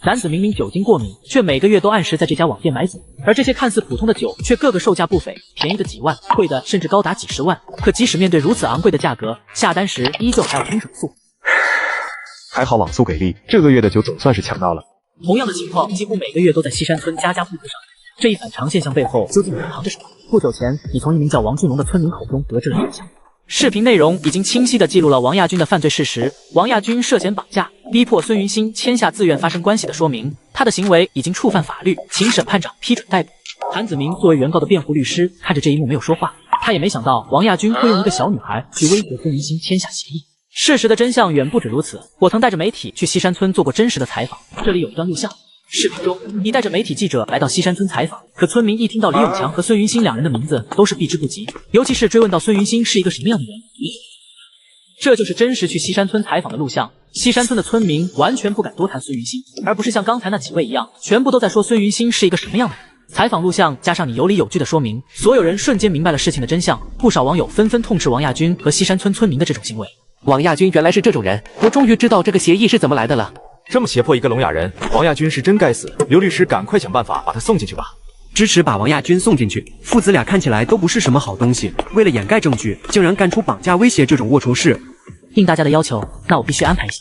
男子明明酒精过敏，却每个月都按时在这家网店买酒，而这些看似普通的酒却个个售价不菲，便宜的几万，贵的甚至高达几十万。可即使面对如此昂贵的价格，下单时依旧还要听手速。还好网速给力，这个月的酒总算是抢到了。同样的情况几乎每个月都在西山村家家户户上演。这一反常现象背后究竟隐藏着什么？不久前，你从一名叫王俊龙的村民口中得知了真相。视频内容已经清晰地记录了王亚军的犯罪事实。王亚军涉嫌绑架，逼迫孙云欣签下自愿发生关系的说明，他的行为已经触犯法律，请审判长批准逮捕。韩子明作为原告的辩护律师，看着这一幕没有说话。他也没想到王亚军会用一个小女孩去威胁孙云欣签下协议。事实的真相远不止如此。我曾带着媒体去西山村做过真实的采访，这里有一段录像。视频中，你带着媒体记者来到西山村采访，可村民一听到李永强和孙云欣两人的名字，都是避之不及，尤其是追问到孙云欣是一个什么样的人。这就是真实去西山村采访的录像。西山村的村民完全不敢多谈孙云欣，而不是像刚才那几位一样，全部都在说孙云欣是一个什么样的人。采访录像加上你有理有据的说明，所有人瞬间明白了事情的真相。不少网友纷纷痛斥王亚军和西山村村民的这种行为。王亚军原来是这种人，我终于知道这个协议是怎么来的了。这么胁迫一个聋哑人，王亚军是真该死。刘律师，赶快想办法把他送进去吧。支持把王亚军送进去。父子俩看起来都不是什么好东西，为了掩盖证据，竟然干出绑架威胁这种龌龊事。应大家的要求，那我必须安排一下。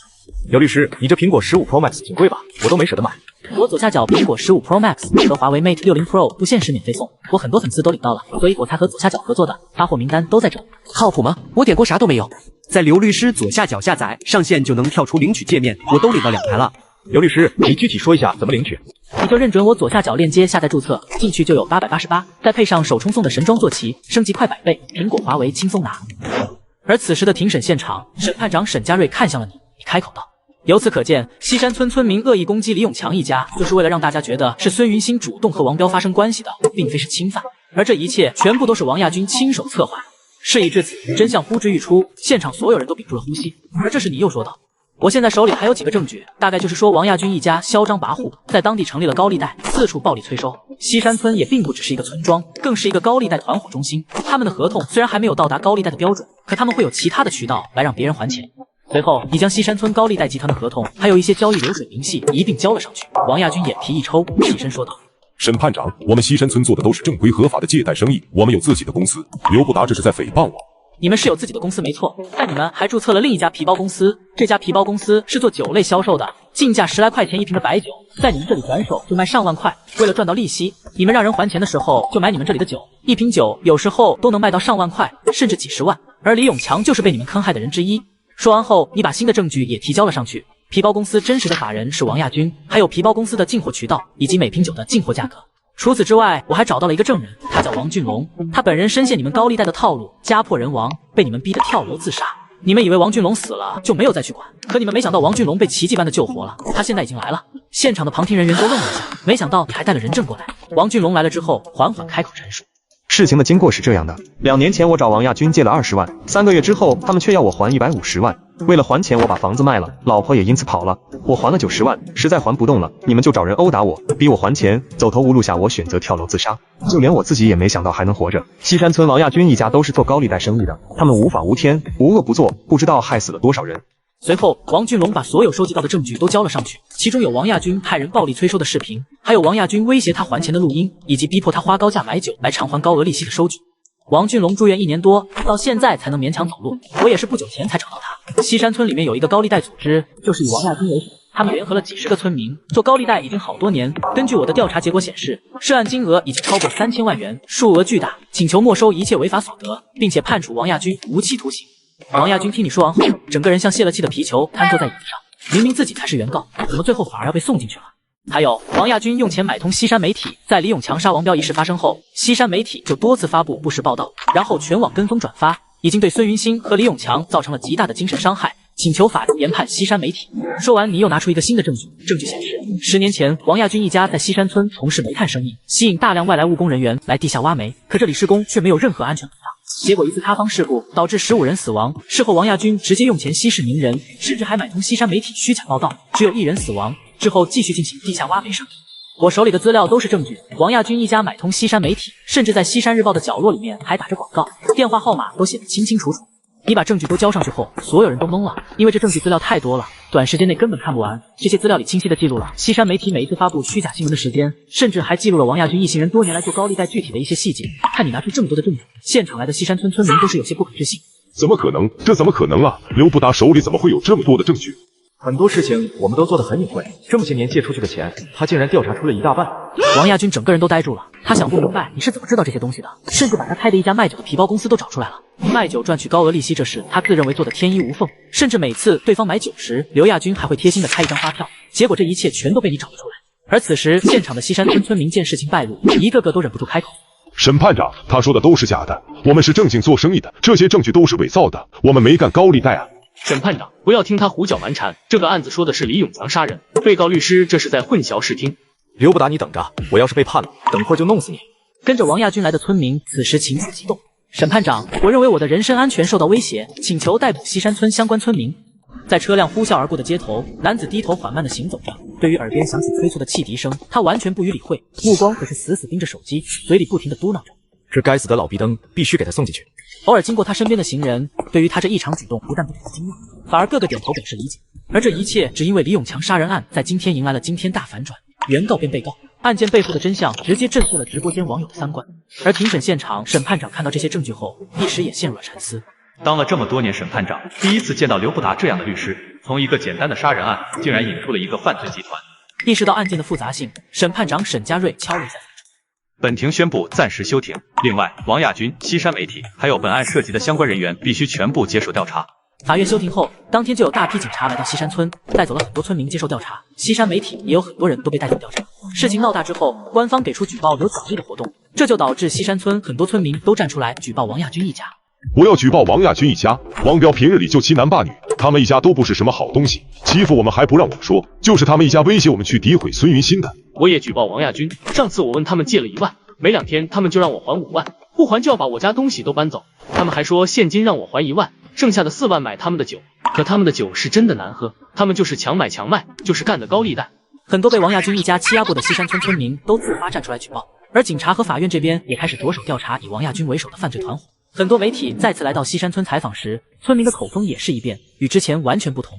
刘律师，你这苹果15 Pro Max 挺贵吧？我都没舍得买。我左下角苹果15 Pro Max 和华为 Mate 60 Pro 不限时免费送，我很多粉丝都领到了，所以我才和左下角合作的，发货名单都在这里。靠谱吗？我点过啥都没有。在刘律师左下角下载上线就能跳出领取界面，我都领到2台了。刘律师，你具体说一下怎么领取？你就认准我左下角链接下载注册，进去就有888，再配上首充送的神装坐骑，升级快100倍，苹果华为轻松拿。而此时的庭审现场，审判长沈家瑞看向了你，你开口道。由此可见，西山村村民恶意攻击李永强一家，就是为了让大家觉得是孙云欣主动和王彪发生关系的，并非是侵犯。而这一切全部都是王亚军亲手策划。事已至此，真相呼之欲出，现场所有人都屏住了呼吸。而这时你又说道，我现在手里还有几个证据，大概就是说王亚军一家嚣张跋扈，在当地成立了高利贷，四处暴力催收。西山村也并不只是一个村庄，更是一个高利贷团伙中心。他们的合同虽然还没有到达高利贷的标准，可他们会有其他的渠道来让别人还钱。随后，你将西山村高利贷集团的合同，还有一些交易流水明细一并交了上去。王亚军眼皮一抽，起身说道：“审判长，我们西山村做的都是正规合法的借贷生意，我们有自己的公司。刘不达这是在诽谤我。”你们是有自己的公司没错，但你们还注册了另一家皮包公司。这家皮包公司是做酒类销售的，进价10来块钱一瓶的白酒，在你们这里转手就卖上万块。为了赚到利息，你们让人还钱的时候就买你们这里的酒，一瓶酒有时候都能卖到上万块，甚至几十万。而李永强就是被你们坑害的人之一。说完后，你把新的证据也提交了上去。皮包公司真实的法人是王亚军，还有皮包公司的进货渠道以及每瓶酒的进货价格。除此之外，我还找到了一个证人，他叫王俊龙，他本人深陷你们高利贷的套路，家破人亡，被你们逼得跳楼自杀。你们以为王俊龙死了就没有再去管，可你们没想到王俊龙被奇迹般的救活了，他现在已经来了。现场的旁听人员都愣了一下，没想到你还带了人证过来。王俊龙来了之后，缓缓开口陈述。事情的经过是这样的，2年前我找王亚军借了20万，3个月之后他们却要我还150万。为了还钱，我把房子卖了，老婆也因此跑了。我还了90万，实在还不动了，你们就找人殴打我，逼我还钱，走投无路下，我选择跳楼自杀。就连我自己也没想到还能活着。西山村王亚军一家都是做高利贷生意的，他们无法无天，无恶不作，不知道害死了多少人。随后，王俊龙把所有收集到的证据都交了上去，其中有王亚军派人暴力催收的视频，还有王亚军威胁他还钱的录音，以及逼迫他花高价买酒来偿还高额利息的收据。王俊龙住院1年多，到现在才能勉强走路，我也是不久前才找到他。西山村里面有一个高利贷组织，就是以王亚军为首，他们联合了几十个村民做高利贷已经好多年。根据我的调查结果显示，涉案金额已经超过3000万元，数额巨大，请求没收一切违法所得，并且判处王亚军无期徒刑。王亚军听你说完后，整个人像泄了气的皮球瘫坐在椅子上，明明自己才是原告，怎么最后反而要被送进去了？还有，王亚军用钱买通西山媒体，在李永强杀王彪一事发生后，西山媒体就多次发布不实报道，然后全网跟风转发，已经对孙云欣和李永强造成了极大的精神伤害。请求法庭研判西山媒体。说完，你又拿出一个新的证据，证据显示，10年前王亚军一家在西山村从事煤炭生意，吸引大量外来务工人员来地下挖煤，可这里施工却没有任何安全保障。结果一次塌方事故导致15人死亡。事后王亚军直接用钱息事宁人，甚至还买通西山媒体虚假报道，只有1人死亡。之后继续进行地下挖煤生意。我手里的资料都是证据，王亚军一家买通西山媒体，甚至在西山日报的角落里面还打着广告，电话号码都写得清清楚楚。你把证据都交上去后，所有人都懵了，因为这证据资料太多了，短时间内根本看不完。这些资料里清晰地记录了西山媒体每一次发布虚假新闻的时间，甚至还记录了王亚军一行人多年来做高利贷具体的一些细节。看你拿出这么多的证据，现场来的西山村村民都是有些不可置信。怎么可能？这怎么可能啊？刘不达手里怎么会有这么多的证据？很多事情我们都做得很隐晦，这么些年借出去的钱，他竟然调查出了一大半。王亚军整个人都呆住了，他想不明白你是怎么知道这些东西的，甚至把他开的一家卖酒的皮包公司都找出来了。卖酒赚取高额利息，这是他自认为做的天衣无缝，甚至每次对方买酒时，刘亚军还会贴心的开一张发票。结果这一切全都被你找了出来。而此时现场的西山村村民见事情败露，一个个都忍不住开口。审判长，他说的都是假的，我们是正经做生意的，这些证据都是伪造的，我们没干高利贷啊。审判长，不要听他胡搅蛮缠，这个案子说的是李永强杀人，被告律师这是在混淆视听。刘不达，你等着，我要是被判了，等会儿就弄死你。跟着王亚军来的村民此时情绪激动。审判长，我认为我的人身安全受到威胁，请求逮捕西山村相关村民。在车辆呼啸而过的街头，男子低头缓慢地行走着，对于耳边响起催促的汽笛声，他完全不予理会，目光可是死死盯着手机，嘴里不停地嘟囔着：这该死的老逼灯，必须给他送进去。偶尔经过他身边的行人，对于他这异常举动不但不感到惊讶，反而个个点头表示理解。而这一切只因为李永强杀人案在今天迎来了惊天大反转，原告变被告，案件背后的真相直接震碎了直播间网友的三观。而庭审现场，审判长看到这些证据后，一时也陷入了沉思。当了这么多年审判长，第一次见到刘不达这样的律师，从一个简单的杀人案，竟然引出了一个犯罪集团。意识到案件的复杂性，审判长沈家瑞敲了一下。本庭宣布暂时休庭。另外，王亚军、西山媒体还有本案涉及的相关人员必须全部接受调查。法院休庭后，当天就有大批警察来到西山村，带走了很多村民接受调查。西山媒体也有很多人都被带走调查。事情闹大之后，官方给出举报有奖励的活动，这就导致西山村很多村民都站出来举报王亚军一家。我要举报王亚军一家，王彪平日里就欺男霸女，他们一家都不是什么好东西，欺负我们还不让我们说，就是他们一家威胁我们去诋毁孙云欣的。我也举报王亚军，上次我问他们借了1万，没2天他们就让我还5万，不还就要把我家东西都搬走。他们还说现金让我还1万，剩下的4万买他们的酒，可他们的酒是真的难喝，他们就是强买强卖，就是干的高利贷。很多被王亚军一家欺压过的西山村村民都自发站出来举报，而警察和法院这边也开始着手调查以王亚军为首的犯罪团伙。很多媒体再次来到西山村采访时，村民的口风也是一变，与之前完全不同。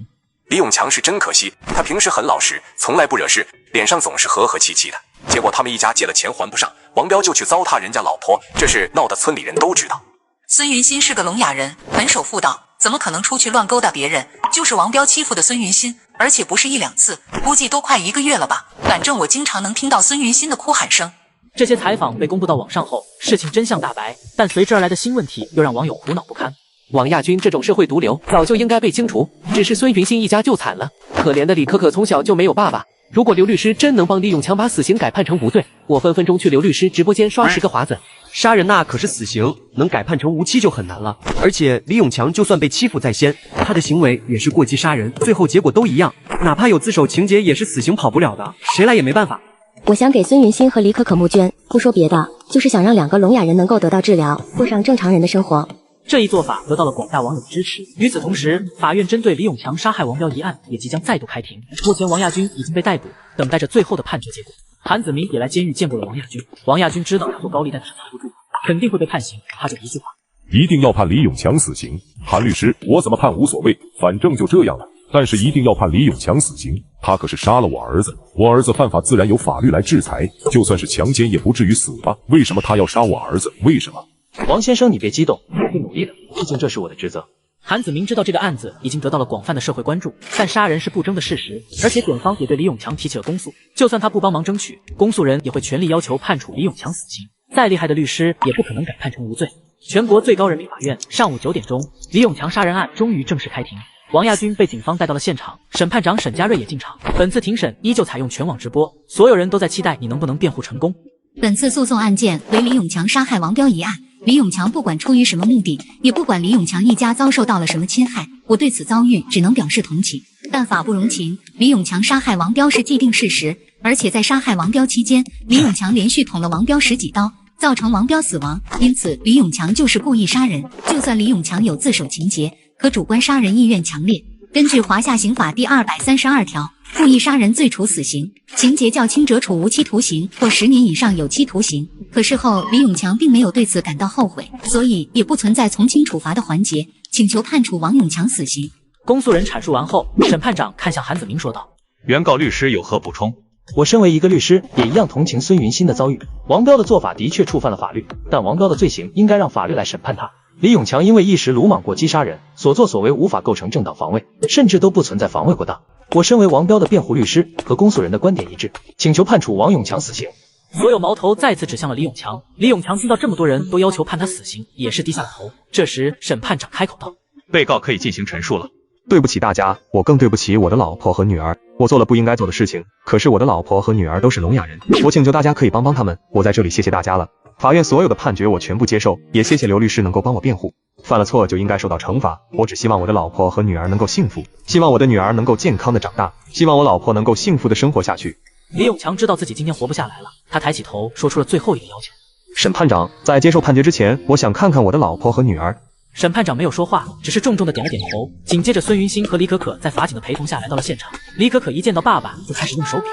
李永强是真可惜，他平时很老实，从来不惹事，脸上总是和和气气的。结果他们一家借了钱还不上，王彪就去糟蹋人家老婆，这事闹得村里人都知道。孙云欣是个聋哑人，门首妇道，怎么可能出去乱勾搭别人？就是王彪欺负的孙云欣，而且不是1、2次，估计都快1个月了吧。反正我经常能听到孙云欣的哭喊声。这些采访被公布到网上后，事情真相大白，但随之而来的新问题又让网友苦恼不堪。王亚军这种社会毒瘤早就应该被清除，只是孙云欣一家就惨了。可怜的李可可从小就没有爸爸。如果刘律师真能帮李永强把死刑改判成无罪，我分分钟去刘律师直播间刷10个华子。杀人那可是死刑，能改判成无期就很难了。而且李永强就算被欺负在先，他的行为也是过激杀人，最后结果都一样，哪怕有自首情节也是死刑跑不了的，谁来也没办法。我想给孙云欣和李可可募捐，不说别的，就是想让2个聋哑人能够得到治疗，过上正常人的生活。这一做法得到了广大网友的支持。与此同时，法院针对李永强杀害王彪一案也即将再度开庭。目前王亚军已经被逮捕，等待着最后的判决结果。韩子明也来监狱见过了王亚军。王亚军知道他做高利贷的是藏不住，肯定会被判刑，他就一句话：一定要判李永强死刑。韩律师，我怎么判无所谓，反正就这样了。但是一定要判李永强死刑，他可是杀了我儿子，我儿子犯法自然有法律来制裁，就算是强奸也不至于死吧？为什么他要杀我儿子？为什么？王先生，你别激动，我会努力的，毕竟这是我的职责。韩子明知道这个案子已经得到了广泛的社会关注，但杀人是不争的事实，而且检方也对李永强提起了公诉，就算他不帮忙争取，公诉人也会全力要求判处李永强死刑，再厉害的律师也不可能改判成无罪。全国最高人民法院上午9点钟，李永强杀人案终于正式开庭。王亚军被警方带到了现场，审判长沈家瑞也进场。本次庭审依旧采用全网直播，所有人都在期待你能不能辩护成功。本次诉讼案件为李永强杀害王彪一案，李永强不管出于什么目的，也不管李永强一家遭受到了什么侵害，我对此遭遇只能表示同情。但法不容情，李永强杀害王彪是既定事实，而且在杀害王彪期间，李永强连续捅了王彪10几刀，造成王彪死亡，因此李永强就是故意杀人。就算李永强有自首情节，可主观杀人意愿强烈。根据华夏刑法第232条，故意杀人罪处死刑，情节较轻者处无期徒刑或10年以上有期徒刑。可事后李永强并没有对此感到后悔，所以也不存在从轻处罚的环节，请求判处王永强死刑。公诉人阐述完后，审判长看向韩子明说道：原告律师有何补充？我身为一个律师，也一样同情孙云馨的遭遇。王彪的做法的确触犯了法律，但王彪的罪行应该让法律来审判他。李永强因为一时鲁莽过激杀人，所作所为无法构成正当防卫，甚至都不存在防卫过当。我身为王彪的辩护律师，和公诉人的观点一致，请求判处王永强死刑。所有矛头再次指向了李永强。李永强听到这么多人都要求判他死刑，也是低下了头。这时审判长开口道：被告可以进行陈述了。对不起大家，我更对不起我的老婆和女儿，我做了不应该做的事情，可是我的老婆和女儿都是聋哑人，我请求大家可以帮帮他们，我在这里谢谢大家了。法院所有的判决我全部接受，也谢谢刘律师能够帮我辩护。犯了错就应该受到惩罚，我只希望我的老婆和女儿能够幸福，希望我的女儿能够健康的长大，希望我老婆能够幸福的生活下去。李永强知道自己今天活不下来了，他抬起头说出了最后一个要求。审判长，在接受判决之前，我想看看我的老婆和女儿。审判长没有说话，只是重重的点了点头。紧接着孙云馨和李可可在法警的陪同下来到了现场。李可可一见到爸爸就开始用手比划。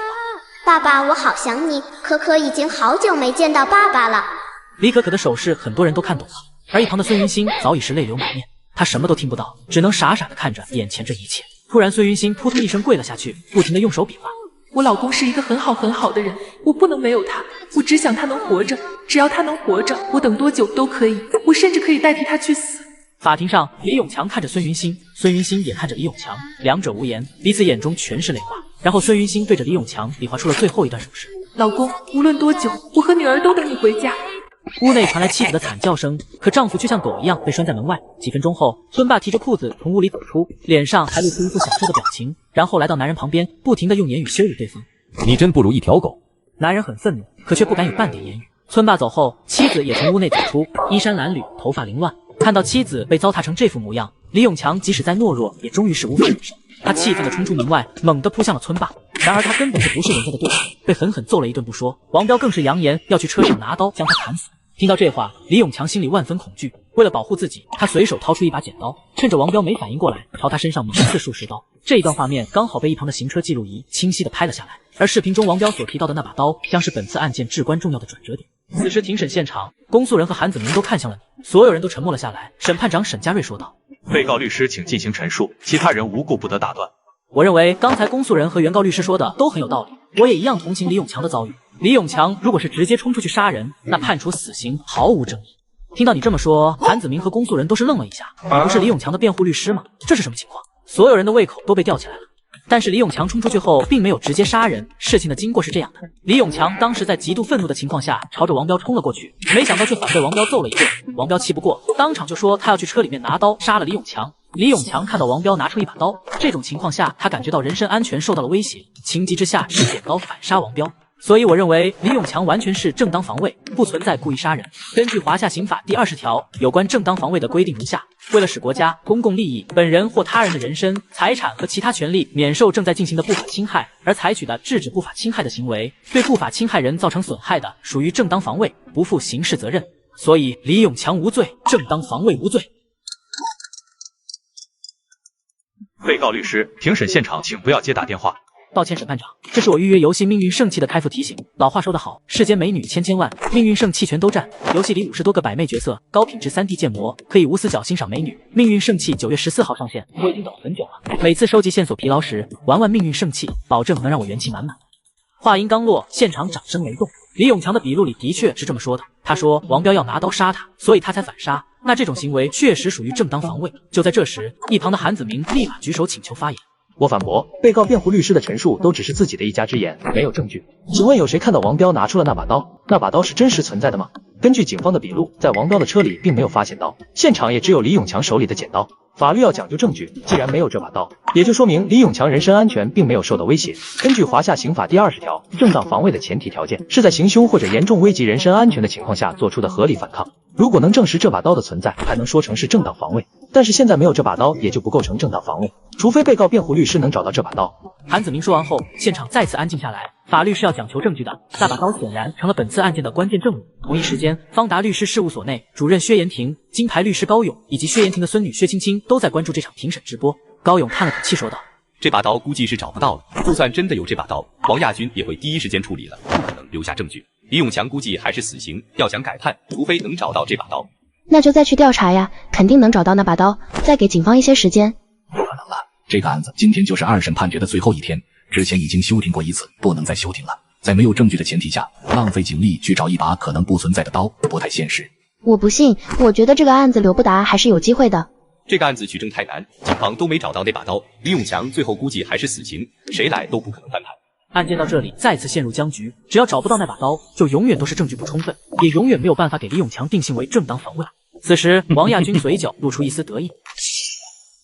爸爸，我好想你，可可已经好久没见到爸爸了。李可可的手势很多人都看懂了，而一旁的孙云馨早已是泪流满面，她什么都听不到，只能傻傻的看着眼前这一切。突然孙云馨扑通一声跪了下去，不停的用手比划。我老公是一个很好的人，我不能没有他，我只想他能活着，只要他能活着，我等多久都可以，我甚至可以代替他去死。法庭上，李永强看着孙云馨，孙云馨也看着李永强，两者无言，彼此眼中全是泪花。然后孙云馨对着李永强比划出了最后一段手势：老公，无论多久，我和女儿都等你回家。屋内传来妻子的惨叫声，可丈夫却像狗一样被拴在门外。几分钟后，孙爸提着裤子从屋里走出，脸上还露出一副享受的表情，然后来到男人旁边，不停地用言语羞辱对方。你真不如一条狗。男人很愤怒，可却不敢有半点言语。村爸走后，妻子也从屋内走出，衣衫褴褛，头发凌乱。看到妻子被糟蹋成这副模样，李永强即使再懦弱，也终于是无法忍受。他气愤地冲出门外，猛地扑向了村爸。然而他根本就不是人家的对手，被狠狠揍了一顿不说，王彪更是扬言要去车上拿刀将他砍死。听到这话，李永强心里万分恐惧。为了保护自己，他随手掏出一把剪刀，趁着王彪没反应过来，朝他身上猛刺数10刀。这一段画面刚好被一旁的行车记录仪清晰地拍了下来。而视频中王彪所提到的那把刀，将是本次案件至关重要的转折点。此时庭审现场，公诉人和韩子明都看向了你，所有人都沉默了下来。审判长沈家瑞说道：被告律师请进行陈述，其他人无故不得打断。我认为刚才公诉人和原告律师说的都很有道理，我也一样同情李永强的遭遇。李永强如果是直接冲出去杀人，那判处死刑毫无争议。听到你这么说，韩子明和公诉人都是愣了一下。你不是李永强的辩护律师吗？这是什么情况？所有人的胃口都被吊起来了。但是李永强冲出去后并没有直接杀人，事情的经过是这样的：李永强当时在极度愤怒的情况下朝着王彪冲了过去，没想到却反被王彪揍了一顿。王彪气不过，当场就说他要去车里面拿刀杀了李永强。李永强看到王彪拿出一把刀，这种情况下他感觉到人身安全受到了威胁，情急之下是剪刀反杀王彪。所以我认为李永强完全是正当防卫，不存在故意杀人。根据华夏刑法第20条有关正当防卫的规定如下：为了使国家、公共利益、本人或他人的人身、财产和其他权利免受正在进行的不法侵害而采取的制止不法侵害的行为，对不法侵害人造成损害的，属于正当防卫，不负刑事责任。所以李永强无罪，正当防卫无罪。被告律师，庭审现场请不要接打电话。抱歉，审判长，这是我预约游戏命运圣器的开服提醒。老话说得好，世间美女千千万，命运圣器全都占。游戏里50多个百媚角色，高品质3D 建模，可以无死角欣赏美女。命运圣器9月14号上线，我已经等了很久了。每次收集线索疲劳时，玩命运圣器，保证能让我元气满满。话音刚落，现场掌声雷动。李永强的笔录里的确是这么说的，他说王彪要拿刀杀他，所以他才反杀。那这种行为确实属于正当防卫。就在这时，一旁的韩子明立马举手请求发言。我反驳，被告辩护律师的陈述都只是自己的一家之言，没有证据。请问有谁看到王彪拿出了那把刀？那把刀是真实存在的吗？根据警方的笔录，在王彪的车里并没有发现刀，现场也只有李永强手里的剪刀。法律要讲究证据，既然没有这把刀，也就说明李永强人身安全并没有受到威胁。根据华夏刑法第20条，正当防卫的前提条件是在行凶或者严重危及人身安全的情况下做出的合理反抗。如果能证实这把刀的存在，还能说成是正当防卫。但是现在没有这把刀，也就不构成正当防卫，除非被告辩护律师能找到这把刀。韩子明说完后，现场再次安静下来。法律是要讲求证据的，那把刀显然成了本次案件的关键证物。同一时间，方达律师事务所内，主任薛延廷、金牌律师高勇以及薛延廷的孙女薛青青都在关注这场庭审直播。高勇叹了口气说道：“这把刀估计是找不到了，就算真的有这把刀，王亚军也会第一时间处理了，不可能留下证据。李永强估计还是死刑，要想改判，除非能找到这把刀。那就再去调查呀，肯定能找到那把刀，再给警方一些时间。不可能了，这个案子今天就是2审判决的最后一天，之前已经休庭过一次，不能再休庭了。在没有证据的前提下，浪费警力去找一把可能不存在的刀，不太现实。我不信，我觉得这个案子刘不达还是有机会的。这个案子取证太难，警方都没找到那把刀，李永强最后估计还是死刑，谁来都不可能翻盘。案件到这里再次陷入僵局，只要找不到那把刀，就永远都是证据不充分，也永远没有办法给李永强定性为正当防卫。此时，王亚军嘴角露出一丝得意。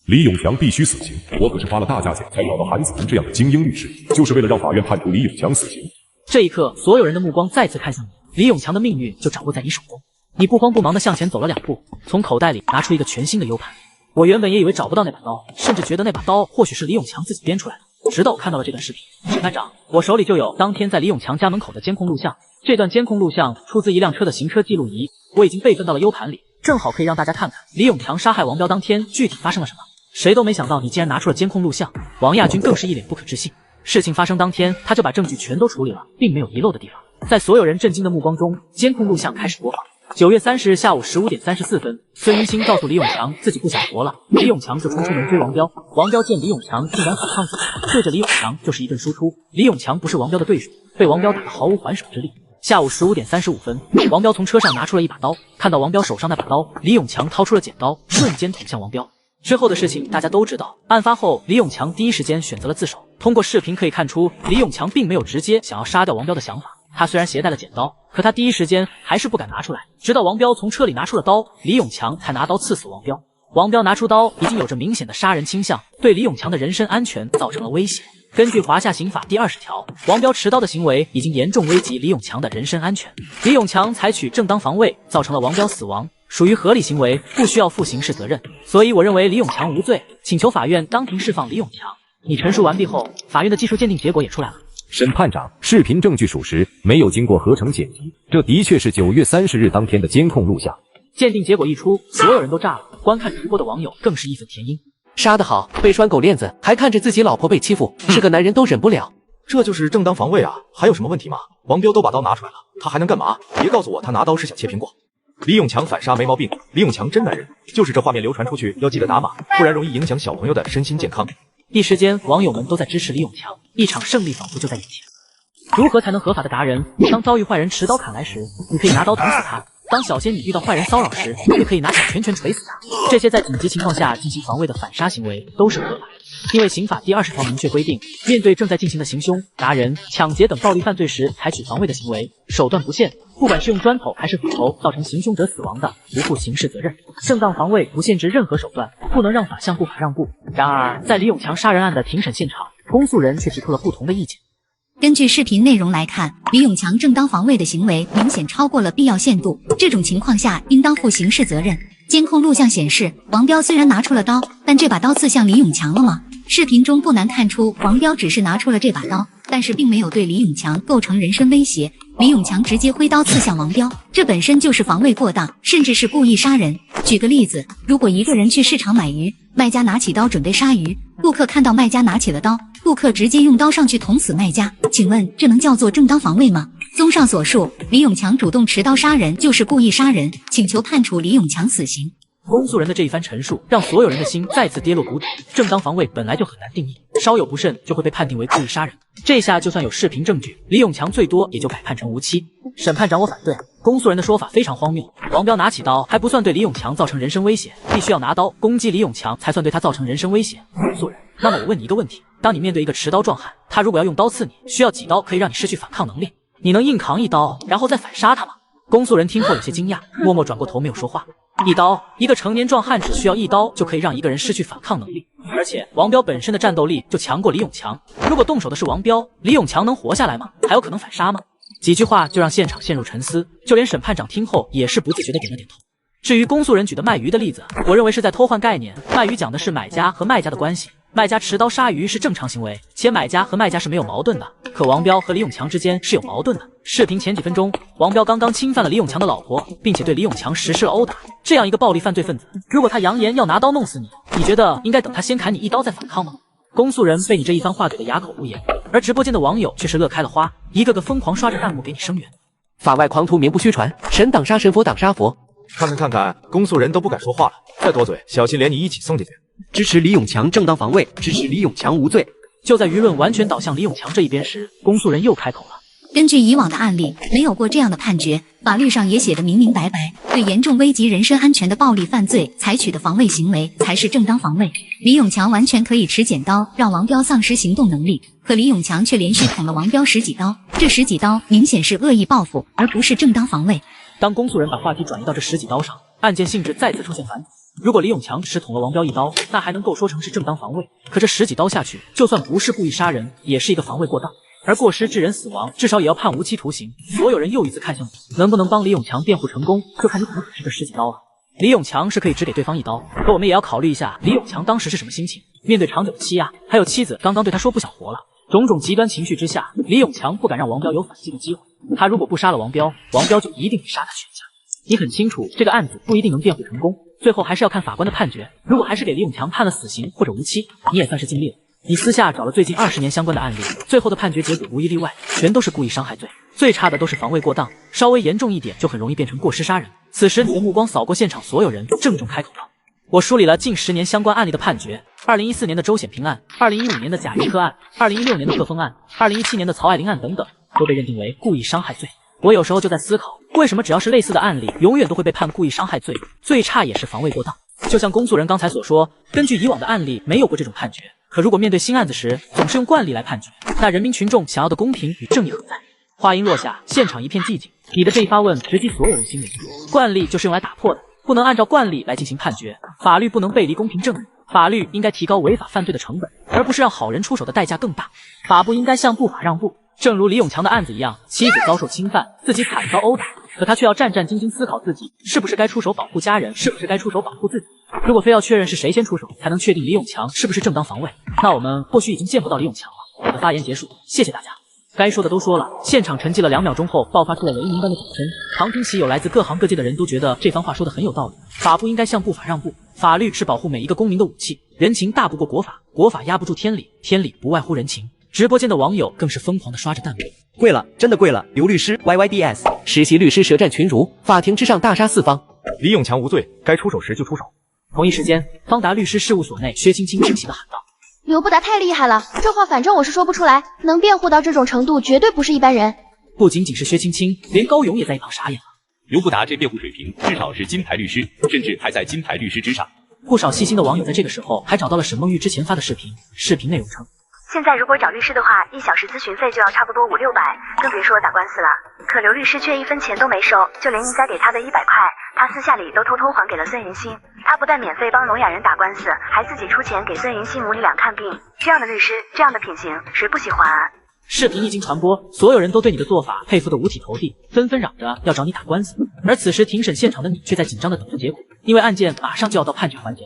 李永强必须死刑，我可是花了大价钱才找到韩子文这样的精英律师，就是为了让法院判处李永强死刑。这一刻，所有人的目光再次看向你，李永强的命运就掌握在你手中。你不慌不忙地向前走了2步，从口袋里拿出一个全新的 U 盘。我原本也以为找不到那把刀，甚至觉得那把刀或许是李永强自己编出来的，直到我看到了这段视频。审判长，我手里就有当天在李永强家门口的监控录像，这段监控录像出自一辆车的行车记录仪，我已经备份到了 U 盘里，正好可以让大家看看李永强杀害王彪当天具体发生了什么。谁都没想到你竟然拿出了监控录像，王亚军更是一脸不可置信。事情发生当天，他就把证据全都处理了，并没有遗漏的地方。在所有人震惊的目光中，监控录像开始播放。9月30日下午15点34分，孙云星告诉李永强自己不想活了，李永强就冲出门追王彪。王彪见李永强竟然反抗自己，对着李永强就是一顿输出。李永强不是王彪的对手，被王彪打得毫无还手之力。下午15点35分，王彪从车上拿出了一把刀，看到王彪手上那把刀，李永强掏出了剪刀，瞬间捅向王彪。之后的事情大家都知道，案发后李永强第一时间选择了自首。通过视频可以看出，李永强并没有直接想要杀掉王彪的想法。他虽然携带了剪刀，可他第一时间还是不敢拿出来，直到王彪从车里拿出了刀，李永强才拿刀刺死王彪。王彪拿出刀已经有着明显的杀人倾向，对李永强的人身安全造成了威胁。根据华夏刑法第20条，王彪持刀的行为已经严重危及李永强的人身安全。李永强采取正当防卫，造成了王彪死亡，属于合理行为，不需要负刑事责任。所以我认为李永强无罪，请求法院当庭释放李永强。你陈述完毕后，法院的技术鉴定结果也出来了。审判长，视频证据属实，没有经过合成剪辑，这的确是9月30日当天的监控录像。鉴定结果一出，所有人都炸了，观看直播的网友更是义愤填膺。杀得好，被拴狗链子，还看着自己老婆被欺负，是个男人都忍不了。这就是正当防卫啊，还有什么问题吗？王彪都把刀拿出来了，他还能干嘛？别告诉我他拿刀是想切苹果。李永强反杀没毛病，李永强真男人，就是这画面流传出去要记得打码，不然容易影响小朋友的身心健康。一时间，网友们都在支持李永强，一场胜利仿佛就在眼前。如何才能合法的达人？当遭遇坏人持刀砍来时，你可以拿刀捅死他；当小仙女遇到坏人骚扰时，也可以拿起拳锤死他。这些在紧急情况下进行防卫的反杀行为都是合法的。因为刑法第20条明确规定，面对正在进行的行凶、打人、抢劫等暴力犯罪时采取防卫的行为，手段不限，不管是用砖头还是斧头造成行凶者死亡的，不负刑事责任。正当防卫不限制任何手段，不能让法向不法让步。然而，在李永强杀人案的庭审现场，公诉人却提出了不同的意见。根据视频内容来看，李永强正当防卫的行为明显超过了必要限度，这种情况下应当负刑事责任。监控录像显示，王彪虽然拿出了刀，但这把刀刺向李永强了吗？视频中不难看出，王彪只是拿出了这把刀，但是并没有对李永强构成人身威胁。李永强直接挥刀刺向王彪，这本身就是防卫过当，甚至是故意杀人。举个例子，如果一个人去市场买鱼，卖家拿起刀准备杀鱼，顾客看到卖家拿起了刀，顾客直接用刀上去捅死卖家，请问这能叫做正当防卫吗？综上所述，李永强主动持刀杀人就是故意杀人，请求判处李永强死刑。公诉人的这一番陈述，让所有人的心再次跌落谷底。正当防卫本来就很难定义，稍有不慎就会被判定为故意杀人。这下就算有视频证据，李永强最多也就改判成无期。审判长，我反对。公诉人的说法非常荒谬。王彪拿起刀还不算对李永强造成人身威胁，必须要拿刀攻击李永强才算对他造成人身威胁。公诉人，那么我问你一个问题：当你面对一个持刀壮汉，他如果要用刀刺你，需要几刀可以让你失去反抗能力？你能硬扛一刀，然后再反杀他吗？公诉人听后有些惊讶，默默转过头没有说话。一刀，一个成年壮汉只需要一刀就可以让一个人失去反抗能力，而且王彪本身的战斗力就强过李永强。如果动手的是王彪，李永强能活下来吗？还有可能反杀吗？几句话就让现场陷入沉思，就连审判长听后也是不自觉地点了点头。至于公诉人举的卖鱼的例子，我认为是在偷换概念。卖鱼讲的是买家和卖家的关系，卖家持刀杀鱼是正常行为，且买家和卖家是没有矛盾的。可王彪和李永强之间是有矛盾的。视频前几分钟，王彪刚刚侵犯了李永强的老婆，并且对李永强实施了殴打。这样一个暴力犯罪分子，如果他扬言要拿刀弄死你，你觉得应该等他先砍你一刀再反抗吗？公诉人被你这一番话怼得哑口无言，而直播间的网友却是乐开了花，一个个疯狂刷着弹幕给你声援。法外狂徒名不虚传，神挡杀神，佛挡杀佛。看，公诉人都不敢说话了，再多嘴，小心连你一起送进去。支持李永强正当防卫，支持李永强无罪。就在舆论完全倒向李永强这一边时，公诉人又开口了。根据以往的案例，没有过这样的判决，法律上也写得明明白白，对严重危及人身安全的暴力犯罪采取的防卫行为才是正当防卫。李永强完全可以持剪刀让王彪丧失行动能力，可李永强却连续捅了王彪10几刀，这10几刀明显是恶意报复，而不是正当防卫。当公诉人把话题转移到这10几刀上，案件性质再次出现反转。如果李永强只捅了王彪一刀，那还能够说成是正当防卫，可这10几刀下去，就算不是故意杀人，也是一个防卫过当。而过失致人死亡，至少也要判无期徒刑。所有人又一次看向你，能不能帮李永强辩护成功，就看你怎么解释这10几刀了。李永强是可以只给对方一刀，可我们也要考虑一下李永强当时是什么心情。面对长久的欺压，还有妻子刚刚对他说不想活了，种种极端情绪之下，李永强不敢让王彪有反击的机会。他如果不杀了王彪，王彪就一定会杀他全家。你很清楚，这个案子不一定能辩护成功，最后还是要看法官的判决。如果还是给李永强判了死刑或者无期，你也算是尽力了。你私下找了最近20年相关的案例，最后的判决结果无一例外，全都是故意伤害罪，最差的都是防卫过当，稍微严重一点就很容易变成过失杀人。此时你的目光扫过现场所有人，郑重开口道：我梳理了近10年相关案例的判决，2014年的周显平案，2015年的贾跃科案，2016年的贺峰案，2017年的曹爱玲案等等，都被认定为故意伤害罪。我有时候就在思考，为什么只要是类似的案例，永远都会被判故意伤害罪，最差也是防卫过当。就像公诉人刚才所说，根据以往的案例，没有过这种判决。可如果面对新案子时，总是用惯例来判决，那人民群众想要的公平与正义何在？话音落下，现场一片寂静。你的这一发问直击所有人心里。惯例就是用来打破的，不能按照惯例来进行判决。法律不能背离公平正义，法律应该提高违法犯罪的成本，而不是让好人出手的代价更大。法不应该向不法让步。正如李永强的案子一样，妻子遭受侵犯，自己惨遭殴打，可他却要战战兢兢思考自己是不是该出手保护家人，是不是该出手保护自己。如果非要确认是谁先出手才能确定李永强是不是正当防卫，那我们或许已经见不到李永强了。我的发言结束，谢谢大家。该说的都说了，现场沉寂了2秒钟后，爆发出了雷鸣般的掌声。旁听席有来自各行各界的人都觉得这番话说得很有道理。法不应该向不法让步，法律是保护每一个公民的武器。人情大不过国法，国法压不住天理，天理不外乎人情。直播间的网友更是疯狂地刷着弹幕。贵了，真的贵了！刘律师 YYDS， 实习律师舌战群儒，法庭之上大杀四方。李永强无罪，该出手时就出手。同一时间，方达律师事务所内，薛青青生气地喊道：刘不达太厉害了，这话反正我是说不出来，能辩护到这种程度，绝对不是一般人。不仅仅是薛青青，连高勇也在一旁傻眼了。刘不达这辩护水平，至少是金牌律师，甚至还在金牌律师之上。不少细心的网友在这个时候还找到了沈梦玉之前发的视频，视频内容称：现在如果找律师的话，1小时咨询费就要差不多500-600，更别说打官司了。可刘律师却1分钱都没收，就连应该给他的100块，他私下里都偷偷还给了孙云欣。他不但免费帮聋哑人打官司，还自己出钱给孙云欣母女俩看病。这样的律师，这样的品行，谁不喜欢啊？视频一经传播，所有人都对你的做法佩服得五体投地，纷纷嚷着要找你打官司。而此时庭审现场的你却在紧张地等着结果，因为案件马上就要到判决环节。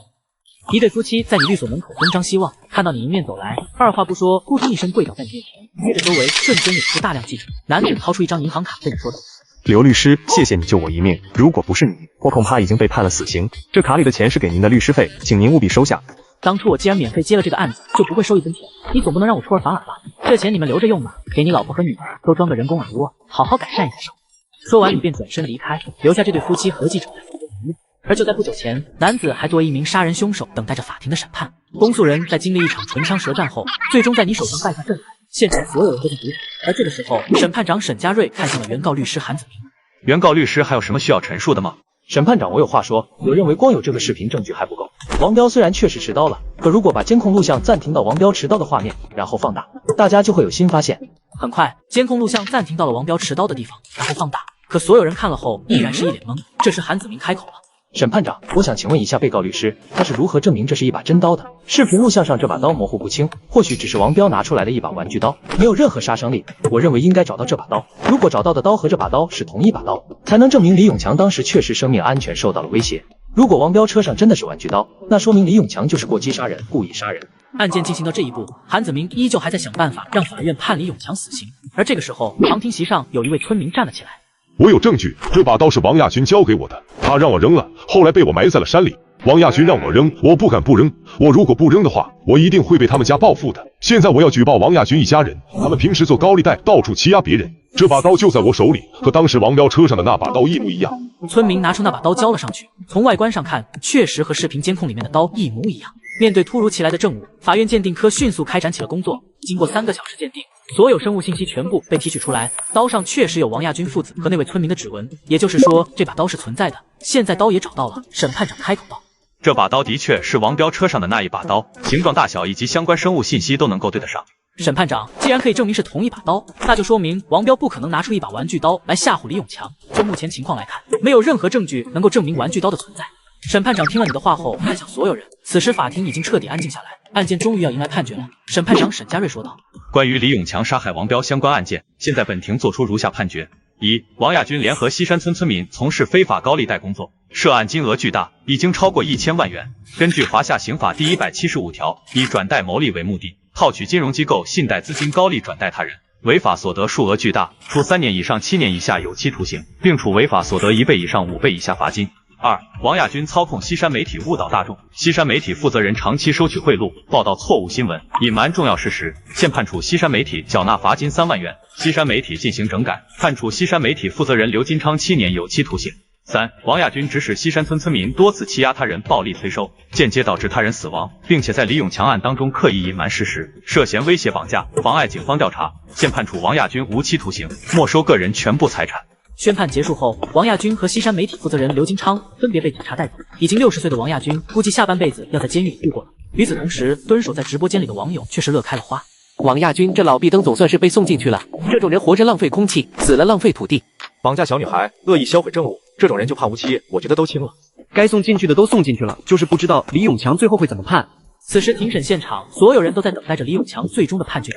一对夫妻在你律所门口东张西望，看到你迎面走来，二话不说，咕咚一声跪倒在你面前，约着周围瞬间涌出大量记者。男子掏出一张银行卡对你说道：刘律师，谢谢你救我一命，如果不是你，我恐怕已经被判了死刑。这卡里的钱是给您的律师费，请您务必收下。当初我既然免费接了这个案子，就不会收1分钱，你总不能让我出尔反尔吧？这钱你们留着用吧，给你老婆和女儿都装个人工耳蜗，好好改善一下生活。说完，你便转身离开，留下这对夫妻和记者在法院一面。而就在不久前，男子还作为一名杀人凶手等待着法庭的审判。公诉人在经历一场唇枪舌战后，最终在你手上败下阵来。现场所有人都在鼓掌。而这个时候，审判长沈家瑞看向了原告律师韩子明。原告律师还有什么需要陈述的吗？审判长，我有话说。我认为光有这个视频证据还不够。王彪虽然确实持刀了，可如果把监控录像暂停到王彪持刀的画面，然后放大，大家就会有新发现。很快，监控录像暂停到了王彪持刀的地方，然后放大。可所有人看了后依然是一脸懵。这时韩子明开口了：审判长，我想请问一下被告律师，他是如何证明这是一把真刀的？视频录像上这把刀模糊不清，或许只是王彪拿出来的一把玩具刀，没有任何杀伤力。我认为应该找到这把刀，如果找到的刀和这把刀是同一把刀，才能证明李永强当时确实生命安全受到了威胁。如果王彪车上真的是玩具刀，那说明李永强就是过激杀人，故意杀人。案件进行到这一步，韩子明依旧还在想办法让法院判李永强死刑。而这个时候，旁听席上有一位村民站了起来。我有证据，这把刀是王亚军交给我的，他让我扔了，后来被我埋在了山里。王亚军让我扔，我不敢不扔，我如果不扔的话，我一定会被他们家报复的。现在我要举报王亚军一家人，他们平时做高利贷，到处欺压别人。这把刀就在我手里，和当时王彪车上的那把刀一模一样。村民拿出那把刀交了上去，从外观上看，确实和视频监控里面的刀一模一样。面对突如其来的证物，法院鉴定科迅速开展起了工作。经过3个小时鉴定，所有生物信息全部被提取出来，刀上确实有王亚军父子和那位村民的指纹，也就是说这把刀是存在的。现在刀也找到了，审判长开口道：这把刀的确是王彪车上的那一把刀，形状、大小以及相关生物信息都能够对得上。审判长，既然可以证明是同一把刀，那就说明王彪不可能拿出一把玩具刀来吓唬李永强。就目前情况来看，没有任何证据能够证明玩具刀的存在。审判长听了你的话后，看向所有人。此时法庭已经彻底安静下来，案件终于要迎来判决了。审判长沈家瑞说道：关于李永强杀害王彪相关案件，现在本庭作出如下判决：一、王亚军联合西山村村民从事非法高利贷工作，涉案金额巨大，已经超过1000万元。根据华夏刑法第175条，以转贷牟利为目的，套取金融机构信贷资金高利转贷他人，违法所得数额巨大，处3年以上7年以下有期徒刑，并处违法所得1倍以上5倍以下罚金。2、王亚军操控西山媒体误导大众，西山媒体负责人长期收取贿赂，报道错误新闻，隐瞒重要事实，现判处西山媒体缴纳罚金3万元，西山媒体进行整改，判处西山媒体负责人刘金昌7年有期徒刑。3、王亚军指使西山村村民多次欺压他人，暴力催收，间接导致他人死亡，并且在李永强案当中刻意隐瞒事实，涉嫌威胁绑架，妨碍警方调查，现判处王亚军无期徒刑，没收个人全部财产。宣判结束后，王亚军和西山媒体负责人刘金昌分别被警察带走。已经60岁的王亚军估计下半辈子要在监狱里度过了。与此同时，蹲守在直播间里的网友却是乐开了花。王亚军这老壁灯总算是被送进去了，这种人活着浪费空气，死了浪费土地。绑架小女孩，恶意销毁证物，这种人就判无期，我觉得都轻了。该送进去的都送进去了，就是不知道李永强最后会怎么判。此时庭审现场，所有人都在等待着李永强最终的判决。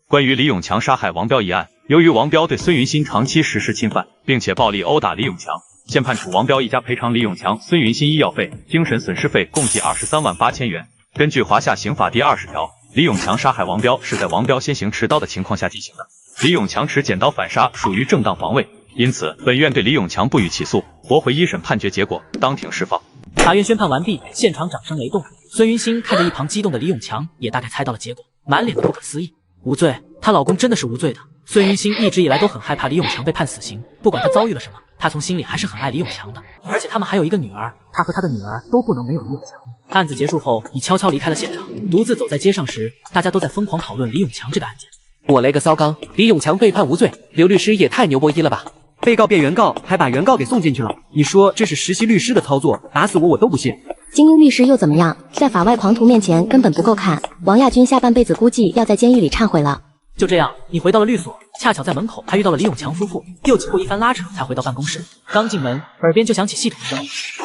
关于李永强杀害王彪一案，由于王彪对孙云欣长期实施侵犯，并且暴力殴打李永强，现判处王彪一家赔偿李永强、孙云欣医药费、精神损失费共计23万8千元。根据华夏刑法第20条，李永强杀害王彪是在王彪先行持刀的情况下进行的，李永强持剪刀反杀属于正当防卫，因此本院对李永强不予起诉，驳回一审判决结果，当庭释放。法院宣判完毕，现场掌声雷动。孙云欣看着一旁激动的李永强，也大概猜到了结果，满脸的不可思议。无罪，她老公真的是无罪的。孙云欣一直以来都很害怕李永强被判死刑，不管他遭遇了什么，她从心里还是很爱李永强的。而且他们还有一个女儿，她和她的女儿都不能没有李永强。案子结束后，你悄悄离开了现场，独自走在街上时，大家都在疯狂讨论李永强这个案件。我雷个骚刚，李永强被判无罪，刘律师也太牛波一了吧！被告辩原告，还把原告给送进去了，你说这是实习律师的操作，打死我都不信。精英律师又怎么样？在法外狂徒面前根本不够看。王亚军下半辈子估计要在监狱里忏悔了。就这样，你回到了律所，恰巧在门口还遇到了李永强夫妇，又经过一番拉扯才回到办公室。刚进门，耳边就响起系统声：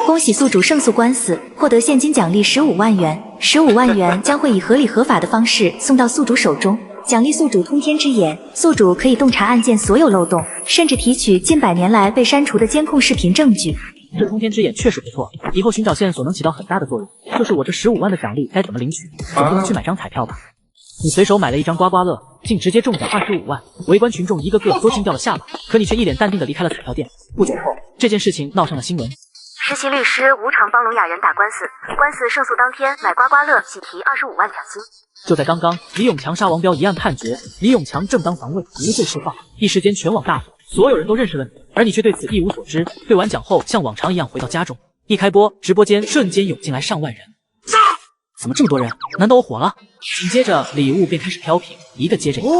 恭喜宿主胜诉官司，获得现金奖励15万元，15万元将会以合理合法的方式送到宿主手中。奖励宿主通天之眼，宿主可以洞察案件所有漏洞，甚至提取近100年来被删除的监控视频证据。这通天之眼确实不错，以后寻找线索能起到很大的作用。就是我这15万的奖励该怎么领取？总不能去买张彩票吧？你随手买了一张刮刮乐，竟直接中奖25万，围观群众一个个都惊掉了下巴，可你却一脸淡定地离开了彩票店。不久后，这件事情闹上了新闻。实习律师无偿帮聋哑人打官司，官司胜诉当天买刮刮乐喜提25万奖金。就在刚刚，李永强杀王彪一案判决，李永强正当防卫，无罪释放，一时间全网大火，所有人都认识了你，而你却对此一无所知。对完奖后，像往常一样回到家中，一开播，直播间瞬间涌进来上万人。怎么这么多人？难道我火了？紧接着礼物便开始飘屏，一个接着一个。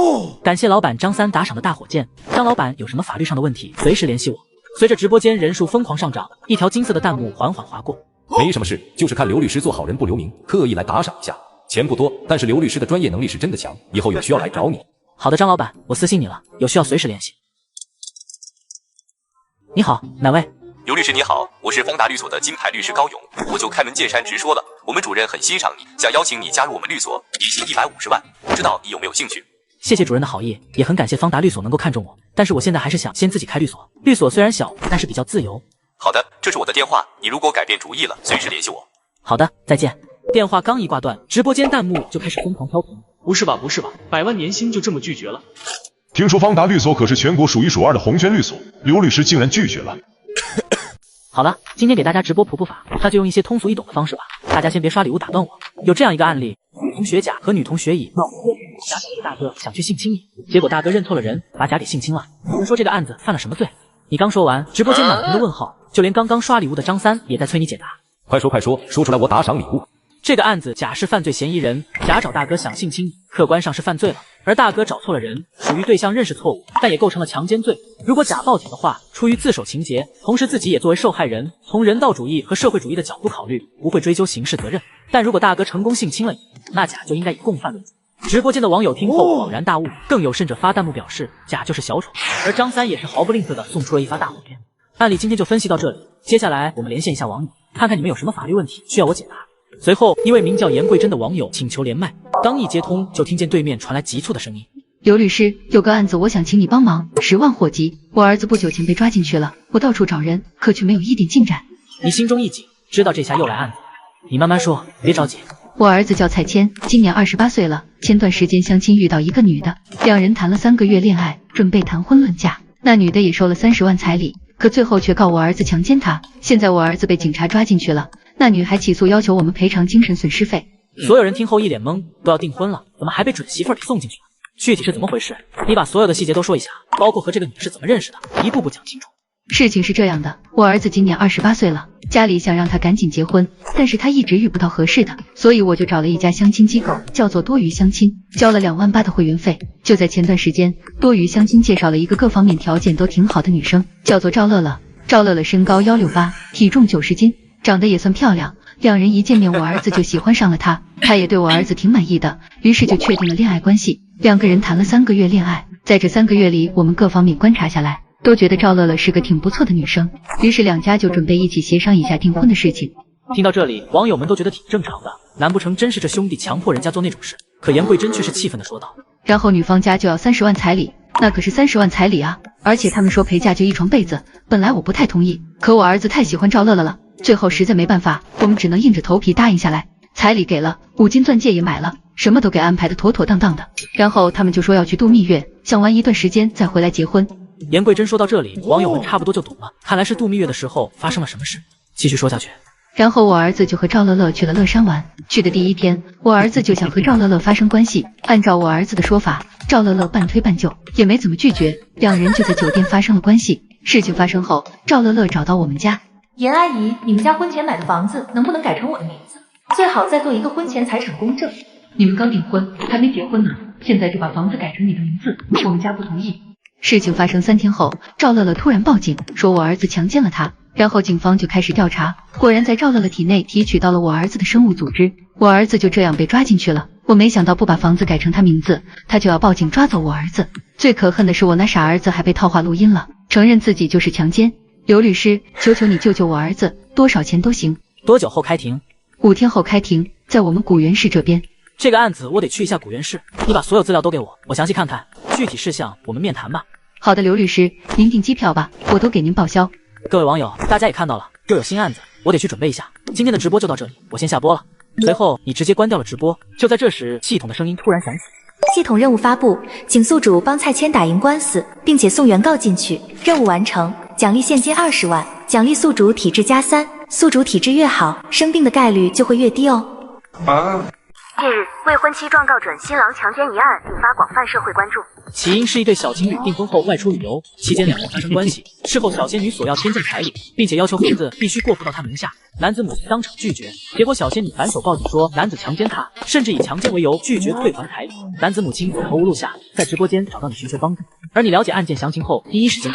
感谢老板张三打赏的大火箭，张老板有什么法律上的问题，随时联系我。随着直播间人数疯狂上涨，一条金色的弹幕缓缓划过。没什么事，就是看刘律师做好人不留名，刻意来打赏一下。钱不多，但是刘律师的专业能力是真的强，以后有需要来找你。好的，张老板，我私信你了，有需要随时联系。你好，哪位？刘律师你好，我是方达律所的金牌律师高勇，我就开门见山直说了，我们主任很欣赏你，想邀请你加入我们律所，底薪150万，不知道你有没有兴趣？谢谢主任的好意，也很感谢方达律所能够看中我，但是我现在还是想先自己开律所。律所虽然小，但是比较自由。好的，这是我的电话，你如果改变主意了，随时联系我。好的，再见。电话刚一挂断，直播间弹幕就开始疯狂飘屏。不是吧，不是吧，100万年薪就这么拒绝了？听说方达律所可是全国数一数二的红圈律所，刘律师竟然拒绝了。好了，今天给大家直播普法，那就用一些通俗易懂的方式吧。大家先别刷礼物打断我。有这样一个案例，女同学甲和女同学乙闹婚，甲找一个大哥想去性侵乙，结果大哥认错了人，把甲给性侵了。你们说这个案子犯了什么罪？你刚说完，直播间满屏的问号，就连刚刚刷礼物的张三也在催你解答。快说快说，说出来我打赏礼物。这个案子甲是犯罪嫌疑人，甲找大哥想性侵，客观上是犯罪了，而大哥找错了人，属于对象认识错误，但也构成了强奸罪。如果甲报警的话，出于自首情节，同时自己也作为受害人，从人道主义和社会主义的角度考虑，不会追究刑事责任。但如果大哥成功性侵了你，那甲就应该以共犯为主。直播间的网友听后恍然大悟，更有甚者发弹幕表示甲就是小丑，而张三也是毫不吝啬的送出了一发大火箭。案例今天就分析到这里，接下来我们连线一下网友，看看你们有什么法律问题需要我解答。随后，一位名叫严桂珍的网友请求连麦，刚一接通，就听见对面传来急促的声音：“刘律师，有个案子，我想请你帮忙，10万火急。我儿子不久前被抓进去了，我到处找人，可却没有一点进展。”你心中一紧，知道这下又来案子，你慢慢说，别着急。我儿子叫蔡谦，今年28岁了，前段时间相亲遇到一个女的，两人谈了3个月恋爱，准备谈婚论嫁。那女的也收了30万彩礼，可最后却告我儿子强奸她。现在我儿子被警察抓进去了。那女还起诉要求我们赔偿精神损失费。所有人听后一脸懵，都要订婚了，怎么还被准媳妇儿给送进去了？具体是怎么回事？你把所有的细节都说一下，包括和这个女是怎么认识的，一步步讲清楚。事情是这样的，我儿子今年28岁了，家里想让他赶紧结婚，但是他一直遇不到合适的，所以我就找了一家相亲机构，叫做多鱼相亲，交了2万8的会员费。就在前段时间，多鱼相亲介绍了一个各方面条件都挺好的女生，叫做赵乐乐。赵乐乐身高168，体重90斤。长得也算漂亮，两人一见面，我儿子就喜欢上了她，她也对我儿子挺满意的，于是就确定了恋爱关系。2个人谈了3个月恋爱，在这3个月里，我们各方面观察下来，都觉得赵乐乐是个挺不错的女生，于是两家就准备一起协商一下订婚的事情。听到这里，网友们都觉得挺正常的，难不成真是这兄弟强迫人家做那种事？可严桂珍却是气愤地说道：“然后女方家就要30万彩礼，那可是30万彩礼啊！而且他们说陪嫁就1床被子，本来我不太同意，可我儿子太喜欢赵乐乐了。”最后实在没办法，我们只能硬着头皮答应下来，彩礼给了，5金钻戒也买了，什么都给安排的妥妥当当的。然后他们就说要去度蜜月，想玩一段时间再回来结婚。严桂珍说到这里，网友们差不多就懂了，看来是度蜜月的时候发生了什么事。继续说下去。然后我儿子就和赵乐乐去了乐山玩，去的第1天，我儿子就想和赵乐乐发生关系。按照我儿子的说法，赵乐乐半推半就，也没怎么拒绝，两人就在酒店发生了关系。事情发生后，赵乐乐找到我们家。严阿姨，你们家婚前买的房子能不能改成我的名字？最好再做一个婚前财产公证。你们刚订婚，还没结婚呢，现在就把房子改成你的名字，我们家不同意。事情发生3天后，赵乐乐突然报警，说我儿子强奸了他，然后警方就开始调查，果然在赵乐乐体内提取到了我儿子的生物组织，我儿子就这样被抓进去了。我没想到不把房子改成他名字，他就要报警抓走我儿子。最可恨的是我那傻儿子还被套话录音了，承认自己就是强奸。刘律师，求求你救救我儿子，多少钱都行。多久后开庭？5天后开庭，在我们古原市这边。这个案子我得去一下古原市，你把所有资料都给我，我详细看看，具体事项我们面谈吧。好的，刘律师，您订机票吧，我都给您报销。各位网友，大家也看到了，又有新案子，我得去准备一下。今天的直播就到这里，我先下播了。随后你直接关掉了直播，就在这时，系统的声音突然响起。系统任务发布，请宿主帮蔡谦打赢官司，并且送原告进去。任务完成，奖励现金20万，奖励宿主体质+3，宿主体质越好，生病的概率就会越低哦。近日，未婚妻状告准新郎强奸一案引发广泛社会关注。起因是一对小情侣订婚后外出旅游，期间两人发生关系，事后小仙女索要天降彩礼，并且要求孩子必须过户到她名下，男子母亲当场拒绝，结果小仙女反手报警说男子强奸她，甚至以强奸为由拒绝退还彩礼。男子母亲走投无路下，在直播间找到你寻求帮助，而你了解案件详情后，第一时间。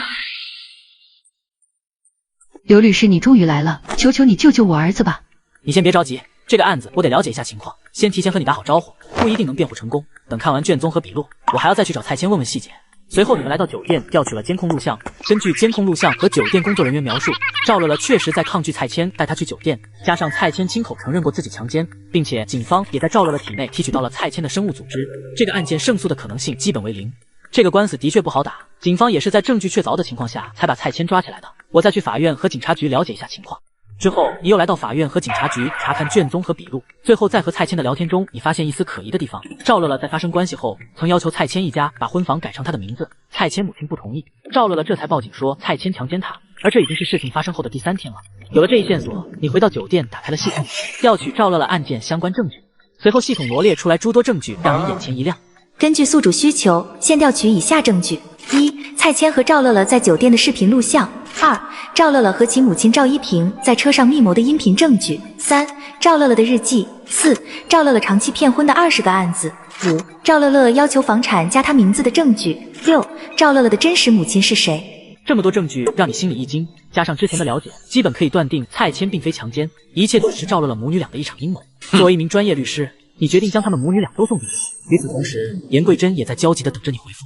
刘律师，你终于来了，求求你救救我儿子吧！你先别着急，这个案子我得了解一下情况，先提前和你打好招呼，不一定能辩护成功。等看完卷宗和笔录，我还要再去找蔡谦问问细节。随后你们来到酒店，调取了监控录像。根据监控录像和酒店工作人员描述，赵乐乐确实在抗拒蔡千带他去酒店，加上蔡千亲口承认过自己强奸，并且警方也在赵乐乐体内提取到了蔡千的生物组织，这个案件胜诉的可能性基本为零。这个官司的确不好打，警方也是在证据确凿的情况下才把蔡千抓起来的。我再去法院和警察局了解一下情况。之后，你又来到法院和警察局查看卷宗和笔录，最后在和蔡千的聊天中，你发现一丝可疑的地方。赵乐乐在发生关系后，曾要求蔡千一家把婚房改成他的名字，蔡千母亲不同意，赵乐乐这才报警说蔡千强奸他，而这已经是事情发生后的第3天了。有了这一线索，你回到酒店，打开了系统，调取赵乐乐案件相关证据，随后系统罗列出来诸多证据，让你眼前一亮。根据宿主需求，现调取以下证据：1. 蔡千和赵乐乐在酒店的视频录像；2. 赵乐乐和其母亲赵一平在车上密谋的音频证据；3. 赵乐乐的日记；4. 赵乐乐长期骗婚的20个案子；5. 赵乐乐要求房产加他名字的证据；6. 赵乐乐的真实母亲是谁？这么多证据让你心里一惊，加上之前的了解，基本可以断定蔡千并非强奸，一切都是赵乐乐母女俩的一场阴谋。作为一名专业律师，你决定将他们母女俩都送进去。与此同时，严桂珍也在焦急地等着你回复。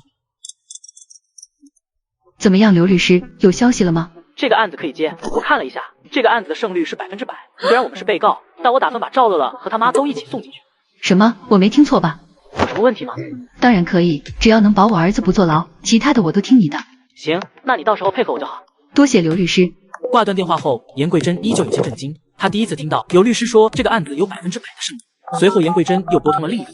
怎么样，刘律师，有消息了吗？这个案子可以接，我看了一下，这个案子的胜率是100%。虽然我们是被告，但我打算把赵乐乐和他妈都一起送进去。什么？我没听错吧？有什么问题吗？当然可以，只要能保我儿子不坐牢，其他的我都听你的。行，那你到时候配合我就好。多谢刘律师。挂断电话后，严桂珍依旧有些震惊，她第一次听到有律师说这个案子有100%的胜率。随后，严桂珍又拨通了另一个。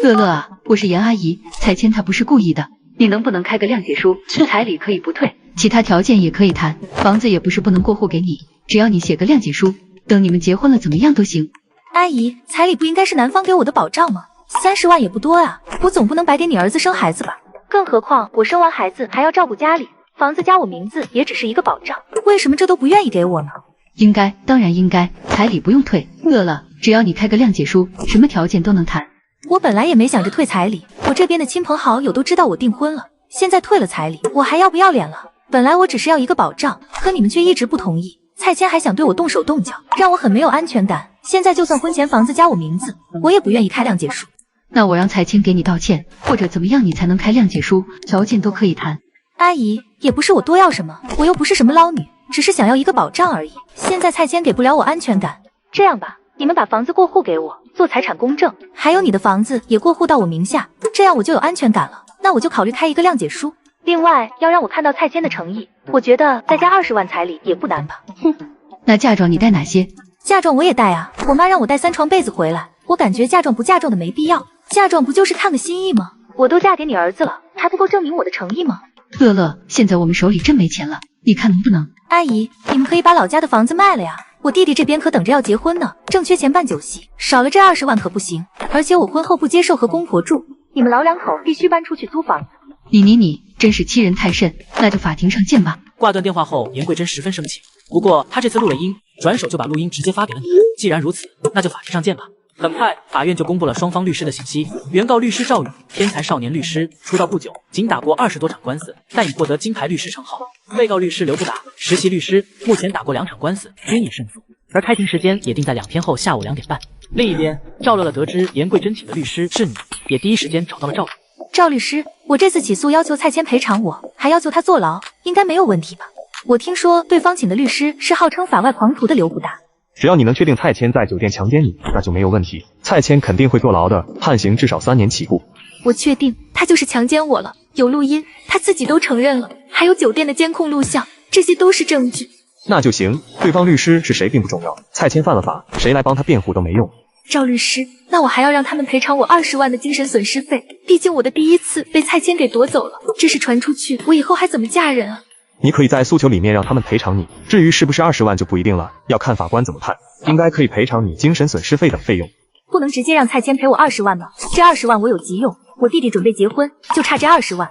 乐乐啊，我是严阿姨，蔡千她不是故意的，你能不能开个谅解书？彩礼可以不退，其他条件也可以谈，房子也不是不能过户给你，只要你写个谅解书，等你们结婚了怎么样都行。阿姨，彩礼不应该是男方给我的保障吗？30万也不多啊，我总不能白给你儿子生孩子吧？更何况我生完孩子还要照顾家里，房子加我名字也只是一个保障，为什么这都不愿意给我呢？应该，当然应该，彩礼不用退。乐乐，只要你开个谅解书，什么条件都能谈。我本来也没想着退彩礼，我这边的亲朋好友都知道我订婚了，现在退了彩礼，我还要不要脸了？本来我只是要一个保障，可你们却一直不同意。蔡千还想对我动手动脚，让我很没有安全感。现在就算婚前房子加我名字，我也不愿意开谅解书。那我让蔡千给你道歉，或者怎么样你才能开谅解书，条件都可以谈。阿姨，也不是我多要什么，我又不是什么捞女，只是想要一个保障而已。现在蔡千给不了我安全感，这样吧，你们把房子过户给我，做财产公证，还有你的房子也过户到我名下，这样我就有安全感了。那我就考虑开一个谅解书。另外，要让我看到蔡千的诚意，我觉得再加20万彩礼也不难吧。哼，那嫁妆你带哪些？嫁妆我也带啊，我妈让我带3床被子回来，我感觉嫁妆不嫁妆的没必要，嫁妆不就是看个心意吗？我都嫁给你儿子了，还不够证明我的诚意吗？乐乐，现在我们手里真没钱了，你看能不能？阿姨，你们可以把老家的房子卖了呀，我弟弟这边可等着要结婚呢，正缺钱办酒席，少了这20万可不行。而且我婚后不接受和公婆住，你们老两口必须搬出去租房子。你真是欺人太甚，那就法庭上见吧。挂断电话后，严桂珍十分生气，不过她这次录了音，转手就把录音直接发给了你。既然如此，那就法庭上见吧。很快，法院就公布了双方律师的信息。原告律师赵宇，天才少年律师，出道不久，仅打过20多场官司，但已获得金牌律师称号。被告律师刘不达，实习律师，目前打过2场官司，均已胜诉，而开庭时间也定在2天后下午2点半。另一边，赵乐乐得知严桂珍请的律师是你，也第一时间找到了赵宇。赵律师，我这次起诉要求蔡千赔偿我，还要求他坐牢，应该没有问题吧？我听说对方请的律师是号称法外狂徒的刘不达。只要你能确定蔡千在酒店强奸你，那就没有问题。蔡千肯定会坐牢的，判刑至少3年起步。我确定他就是强奸我了，有录音，他自己都承认了，还有酒店的监控录像，这些都是证据。那就行，对方律师是谁并不重要，蔡千犯了法，谁来帮他辩护都没用。赵律师，那我还要让他们赔偿我20万的精神损失费，毕竟我的第一次被蔡千给夺走了，这事传出去，我以后还怎么嫁人啊？你可以在诉求里面让他们赔偿你，至于是不是20万就不一定了，要看法官怎么判，应该可以赔偿你精神损失费等费用。不能直接让蔡千赔我20万吗？这20万我有急用，我弟弟准备结婚，就差这20万。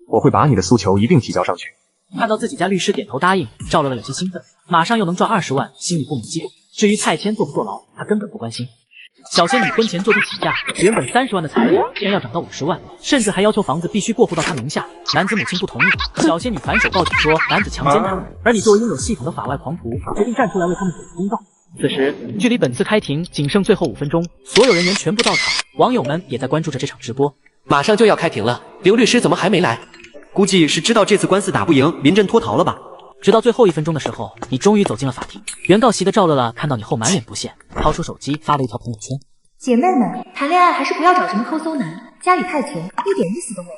我会把你的诉求一并提交上去。看到自己家律师点头答应，赵乐乐有些兴奋，马上又能赚20万，心里不免激动。至于蔡千坐不坐牢，他根本不关心。小仙女婚前作弊起价，原本30万的彩礼竟然要涨到50万，甚至还要求房子必须过户到她名下。男子母亲不同意，小仙女反手报警说男子强奸她，而你作为拥有系统的法外狂徒，决定站出来为他们主持公道。此时，距离本次开庭仅剩最后5分钟，所有人员全部到场，网友们也在关注着这场直播。马上就要开庭了，刘律师怎么还没来？估计是知道这次官司打不赢，临阵脱逃了吧。直到最后1分钟的时候，你终于走进了法庭。原告席的赵乐乐看到你后满脸不屑，掏出手机发了一条朋友圈：姐妹们，谈恋爱还是不要找什么抠搜男，家里太穷，一点意思都没有。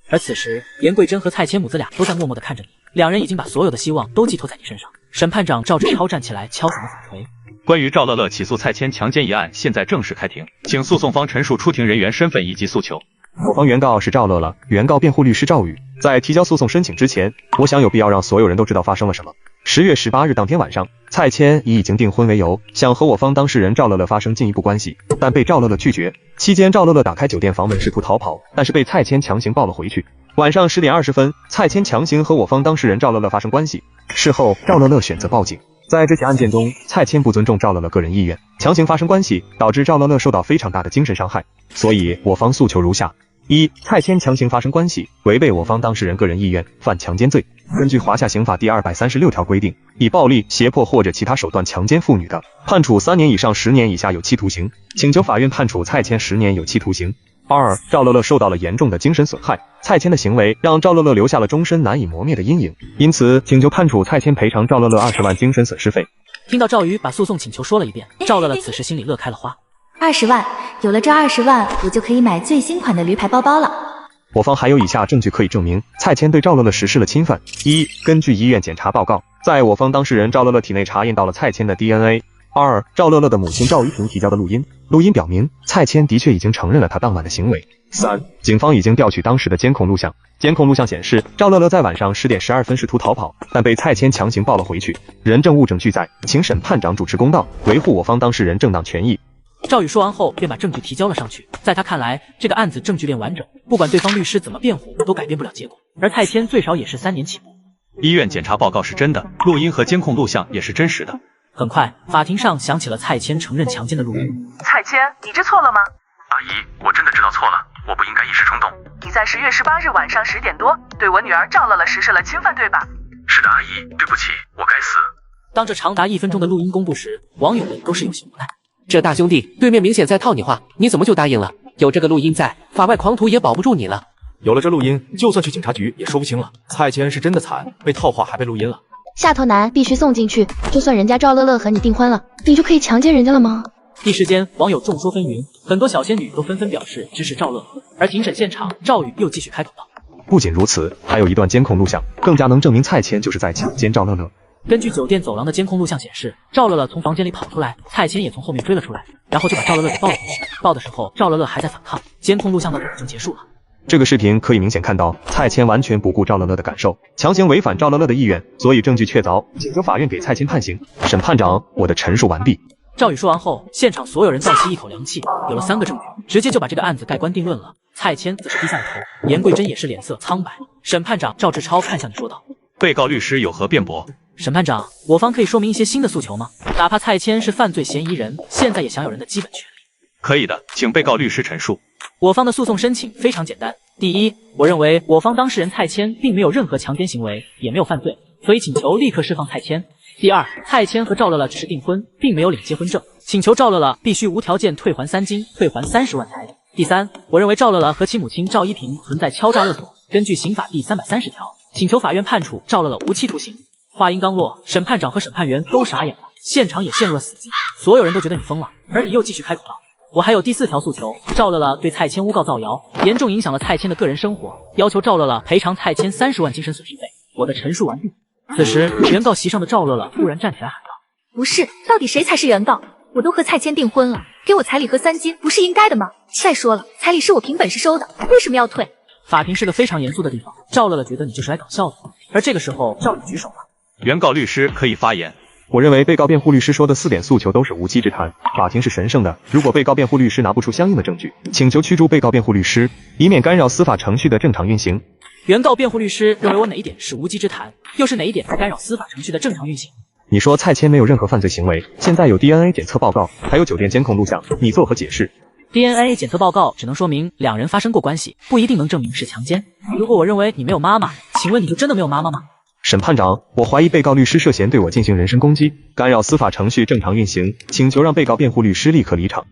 而此时，严桂珍和蔡千母子俩都在默默地看着你，两人已经把所有的希望都寄托在你身上。审判长赵志超站起来敲响了法锤。关于赵乐乐起诉蔡千强奸一案，现在正式开庭，请诉讼方陈述出庭人员身份以及诉求。我方原告是赵乐乐，原告辩护律师赵宇。在提交诉讼申请之前，我想有必要让所有人都知道发生了什么。10月18日当天晚上，蔡千以已经订婚为由，想和我方当事人赵乐乐发生进一步关系，但被赵乐乐拒绝。期间，赵乐乐打开酒店房门试图逃跑，但是被蔡千强行抱了回去。晚上10点20分，蔡千强行和我方当事人赵乐乐发生关系。事后，赵乐乐选择报警。在这起案件中，蔡千不尊重赵乐乐个人意愿，强行发生关系，导致赵乐乐受到非常大的精神伤害。所以，我方诉求如下：1. 蔡千强行发生关系，违背我方当事人个人意愿，犯强奸罪。根据华夏刑法第236条规定，以暴力、胁迫或者其他手段强奸妇女的，判处3年以上10年以下有期徒刑。请求法院判处蔡千10年有期徒刑。2. 赵乐乐受到了严重的精神损害，蔡千的行为让赵乐乐留下了终身难以磨灭的阴影，因此请求判处蔡千赔偿赵乐乐20万精神损失费。听到赵宇把诉讼请求说了一遍，赵乐乐此时心里乐开了花。20万，有了这20万，我就可以买最新款的驴牌包包了。我方还有以下证据可以证明蔡千对赵乐乐实施了侵犯。1. 根据医院检查报告，在我方当事人赵乐乐体内查验到了蔡千的 DNA。2. 赵乐乐的母亲赵玉萍提交的录音，录音表明蔡千的确已经承认了他当晚的行为。3. 警方已经调取当时的监控录像，监控录像显示赵乐乐在晚上10点12分试图逃跑，但被蔡千强行抱了回去，人证物证俱在，请审判长主持公道，维护我方当事人正当权益。赵宇说完后便把证据提交了上去，在他看来，这个案子证据链完整，不管对方律师怎么辩护，都改变不了结果。而蔡千最少也是3年起步。医院检查报告是真的，录音和监控录像也是真实的。很快，法庭上响起了蔡千承认强奸的录音。蔡千，你这错了吗？阿姨，我真的知道错了，我不应该一时冲动。你在10月18日晚上10点多，对我女儿赵乐乐实施了侵犯，对吧？是的，阿姨，对不起，我该死。当这长达1分钟的录音公布时，网友们都是有些无奈。这大兄弟对面明显在套你话，你怎么就答应了？有这个录音在，法外狂徒也保不住你了。有了这录音，就算去警察局也说不清了。蔡千是真的惨，被套话还被录音了。下头男必须送进去，就算人家赵乐乐和你订婚了，你就可以强奸人家了吗？一时间，网友众说纷纭，很多小仙女都纷纷表示支持赵乐乐。而庭审现场，赵宇又继续开口道：不仅如此，还有一段监控录像，更加能证明蔡千就是在强奸赵乐乐。根据酒店走廊的监控录像显示，赵乐乐从房间里跑出来，蔡千也从后面追了出来，然后就把赵乐乐给抱了回去。抱的时候，赵乐乐还在反抗，监控录像到这里就结束了。这个视频可以明显看到，蔡千完全不顾赵乐乐的感受，强行违反赵乐乐的意愿，所以证据确凿，请求法院给蔡千判刑。审判长，我的陈述完毕。赵宇说完后，现场所有人倒吸一口凉气，有了3个证据，直接就把这个案子盖棺定论了。蔡千则是低下了头，严桂珍也是脸色苍白。审判长赵志超看向你说道：被告律师有何辩驳？审判长，我方可以说明一些新的诉求吗？哪怕蔡千是犯罪嫌疑人，现在也享有人的基本权利。可以的，请被告律师陈述。我方的诉讼申请非常简单。第一，我认为我方当事人蔡千并没有任何强奸行为，也没有犯罪，所以请求立刻释放蔡千。第二，蔡千和赵乐乐只是订婚，并没有领结婚证，请求赵乐乐必须无条件退还3金，退还30万彩礼。第三，我认为赵乐乐和其母亲赵一平存在敲诈勒索，根据刑法第330条，请求法院判处赵乐乐无期徒刑。话音刚落，审判长和审判员都傻眼了，现场也陷入了死寂，所有人都觉得你疯了，而你又继续开口道：我还有第4条诉求，赵乐乐对蔡千诬告造谣，严重影响了蔡千的个人生活，要求赵乐乐赔偿蔡千30万精神损失费。我的陈述完毕。此时，原告席上的赵乐乐突然站起来喊道：不是，到底谁才是原告？我都和蔡千订婚了，给我彩礼和3金不是应该的吗？再说了，彩礼是我凭本事收的，为什么要退？法庭是个非常严肃的地方，赵乐乐觉得你就是来搞笑的。而这个时候，赵宇举手了。原告律师可以发言。我认为被告辩护律师说的4点诉求都是无稽之谈，法庭是神圣的。如果被告辩护律师拿不出相应的证据，请求驱逐被告辩护律师，以免干扰司法程序的正常运行。原告辩护律师认为我哪一点是无稽之谈，又是哪一点在干扰司法程序的正常运行？你说蔡千没有任何犯罪行为，现在有 DNA 检测报告，还有酒店监控录像，你作何解释？ DNA 检测报告只能说明2人发生过关系，不一定能证明是强奸。如果我认为你没有妈妈，请问你就真的没有妈妈吗？审判长，我怀疑被告律师涉嫌对我进行人身攻击，干扰司法程序正常运行，请求让被告辩护律师立刻离场。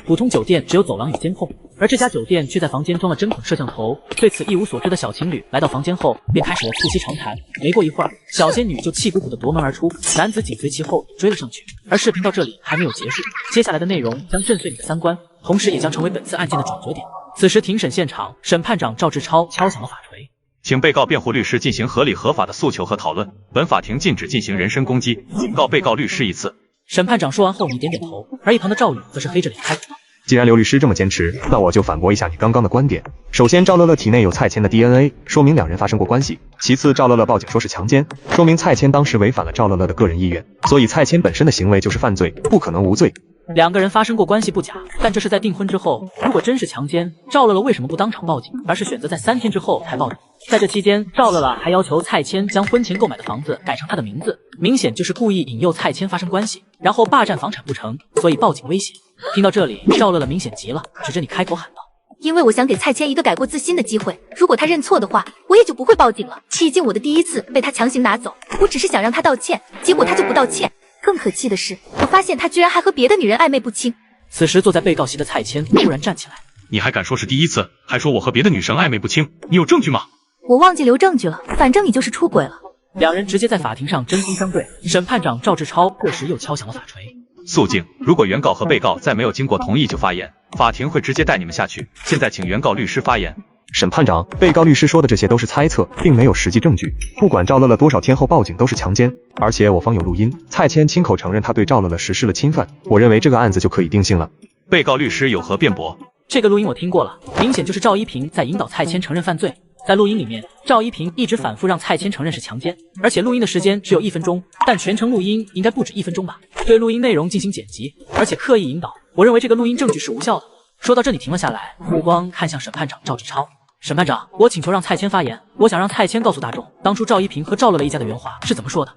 普通酒店只有走廊与监控，而这家酒店却在房间装了针孔摄像头。对此一无所知的小情侣来到房间后，便开始了促膝长谈。没过一会儿，小仙女就气鼓鼓的夺门而出，男子紧随其后追了上去。而视频到这里还没有结束，接下来的内容将震碎你的三观，同时也将成为本次案件的转折点。此时庭审现场，审判长赵志超敲响了法锤，请被告辩护律师进行合理合法的诉求和讨论。本法庭禁止进行人身攻击，警告被告律师一次。审判长说完后，你点点头，而一旁的赵宇则是黑着脸开口道：既然刘律师这么坚持，那我就反驳一下你刚刚的观点。首先，赵乐乐体内有蔡谦的 DNA， 说明两人发生过关系。其次，赵乐乐报警说是强奸，说明蔡谦当时违反了赵乐乐的个人意愿，所以蔡谦本身的行为就是犯罪，不可能无罪。两个人发生过关系不假，但这是在订婚之后。如果真是强奸，赵乐乐为什么不当场报警，而是选择在3天之后才报警？在这期间，赵乐乐还要求蔡谦将婚前购买的房子改成他的名字，明显就是故意引诱蔡谦发生关系，然后霸占房产不成，所以报警威胁。听到这里，赵乐乐明显急了，指着你开口喊道：因为我想给蔡谦一个改过自新的机会，如果他认错的话，我也就不会报警了。毕竟我的第一次被他强行拿走，我只是想让他道歉，结果他就不道歉。更可气的是，我发现他居然还和别的女人暧昧不清。此时坐在被告席的蔡谦突然站起来：你还敢说是第一次，还说我和别的女生暧昧不清，你有证据吗？我忘记留证据了，反正你就是出轨了。两人直接在法庭上针锋相对。审判长赵志超这时又敲响了法锤：肃静！如果原告和被告在没有经过同意就发言，法庭会直接带你们下去。现在请原告律师发言。审判长，被告律师说的这些都是猜测，并没有实际证据。不管赵乐乐多少天后报警都是强奸，而且我方有录音，蔡谦亲口承认他对赵乐乐实施了侵犯，我认为这个案子就可以定性了。被告律师有何辩驳？这个录音我听过了，明显就是赵一平在引导蔡谦承认犯罪。在录音里面，赵一平一直反复让蔡谦承认是强奸，而且录音的时间只有1分钟，但全程录音应该不止1分钟吧？对录音内容进行剪辑，而且刻意引导，我认为这个录音证据是无效的。说到这里停了下来，目光看向审判长赵志超。审判长，我请求让蔡谦发言，我想让蔡谦告诉大众，当初赵一平和赵乐乐一家的原话是怎么说的。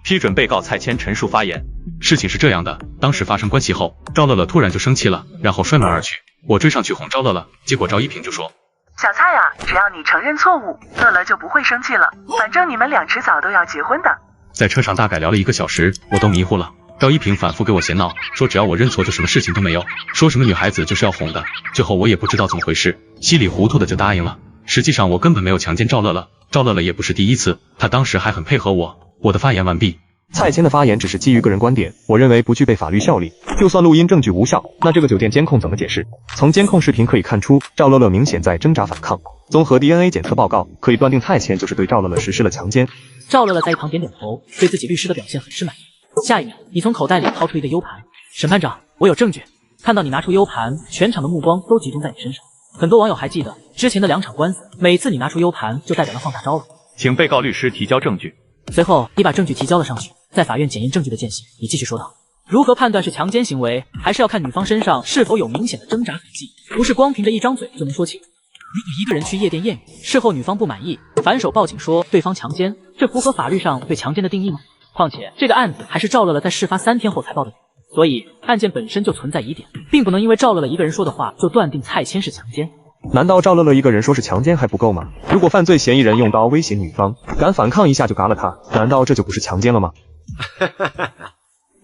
批准被告蔡谦陈述发言。事情是这样的，当时发生关系后，赵乐乐突然就生气了，然后摔门而去。我追上去哄赵乐乐，结果赵一平就说：小蔡啊，只要你承认错误，乐乐就不会生气了，反正你们俩迟早都要结婚的。在车上大概聊了1个小时，我都迷糊了。赵一平反复给我闲闹，说只要我认错就什么事情都没有，说什么女孩子就是要哄的。最后我也不知道怎么回事，稀里糊涂的就答应了。实际上我根本没有强奸赵乐乐，赵乐乐也不是第一次，他当时还很配合我。我的发言完毕。蔡谦的发言只是基于个人观点，我认为不具备法律效力。就算录音证据无效，那这个酒店监控怎么解释？从监控视频可以看出，赵乐乐明显在挣扎反抗。综合 DNA 检测报告，可以断定蔡谦就是对赵乐乐实施了强奸。赵乐乐在一旁点点头，对自己律师的表现很是满意。下一秒，你从口袋里掏出一个 U 盘。审判长，我有证据。看到你拿出 U 盘，全场的目光都集中在你身上。很多网友还记得之前的2场官司，每次你拿出 U 盘就代表了放大招了。请被告律师提交证据。随后，你把证据提交了上去。在法院检验证据的间隙，你继续说道：如何判断是强奸行为，还是要看女方身上是否有明显的挣扎痕迹，不是光凭着一张嘴就能说清楚。如果一个人去夜店艳遇，事后女方不满意，反手报警说对方强奸，这符合法律上对强奸的定义吗？况且这个案子还是赵乐乐在事发3天后才报的警，所以案件本身就存在疑点，并不能因为赵乐乐一个人说的话就断定蔡谦是强奸。难道赵乐乐一个人说是强奸还不够吗？如果犯罪嫌疑人用刀威胁女方，敢反抗一下就嘎了他，难道这就不是强奸了吗？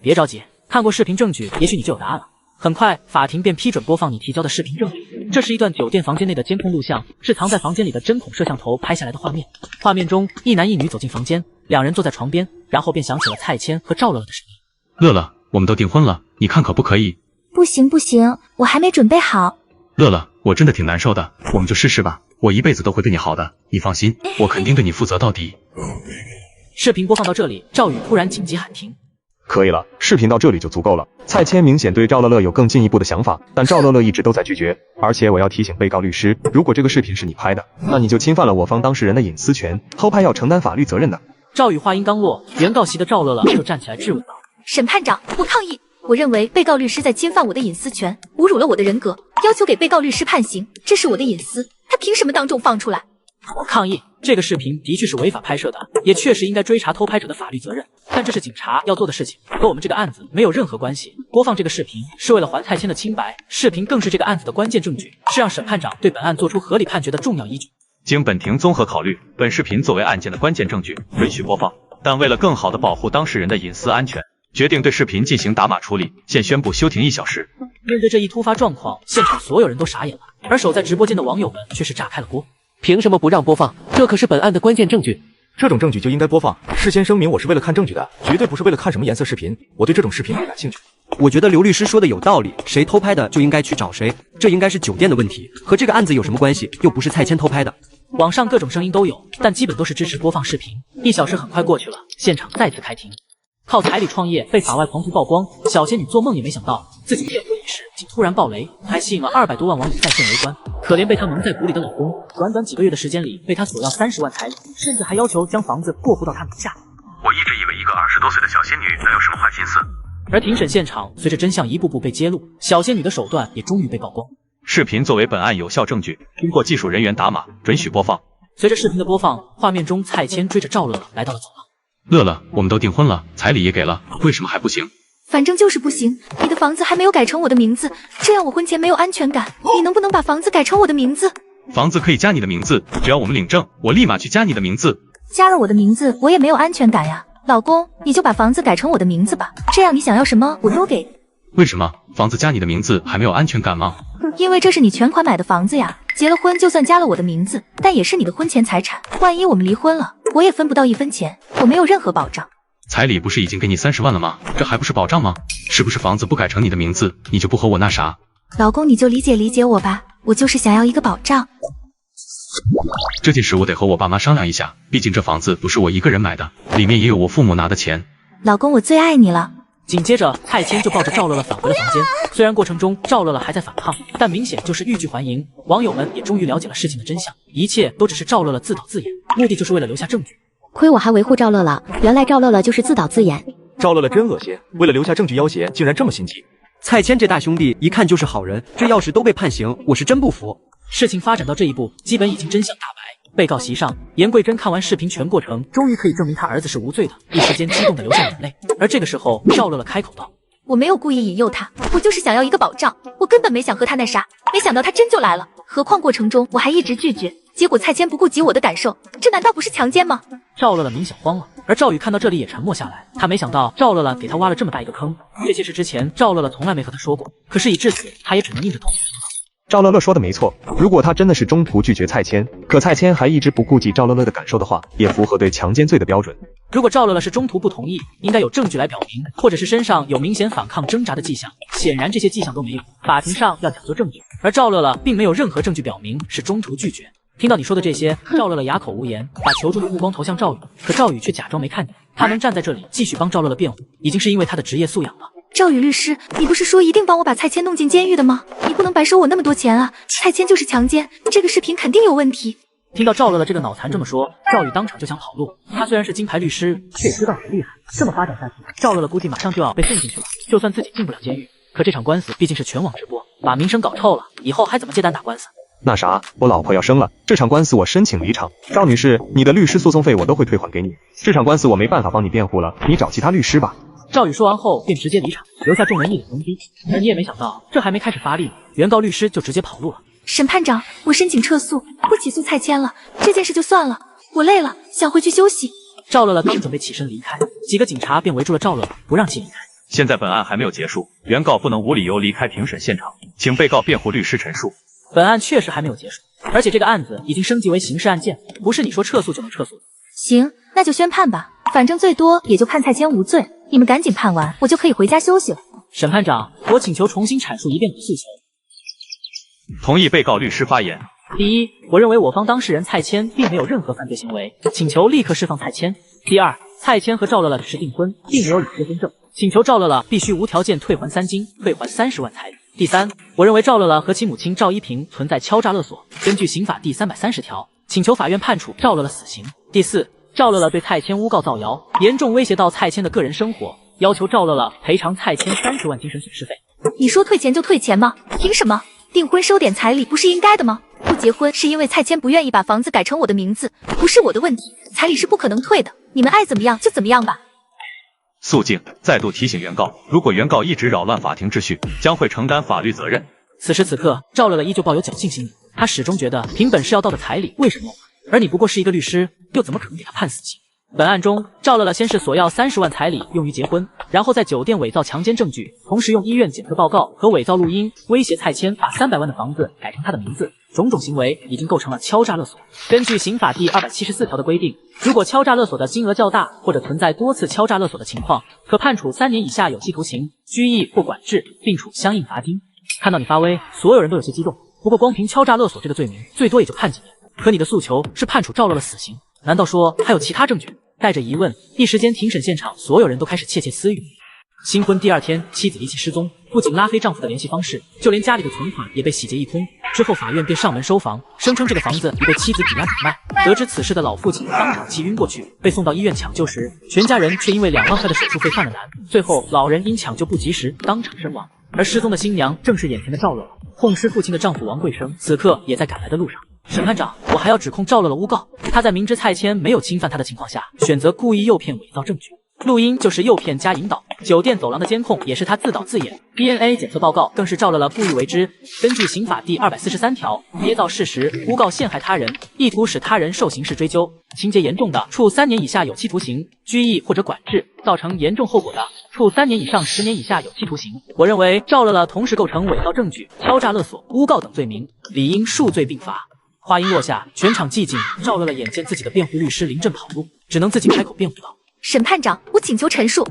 别着急，看过视频证据，也许你就有答案了。很快，法庭便批准播放你提交的视频证据。这是一段酒店房间内的监控录像，是藏在房间里的针孔摄像头拍下来的画面。画面中，一男一女走进房间，两人坐在床边，然后便响起了蔡谦和赵乐乐的声音：乐乐，我们都订婚了，你看可不可以？不行不行，我还没准备好。乐乐，我真的挺难受的，我们就试试吧，我一辈子都会对你好的，你放心，我肯定对你负责到底。视频播放到这里，赵宇突然紧急喊停。可以了，视频到这里就足够了。蔡谦明显对赵乐乐有更进一步的想法，但赵乐乐一直都在拒绝。而且我要提醒被告律师，如果这个视频是你拍的，那你就侵犯了我方当事人的隐私权，偷拍要承担法律责任的。赵宇话音刚落，原告席的赵乐乐就站起来质问道：审判长，我抗议！我认为被告律师在侵犯我的隐私权，侮辱了我的人格，要求给被告律师判刑，这是我的隐私，他凭什么当众放出来？我抗议！这个视频的确是违法拍摄的，也确实应该追查偷拍者的法律责任，但这是警察要做的事情，和我们这个案子没有任何关系。播放这个视频是为了还蔡谦的清白，视频更是这个案子的关键证据，是让审判长对本案做出合理判决的重要依据。经本庭综合考虑，本视频作为案件的关键证据，允许播放，但为了更好地保护当事人的隐私安全，决定对视频进行打码处理，现宣布休庭1小时。面对这一突发状况，现场所有人都傻眼了，而守在直播间的网友们却是炸开了锅。凭什么不让播放？这可是本案的关键证据。这种证据就应该播放。事先声明，我是为了看证据的，绝对不是为了看什么颜色视频。我对这种视频不感兴趣。我觉得刘律师说的有道理，谁偷拍的就应该去找谁，这应该是酒店的问题，和这个案子有什么关系？又不是蔡谦偷拍的。网上各种声音都有，但基本都是支持播放视频。1小时很快过去了，现场再次开庭。靠彩礼创业被法外狂徒曝光，小仙女做梦也没想到自己骗婚一事竟突然爆雷，还吸引了200多万网友在线围观。可怜被她蒙在鼓里的老公，短短几个月的时间里被她索要30万彩礼，甚至还要求将房子过户到她名下。我一直以为一个20多岁的小仙女能有什么坏心思。而庭审现场随着真相一步步被揭露，小仙女的手段也终于被曝光。视频作为本案有效证据，经过技术人员打码，准许播放。随着视频的播放，画面中蔡谦追着赵乐乐来到了走廊。乐乐，我们都订婚了，彩礼也给了，为什么还不行？反正就是不行，你的房子还没有改成我的名字，这样我婚前没有安全感。你能不能把房子改成我的名字？房子可以加你的名字，只要我们领证，我立马去加你的名字。加了我的名字，我也没有安全感呀。老公，你就把房子改成我的名字吧，这样你想要什么我都给你。为什么房子加你的名字还没有安全感吗？因为这是你全款买的房子呀，结了婚就算加了我的名字，但也是你的婚前财产，万一我们离婚了，我也分不到1分钱，我没有任何保障。彩礼不是已经给你30万了吗？这还不是保障吗？是不是房子不改成你的名字，你就不和我那啥？老公，你就理解我吧，我就是想要一个保障。这件事我得和我爸妈商量一下，毕竟这房子不是我一个人买的，里面也有我父母拿的钱。老公，我最爱你了。紧接着，蔡谦就抱着赵乐乐返回了房间。虽然过程中赵乐乐还在反抗，但明显就是欲拒还迎。网友们也终于了解了事情的真相，一切都只是赵乐乐自导自演，目的就是为了留下证据。亏我还维护赵乐乐，原来赵乐乐就是自导自演。赵乐乐真恶心，为了留下证据要挟，竟然这么心机。蔡谦这大兄弟一看就是好人，这要是都被判刑，我是真不服。事情发展到这一步，基本已经真相大白。被告席上，严桂珍看完视频全过程，终于可以证明她儿子是无罪的，一时间激动的流下眼泪。而这个时候，赵乐乐开口道：“我没有故意引诱他，我就是想要一个保障，我根本没想和他那啥，没想到他真就来了。何况过程中我还一直拒绝，结果蔡谦不顾及我的感受，这难道不是强奸吗？”赵乐乐明显慌了，而赵宇看到这里也沉默下来。他没想到赵乐乐给他挖了这么大一个坑，这些事之前赵乐乐从来没和他说过，可事已至此，他也只能硬着头皮说道。赵乐乐说的没错，如果他真的是中途拒绝蔡谦，可蔡谦还一直不顾及赵乐乐的感受的话，也符合对强奸罪的标准。如果赵乐乐是中途不同意，应该有证据来表明，或者是身上有明显反抗挣扎的迹象。显然这些迹象都没有，法庭上要讲究证据，而赵乐乐并没有任何证据表明是中途拒绝。听到你说的这些，赵乐乐哑口无言，把求助的目光投向赵宇，可赵宇却假装没看见。他能站在这里继续帮赵乐乐辩护，已经是因为他的职业素养了。赵宇律师，你不是说一定帮我把蔡谦弄进监狱的吗？你不能白收我那么多钱啊！蔡谦就是强奸，这个视频肯定有问题。听到赵乐乐这个脑残这么说，赵宇当场就想跑路。他虽然是金牌律师，却也知道很厉害。这么发展下去，赵乐乐估计马上就要被送进去了。就算自己进不了监狱，可这场官司毕竟是全网直播，把名声搞臭了，以后还怎么接单打官司？那啥，我老婆要生了，这场官司我申请离场。赵女士，你的律师诉讼费我都会退还给你。这场官司我没办法帮你辩护了，你找其他律师吧。赵宇说完后便直接离场，留下众人一脸懵逼。而你也没想到，这还没开始发力，原告律师就直接跑路了。审判长，我申请撤诉，不起诉蔡谦了，这件事就算了，我累了，想回去休息。赵乐乐刚准备起身离开，几个警察便围住了赵乐乐，不让其离开。现在本案还没有结束，原告不能无理由离开庭审现场，请被告辩护律师陈述。本案确实还没有结束，而且这个案子已经升级为刑事案件，不是你说撤诉就能撤诉的。行，那就宣判吧，反正最多也就判蔡谦无罪，你们赶紧判完，我就可以回家休息了。审判长，我请求重新阐述一遍我的诉求。同意被告律师发言。第一，我认为我方当事人蔡谦并没有任何犯罪行为，请求立刻释放蔡谦。第二，蔡谦和赵乐乐只是订婚，并没有领结婚证，请求赵乐乐必须无条件退还3金，退还30万彩礼。第三，我认为赵乐乐和其母亲赵一平存在敲诈勒索，根据刑法第330条，请求法院判处赵乐乐死刑。第四，赵乐乐对蔡谦诬告造谣，严重威胁到蔡谦的个人生活，要求赵乐乐赔偿蔡谦30万精神损失费。你说退钱就退钱吗？凭什么？订婚收点彩礼不是应该的吗？不结婚是因为蔡谦不愿意把房子改成我的名字，不是我的问题，彩礼是不可能退的，你们爱怎么样就怎么样吧。肃静，再度提醒原告，如果原告一直扰乱法庭秩序，将会承担法律责任。此时此刻，赵乐乐依旧抱有侥幸心理，他始终觉得凭本事要到的彩礼为什么我？而你不过是一个律师，又怎么可能给他判死刑？本案中，赵乐乐先是索要30万彩礼用于结婚，然后在酒店伪造强奸证据，同时用医院检测报告和伪造录音威胁蔡千把300万的房子改成他的名字。种种行为已经构成了敲诈勒索。根据刑法第274条的规定，如果敲诈勒索的金额较大，或者存在多次敲诈勒索的情况，可判处3年以下有期徒刑、拘役或管制，并处相应罚金。看到你发威，所有人都有些激动。不过光凭敲诈勒索这个罪名，最多也就判几年。可你的诉求是判处赵乐乐死刑，难道说还有其他证据？带着疑问，一时间庭审现场所有人都开始窃窃私语。新婚第2天，妻子离奇失踪，不仅拉黑丈夫的联系方式，就连家里的存款也被洗劫一空。之后法院便上门收房，声称这个房子已被妻子抵押买卖。得知此事的老父亲当场气晕过去，被送到医院抢救时，全家人却因为2万块的手术费犯了难。最后老人因抢救不及时当场身亡。而失踪的新娘正是眼前的赵乐乐。痛失父亲的丈夫王贵生此刻也在赶来的路上。审判长，我还要指控赵乐乐诬告，他在明知蔡千没有侵犯他的情况下，选择故意诱骗伪造证据。录音就是诱骗加引导，酒店走廊的监控也是他自导自演， DNA 检测报告更是赵乐乐故意为之。根据刑法第243条，捏造事实、诬告陷害他人，意图使他人受刑事追究，情节严重的，处3年以下有期徒刑、拘役或者管制；造成严重后果的，处3年以上10年以下有期徒刑。我认为赵乐乐同时构成伪造证据、敲诈勒索、诬告等罪名，理应数罪并罚。话音落下，全场寂静。赵乐乐眼见自己的辩护律师临阵跑路，只能自己开口辩护道：审判长，我请求陈述。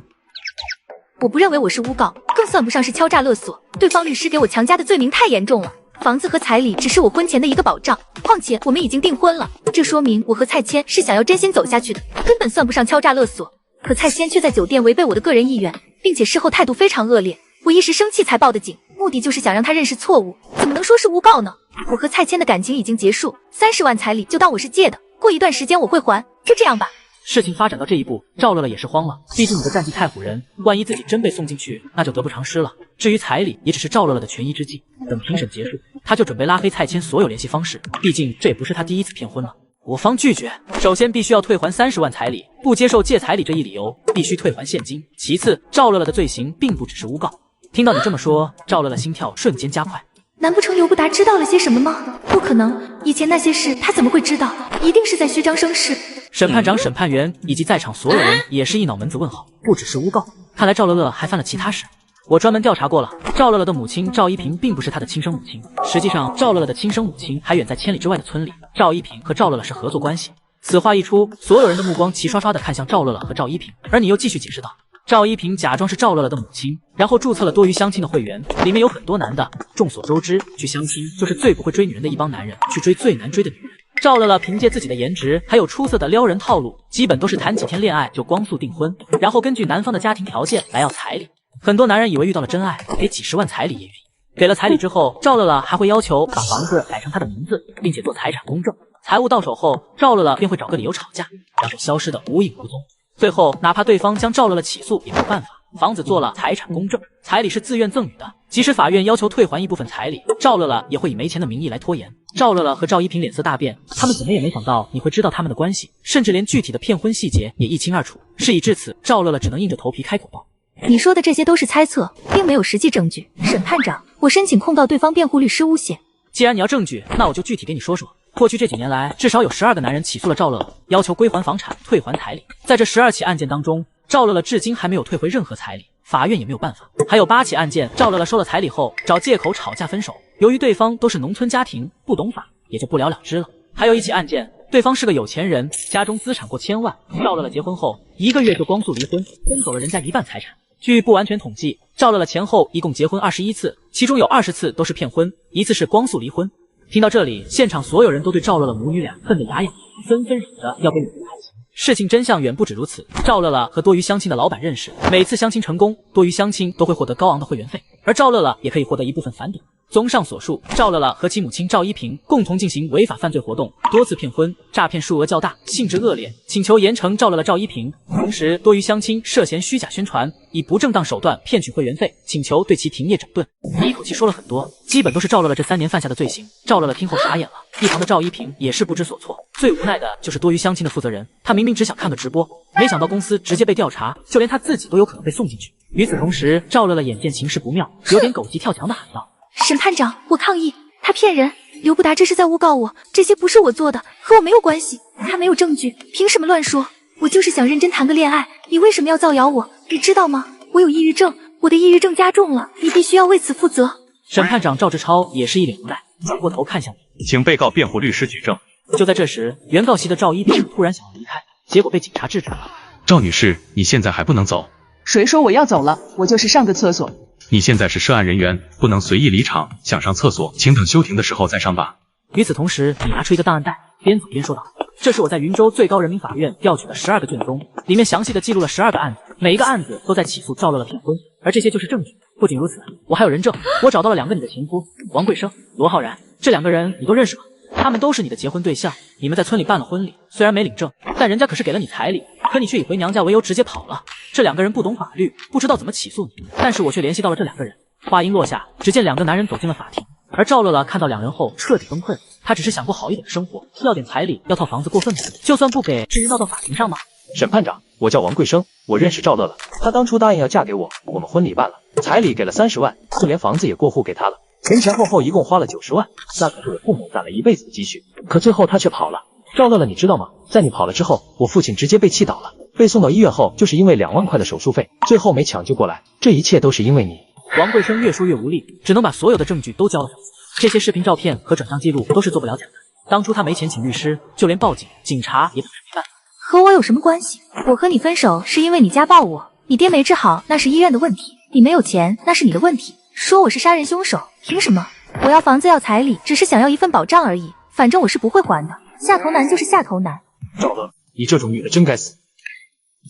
我不认为我是诬告，更算不上是敲诈勒索。对方律师给我强加的罪名太严重了。房子和彩礼只是我婚前的一个保障，况且我们已经订婚了，这说明我和蔡千是想要真心走下去的，根本算不上敲诈勒索。可蔡千却在酒店违背我的个人意愿，并且事后态度非常恶劣，我一时生气才报的警，目的就是想让他认识错误，怎么能说是诬告呢？我和蔡千的感情已经结束，30万彩礼就当我是借的，过一段时间我会还，就这样吧。事情发展到这一步，赵乐乐也是慌了，毕竟你的战绩太唬人，万一自己真被送进去，那就得不偿失了。至于彩礼，也只是赵乐乐的权宜之计。等庭审结束，他就准备拉黑蔡千所有联系方式，毕竟这也不是他第一次骗婚了。我方拒绝，首先必须要退还30万彩礼，不接受借彩礼这一理由，必须退还现金。其次，赵乐乐的罪行并不只是诬告。听到你这么说，赵乐乐心跳瞬间加快。难不成刘不达知道了些什么吗？不可能，以前那些事他怎么会知道？一定是在虚张声势。审判长、审判员以及在场所有人也是一脑门子问号，不只是诬告，看来赵乐乐还犯了其他事。我专门调查过了，赵乐乐的母亲赵一平并不是他的亲生母亲，实际上赵乐乐的亲生母亲还远在千里之外的村里，赵一平和赵乐乐是合作关系。此话一出，所有人的目光齐刷刷地看向赵乐乐和赵一平，而你又继续解释道：赵一平假装是赵乐乐的母亲，然后注册了多鱼相亲的会员，里面有很多男的。众所周知，去相亲就是最不会追女人的一帮男人，去追最难追的女人。赵乐乐凭借自己的颜值，还有出色的撩人套路，基本都是谈几天恋爱就光速订婚，然后根据男方的家庭条件来要彩礼。很多男人以为遇到了真爱，给几10万彩礼也愿意。给了彩礼之后，赵乐乐还会要求把房子改成他的名字，并且做财产公证。财物到手后，赵乐乐便会找个理由吵架，然后消失的无影无踪。最后，哪怕对方将赵乐乐起诉也没有办法，房子做了财产公证，彩礼是自愿赠与的，即使法院要求退还一部分彩礼，赵乐乐也会以没钱的名义来拖延。赵乐乐和赵一平脸色大变，他们怎么也没想到你会知道他们的关系，甚至连具体的骗婚细节也一清二楚。事已至此，赵乐乐只能硬着头皮开口报。你说的这些都是猜测，并没有实际证据。审判长，我申请控告对方辩护律师诬陷。既然你要证据，那我就具体给你说说。过去这几年来，至少有12个男人起诉了赵乐乐，要求归还房产、退还彩礼。在这12起案件当中，赵乐乐至今还没有退回任何彩礼，法院也没有办法。还有8起案件，赵乐乐收了彩礼后，找借口吵架分手，由于对方都是农村家庭，不懂法，也就不了了之了。还有1起案件，对方是个有钱人，家中资产过1000万，赵乐乐结婚后1个月就光速离婚，分走了人家1半财产。据不完全统计，赵乐乐前后一共结婚21次，其中有20次都是骗婚，1次是光速离婚。听到这里，现场所有人都对赵乐乐母女俩恨得牙痒，纷纷嚷着要给女儿判刑。事情真相远不止如此，赵乐乐和多鱼相亲的老板认识，每次相亲成功，多鱼相亲都会获得高昂的会员费，而赵乐乐也可以获得一部分返点。综上所述，赵乐乐和其母亲赵一平共同进行违法犯罪活动，多次骗婚，诈骗数额较大，性质恶劣，请求严惩赵乐乐、赵一平。同时，多鱼相亲涉嫌虚假宣传，以不正当手段骗取会员费，请求对其停业整顿。一口气说了很多，基本都是赵乐乐这3年犯下的罪行。赵乐乐听后傻眼了，一旁的赵一平也是不知所措。最无奈的就是多鱼相亲的负责人，他明明只想看个直播，没想到公司直接被调查，就连他自己都有可能被送进去。与此同时，赵乐乐眼见情势不妙，有点狗急跳墙的喊道：审判长，我抗议，他骗人，刘不达这是在诬告我，这些不是我做的，和我没有关系，他没有证据，凭什么乱说？我就是想认真谈个恋爱，你为什么要造谣我？你知道吗？我有抑郁症，我的抑郁症加重了，你必须要为此负责。审判长赵志超也是一脸无奈，转过头看向你，请被告辩护律师举证。就在这时，原告席的赵一平突然想要离开，结果被警察制止了。赵女士，你现在还不能走。谁说我要走了？我就是上个厕所。你现在是涉案人员，不能随意离场，想上厕所，请等休庭的时候再上吧。与此同时，你拿出一个档案袋，边走边说道：“这是我在云州最高人民法院调取的12个卷宗，里面详细的记录了12个案子，每一个案子都在起诉赵乐乐骗婚，而这些就是证据。不仅如此，我还有人证，我找到了2个你的情夫，王贵生、罗浩然，这2个人你都认识吗？他们都是你的结婚对象，你们在村里办了婚礼，虽然没领证，但人家可是给了你彩礼，可你却以回娘家为由直接跑了。这2个人不懂法律，不知道怎么起诉你，但是我却联系到了这2个人。”话音落下，只见2个男人走进了法庭，而赵乐乐看到2人后彻底崩溃了。他只是想过好一点的生活，要点彩礼，要套房子，过分吗？就算不给，至于闹到法庭上吗？审判长，我叫王贵生，我认识赵乐乐，她当初答应要嫁给我，我们婚礼办了，彩礼给了30万，就连房子也过户给她了，前后一共花了90万，那可是我父母攒了一辈子的积蓄，可最后她却跑了。赵乐乐，你知道吗？在你跑了之后，我父亲直接被气倒了，被送到医院后，就是因为2万块的手术费，最后没抢救过来，这一切都是因为你。王贵生越说越无力，只能把所有的证据都交了上去。这些视频、照片和转账记录都是做不了假的。当初他没钱请律师，就连报警，警察也等着没办法。和我有什么关系？我和你分手是因为你家暴我，你爹没治好，那是医院的问题。你没有钱，那是你的问题。说我是杀人凶手，凭什么？我要房子要彩礼，只是想要一份保障而已，反正我是不会还的。下头男就是下头男。赵乐，你这种女的真该死。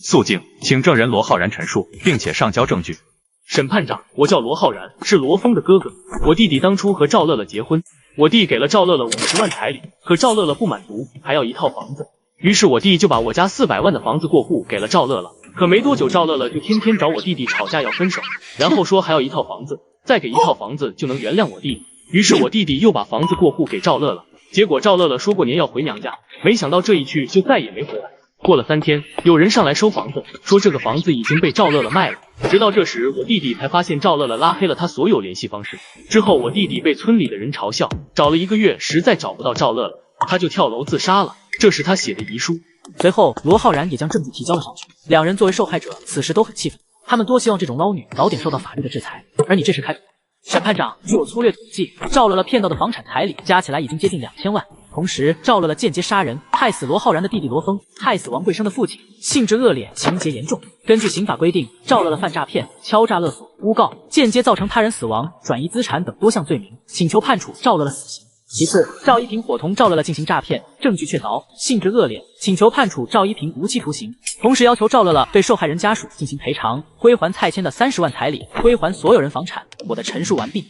肃静，请证人罗浩然陈述，并且上交证据。审判长，我叫罗浩然，是罗峰的哥哥。我弟弟当初和赵乐乐结婚，我弟给了赵乐乐50万彩礼，可赵乐乐不满足，还要一套房子。于是我弟就把我家400万的房子过户给了赵乐乐。可没多久，赵乐乐就天天找我弟弟吵架要分手，然后说还要一套房子，再给一套房子就能原谅我弟。于是我弟弟又把房子过户给赵乐乐。结果赵乐乐说过年要回娘家，没想到这一去就再也没回来。过了3天，有人上来收房子，说这个房子已经被赵乐乐卖了。直到这时，我弟弟才发现赵乐乐拉黑了他所有联系方式。之后，我弟弟被村里的人嘲笑，找了1个月，实在找不到赵乐乐，他就跳楼自杀了。这是他写的遗书。随后，罗浩然也将证据提交了上去。2人作为受害者，此时都很气愤，他们多希望这种捞女早点受到法律的制裁，而你这是开除。审判长，据我粗略统计，赵乐乐骗到的房产彩礼加起来已经接近2000万。同时，赵乐乐间接杀人，害死罗浩然的弟弟罗峰，害死王贵生的父亲，性质恶劣，情节严重。根据刑法规定，赵乐乐犯诈骗、敲诈勒索、诬告、间接造成他人死亡、转移资产等多项罪名，请求判处赵乐乐死刑。其次，赵一平伙同赵乐乐进行诈骗，证据确凿，性质恶劣，请求判处赵一平无期徒刑。同时要求赵乐乐对受害人家属进行赔偿，归还蔡谦的30万彩礼，归还所有人房产。我的陈述完毕。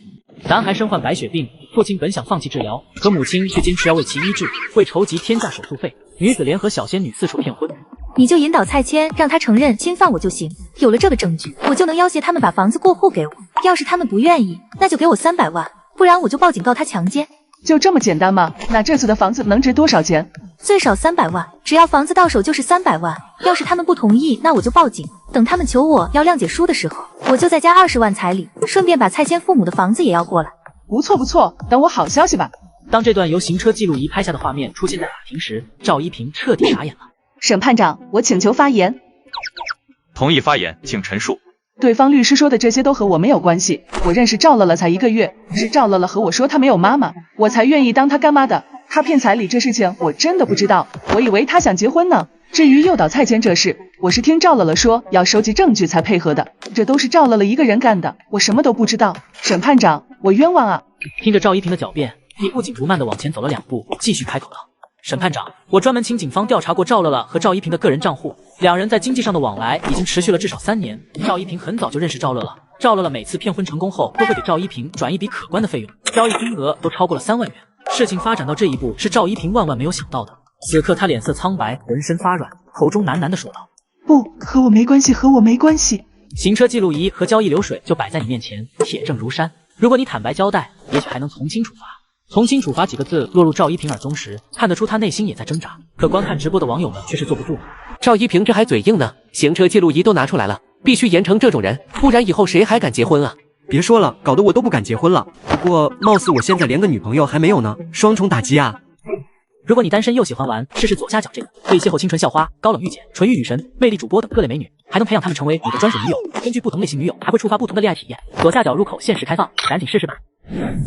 男孩身患白血病，父亲本想放弃治疗，可母亲却坚持要为其医治，会筹集天价手术费。女子联合小仙女四处骗婚。你就引导蔡谦，让他承认侵犯我就行。有了这个证据，我就能要挟他们把房子过户给我。要是他们不愿意，那就给我300万，不然我就报警告他强奸。就这么简单吗？那这次的房子能值多少钱？最少300万，只要房子到手就是300万。要是他们不同意，那我就报警。等他们求我要谅解书的时候，我就再加20万彩礼，顺便把蔡谦父母的房子也要过来。不错不错，等我好消息吧。当这段由行车记录仪拍下的画面出现在法庭时，赵一平彻底傻眼了。审判长，我请求发言。同意发言，请陈述。对方律师说的这些都和我没有关系，我认识赵乐乐才1个月，是赵乐乐和我说他没有妈妈，我才愿意当他干妈的。他骗彩礼这事情我真的不知道，我以为他想结婚呢。至于诱导蔡谦这事，我是听赵乐乐说要收集证据才配合的，这都是赵乐乐一个人干的，我什么都不知道。审判长，我冤枉啊！听着赵一平的狡辩，你不紧不慢地往前走了2步，继续开口道：审判长，我专门请警方调查过赵乐乐和赵一平的个人账户，2人在经济上的往来已经持续了至少3年。赵一平很早就认识赵乐乐，赵乐乐每次骗婚成功后都会给赵一平转一笔可观的费用，交易金额都超过了3万元。事情发展到这一步，是赵一平万万没有想到的。此刻他脸色苍白，浑身发软，口中喃喃地说道：不，和我没关系，和我没关系。行车记录仪和交易流水就摆在你面前，铁证如山。如果你坦白交代，也许还能从轻处罚。从轻处罚几个字落入赵一平耳中时，看得出他内心也在挣扎，可观看直播的网友们却是坐不住了。赵一平这还嘴硬呢，行车记录仪都拿出来了，必须严惩这种人，不然以后谁还敢结婚啊？别说了，搞得我都不敢结婚了。不过貌似我现在连个女朋友还没有呢，双重打击啊！如果你单身又喜欢玩，试试左下角这个，可以邂逅清纯校花、高冷御姐、纯欲女神、魅力主播等各类美女，还能培养她们成为你的专属女友。根据不同类型女友，还会触发不同的恋爱体验。左下角入口限时开放，赶紧试试吧。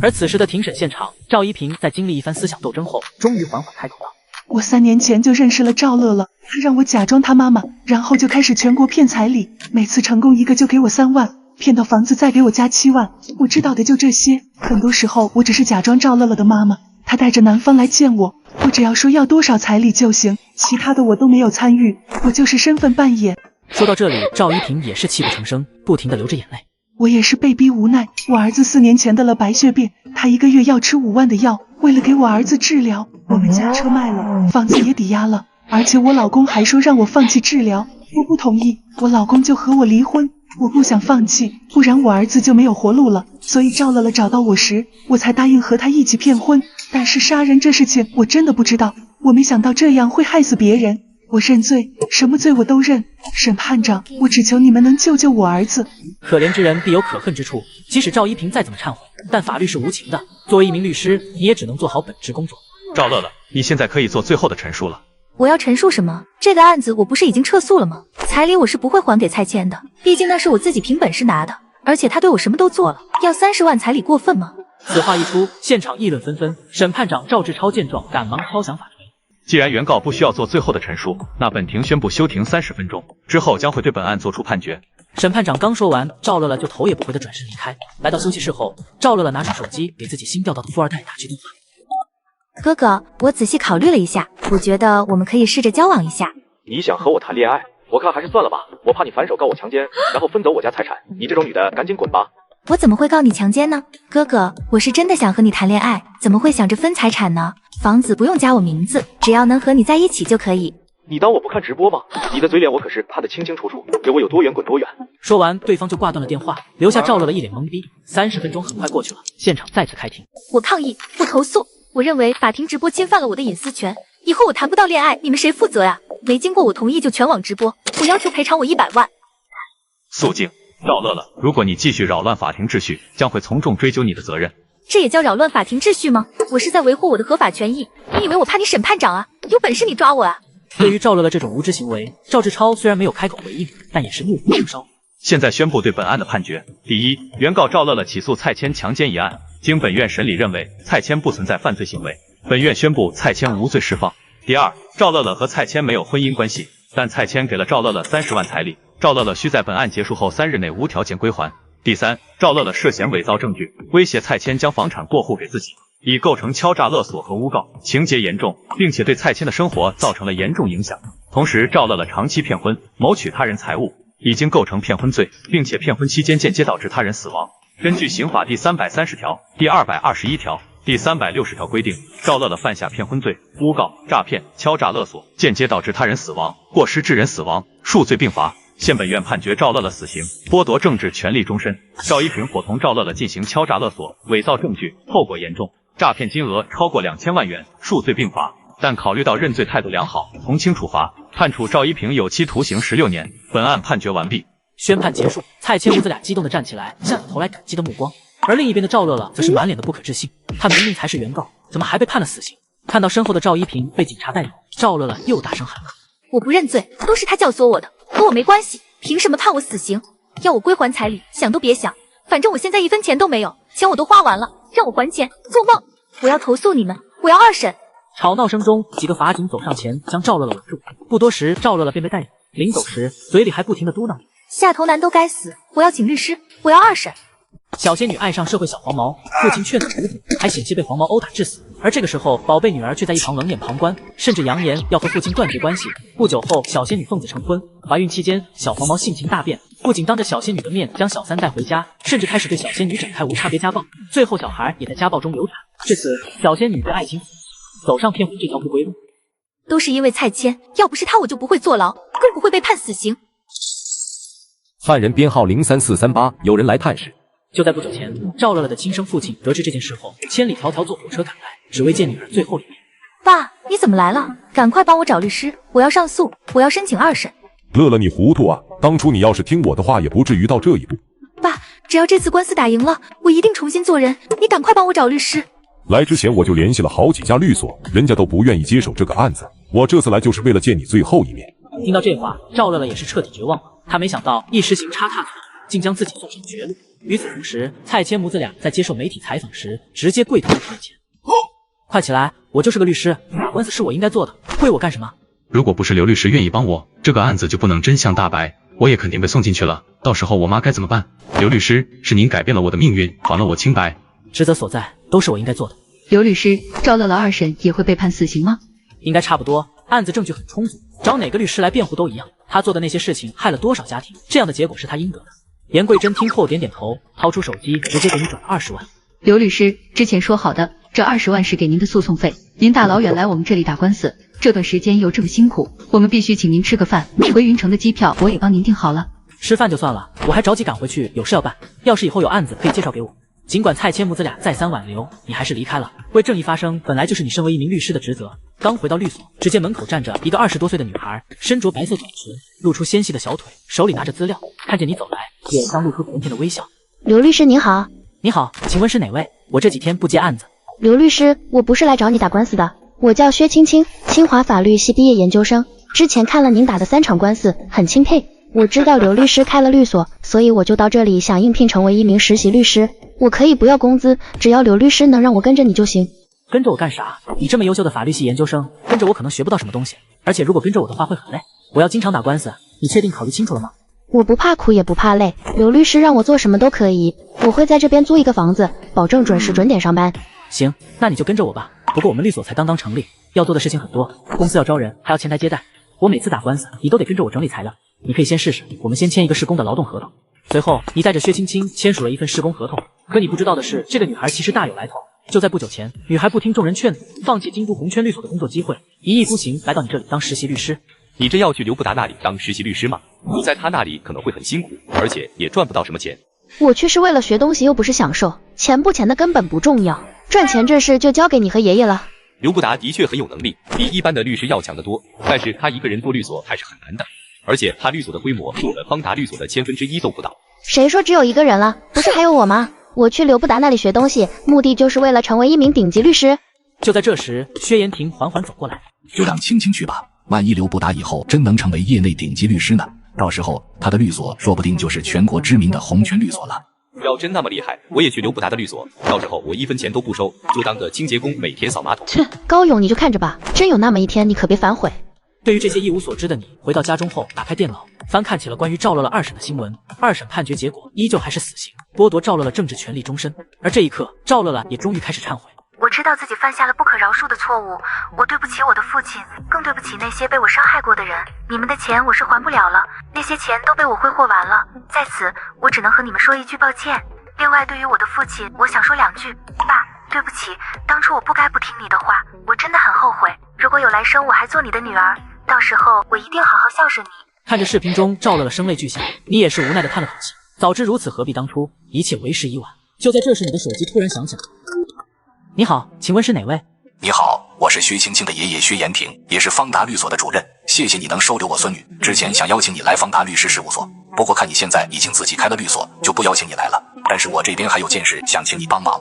而此时的庭审现场，赵一平在经历一番思想斗争后，终于缓缓开口道：“我3年前就认识了赵乐乐，他让我假装他妈妈，然后就开始全国骗彩礼，每次成功一个就给我3万，骗到房子再给我加7万。我知道的就这些，很多时候我只是假装赵乐乐的妈妈，他带着男方来见我，我只要说要多少彩礼就行，其他的我都没有参与，我就是身份扮演。”说到这里，赵一平也是泣不成声，不停地流着眼泪。我也是被逼无奈，我儿子4年前得了白血病，他1个月要吃5万的药，为了给我儿子治疗，我们家车卖了，房子也抵押了，而且我老公还说让我放弃治疗，我不同意，我老公就和我离婚，我不想放弃，不然我儿子就没有活路了，所以赵乐乐找到我时，我才答应和他一起骗婚，但是杀人这事情我真的不知道，我没想到这样会害死别人，我认罪，什么罪我都认。审判长，我只求你们能救救我儿子。可怜之人必有可恨之处，即使赵一平再怎么忏悔，但法律是无情的。作为一名律师，你也只能做好本职工作。赵乐乐，你现在可以做最后的陈述了。我要陈述什么？这个案子我不是已经撤诉了吗？彩礼我是不会还给蔡谦的，毕竟那是我自己凭本事拿的，而且他对我什么都做了，要30万彩礼过分吗？此话一出，现场议论纷纷。审判长赵志超见状，赶忙敲响法锤。既然原告不需要做最后的陈述，那本庭宣布休庭30分钟，之后将会对本案作出判决。审判长刚说完，赵乐乐就头也不回地转身离开。来到休息室后，赵乐乐拿出手机给自己新调到的富二代打去电话。哥哥，我仔细考虑了一下，我觉得我们可以试着交往一下。你想和我谈恋爱？我看还是算了吧，我怕你反手告我强奸，然后分走我家财产。你这种女的赶紧滚吧。我怎么会告你强奸呢？哥哥，我是真的想和你谈恋爱，怎么会想着分财产呢？房子不用加我名字，只要能和你在一起就可以。你当我不看直播吗？你的嘴脸我可是看得清清楚楚，给我有多远滚多远。说完，对方就挂断了电话，留下赵乐乐一脸懵逼。30分钟很快过去了，现场再次开庭。我抗议，我投诉，我认为法庭直播侵犯了我的隐私权，以后我谈不到恋爱，你们谁负责呀？没经过我同意就全网直播，我要求赔偿我100万。肃静，赵乐乐，如果你继续扰乱法庭秩序，将会从重追究你的责任。这也叫扰乱法庭秩序吗？我是在维护我的合法权益，你以为我怕你审判长啊？有本事你抓我啊！对于赵乐乐这种无知行为，赵志超虽然没有开口回应，但也是怒火中烧。现在宣布对本案的判决：第一，原告赵乐乐起诉蔡谦强奸一案，经本院审理认为蔡谦不存在犯罪行为，本院宣布蔡谦无罪释放。第二，赵乐乐和蔡谦没有婚姻关系，但蔡谦给了赵乐乐30万彩礼，赵乐乐需在本案结束后3日内无条件归还。第三，赵乐乐涉嫌伪造证据，威胁蔡谦将房产过户给自己，已构成敲诈勒索和诬告，情节严重，并且对蔡谦的生活造成了严重影响。同时，赵乐乐长期骗婚，谋取他人财物，已经构成骗婚罪，并且骗婚期间间接导致他人死亡。根据刑法第330条、第221条、第360条规定，赵乐乐犯下骗婚罪、诬告、诈骗、敲诈勒索，间接导致他人死亡，过失致人死亡，数罪并罚。现本院判决赵乐乐死刑，剥夺政治权利终身。赵一平伙同赵乐乐进行敲诈勒索、伪造证据，后果严重，诈骗金额超过2000万元，数罪并罚。但考虑到认罪态度良好，从轻处罚，判处赵一平有期徒刑16年。本案判决完毕。宣判结束，蔡谦母子俩激动地站起来，向投来感激的目光。而另一边的赵乐乐则是满脸的不可置信，他明明才是原告，怎么还被判了死刑？看到身后的赵一平被警察带走，赵乐乐又大声喊道：“我不认罪，都是他教唆我的，和我没关系，凭什么判我死刑？要我归还彩礼，想都别想，反正我现在1分钱都没有，钱我都花完了，让我还钱，做梦！我要投诉你们，我要2审。”吵闹声中，几个法警走上前将赵乐乐稳住。不多时，赵乐乐便被带走。临走时，嘴里还不停地嘟囔：“下头男都该死！我要请律师，我要2审。”小仙女爱上社会小黄毛，父亲劝阻无果，还险些被黄毛殴打致死。而这个时候，宝贝女儿却在一旁冷眼旁观，甚至扬言要和父亲断绝关系。不久后，小仙女奉子成婚。怀孕期间，小黄毛性情大变，不仅当着小仙女的面将小三带回家，甚至开始对小仙女展开无差别家暴，最后小孩也在家暴中流产。至此，小仙女对爱情走上骗婚这条不归路。都是因为蔡谦，要不是他，我就不会坐牢，更不会被判死刑。犯人编号03438，有人来探视。就在不久前，赵乐乐的亲生父亲得知这件事后，千里迢迢坐火车赶来，只为见女儿最后一面。爸，你怎么来了？赶快帮我找律师，我要上诉，我要申请2审。乐乐，你糊涂啊！当初你要是听我的话，也不至于到这一步。爸，只要这次官司打赢了，我一定重新做人。你赶快帮我找律师。来之前我就联系了好几家律所，人家都不愿意接手这个案子。我这次来就是为了见你最后一面。听到这话，赵乐乐也是彻底绝望了。他没想到一时行差踏错，竟将自己送上绝路。与此同时，蔡千母子俩在接受媒体采访时，直接跪头面前。快起来，我就是个律师，打官司是我应该做的，跪我干什么？如果不是刘律师愿意帮我，这个案子就不能真相大白，我也肯定被送进去了。到时候我妈该怎么办？刘律师，是您改变了我的命运，还了我清白。职责所在，都是我应该做的。刘律师，赵乐乐二审也会被判死刑吗？应该差不多，案子证据很充足，找哪个律师来辩护都一样。他做的那些事情害了多少家庭，这样的结果是他应得的。严桂珍听后点点头，掏出手机直接给你转了20万。刘律师，之前说好的，这20万是给您的诉讼费。您大老远来我们这里打官司，这段时间又这么辛苦，我们必须请您吃个饭。回云城的机票我也帮您订好了。吃饭就算了，我还着急赶回去，有事要办。要是以后有案子可以介绍给我。尽管蔡千母子俩再三挽留，你还是离开了。为正义发声，本来就是你身为一名律师的职责。刚回到律所，只见门口站着一个20多岁的女孩，身着白色短裙，露出纤细的小腿，手里拿着资料，看见你走来，脸上露出甜甜的微笑。刘律师您好。你好，请问是哪位？我这几天不接案子。刘律师，我不是来找你打官司的，我叫薛青青，清华法律系毕业研究生，之前看了您打的3场官司，很钦佩。我知道刘律师开了律所，所以我就到这里想应聘成为一名实习律师。我可以不要工资，只要刘律师能让我跟着你就行。跟着我干啥？你这么优秀的法律系研究生，跟着我可能学不到什么东西，而且如果跟着我的话会很累。我要经常打官司，你确定考虑清楚了吗？我不怕苦也不怕累，刘律师让我做什么都可以。我会在这边租一个房子，保证准时准点上班。行，那你就跟着我吧。不过我们律所才刚成立，要做的事情很多，公司要招人，还要前台接待。我每次打官司，你都得跟着我整理材料。你可以先试试，我们先签一个施工的劳动合同。随后，你带着薛青青签署了一份施工合同。可你不知道的是，这个女孩其实大有来头。就在不久前，女孩不听众人劝阻，放弃京都红圈律所的工作机会，一意孤行来到你这里当实习律师。你真要去刘布达那里当实习律师吗？你在他那里可能会很辛苦，而且也赚不到什么钱。我去是为了学东西，又不是享受，钱不钱的根本不重要，赚钱这事就交给你和爷爷了。刘布达的确很有能力，比一般的律师要强得多，但是他一个人做律所还是很难的，而且他律所的规模连我们方达律所的1/1000都不到。谁说只有一个人了？不是还有我吗？我去刘布达那里学东西，目的就是为了成为一名顶级律师。就在这时，薛延婷缓缓走过来，就让青青去吧，万一刘布达以后真能成为业内顶级律师呢？到时候他的律所说不定就是全国知名的红圈律所了。要真那么厉害，我也去刘布达的律所，到时候我1分钱都不收，就当个清洁工，每天扫马桶。切，高勇你就看着吧，真有那么一天你可别反悔。对于这些一无所知的你，回到家中后打开电脑，翻看起了关于赵乐乐2审的新闻。2审判决结果依旧还是死刑，剥夺赵乐乐政治权利终身。而这一刻，赵乐乐也终于开始忏悔。我知道自己犯下了不可饶恕的错误，我对不起我的父亲，更对不起那些被我伤害过的人。你们的钱我是还不了了，那些钱都被我挥霍完了，在此我只能和你们说一句抱歉。另外，对于我的父亲，我想说2句。爸，对不起，当初我不该不听你的话，我真的很后悔。如果有来生我还做你的女儿，到时候我一定好好孝顺你。看着视频中赵乐乐声泪俱下，你也是无奈的叹了口气。早知如此，何必当初？一切为时已晚。就在这时，你的手机突然响起来。你好，请问是哪位？你好，我是薛青青的爷爷薛延平，也是方达律所的主任。谢谢你能收留我孙女，之前想邀请你来方达律师事务所，不过看你现在已经自己开了律所，就不邀请你来了。但是我这边还有件事想请你帮忙。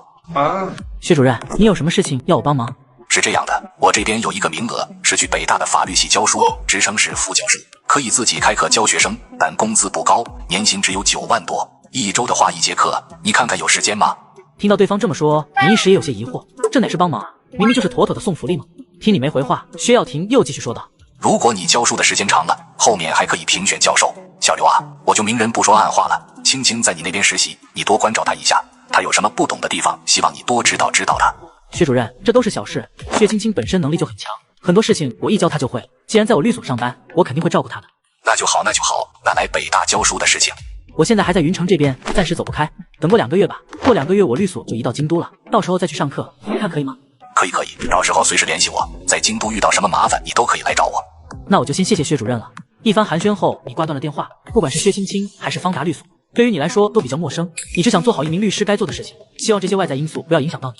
薛主任，你有什么事情要我帮忙？是这样的，我这边有一个名额，是去北大的法律系教书，职称是副教授，可以自己开课教学生，但工资不高，年薪只有9万多，1周的话1节课，你看看有时间吗？听到对方这么说，你一时也有些疑惑，这哪是帮忙啊？明明就是妥妥的送福利嘛。听你没回话，薛耀庭又继续说道：如果你教书的时间长了，后面还可以评选教授。小刘啊，我就明人不说暗话了，青青在你那边实习，你多关照她一下，她有什么不懂的地方，希望你多指导指导她。薛主任，这都是小事，薛青青本身能力就很强，很多事情我一教她就会。既然在我律所上班，我肯定会照顾她的。那就好，那就好。那来北大教书的事情，我现在还在云城这边，暂时走不开，等过2个月吧。过2个月我律所就移到京都了，到时候再去上课，你看可以吗？可以，到时候随时联系我，在京都遇到什么麻烦，你都可以来找我。那我就先谢谢薛主任了。一番寒暄后，你挂断了电话。不管是薛青青还是方达律所，对于你来说都比较陌生，你只想做好一名律师该做的事情，希望这些外在因素不要影响到你。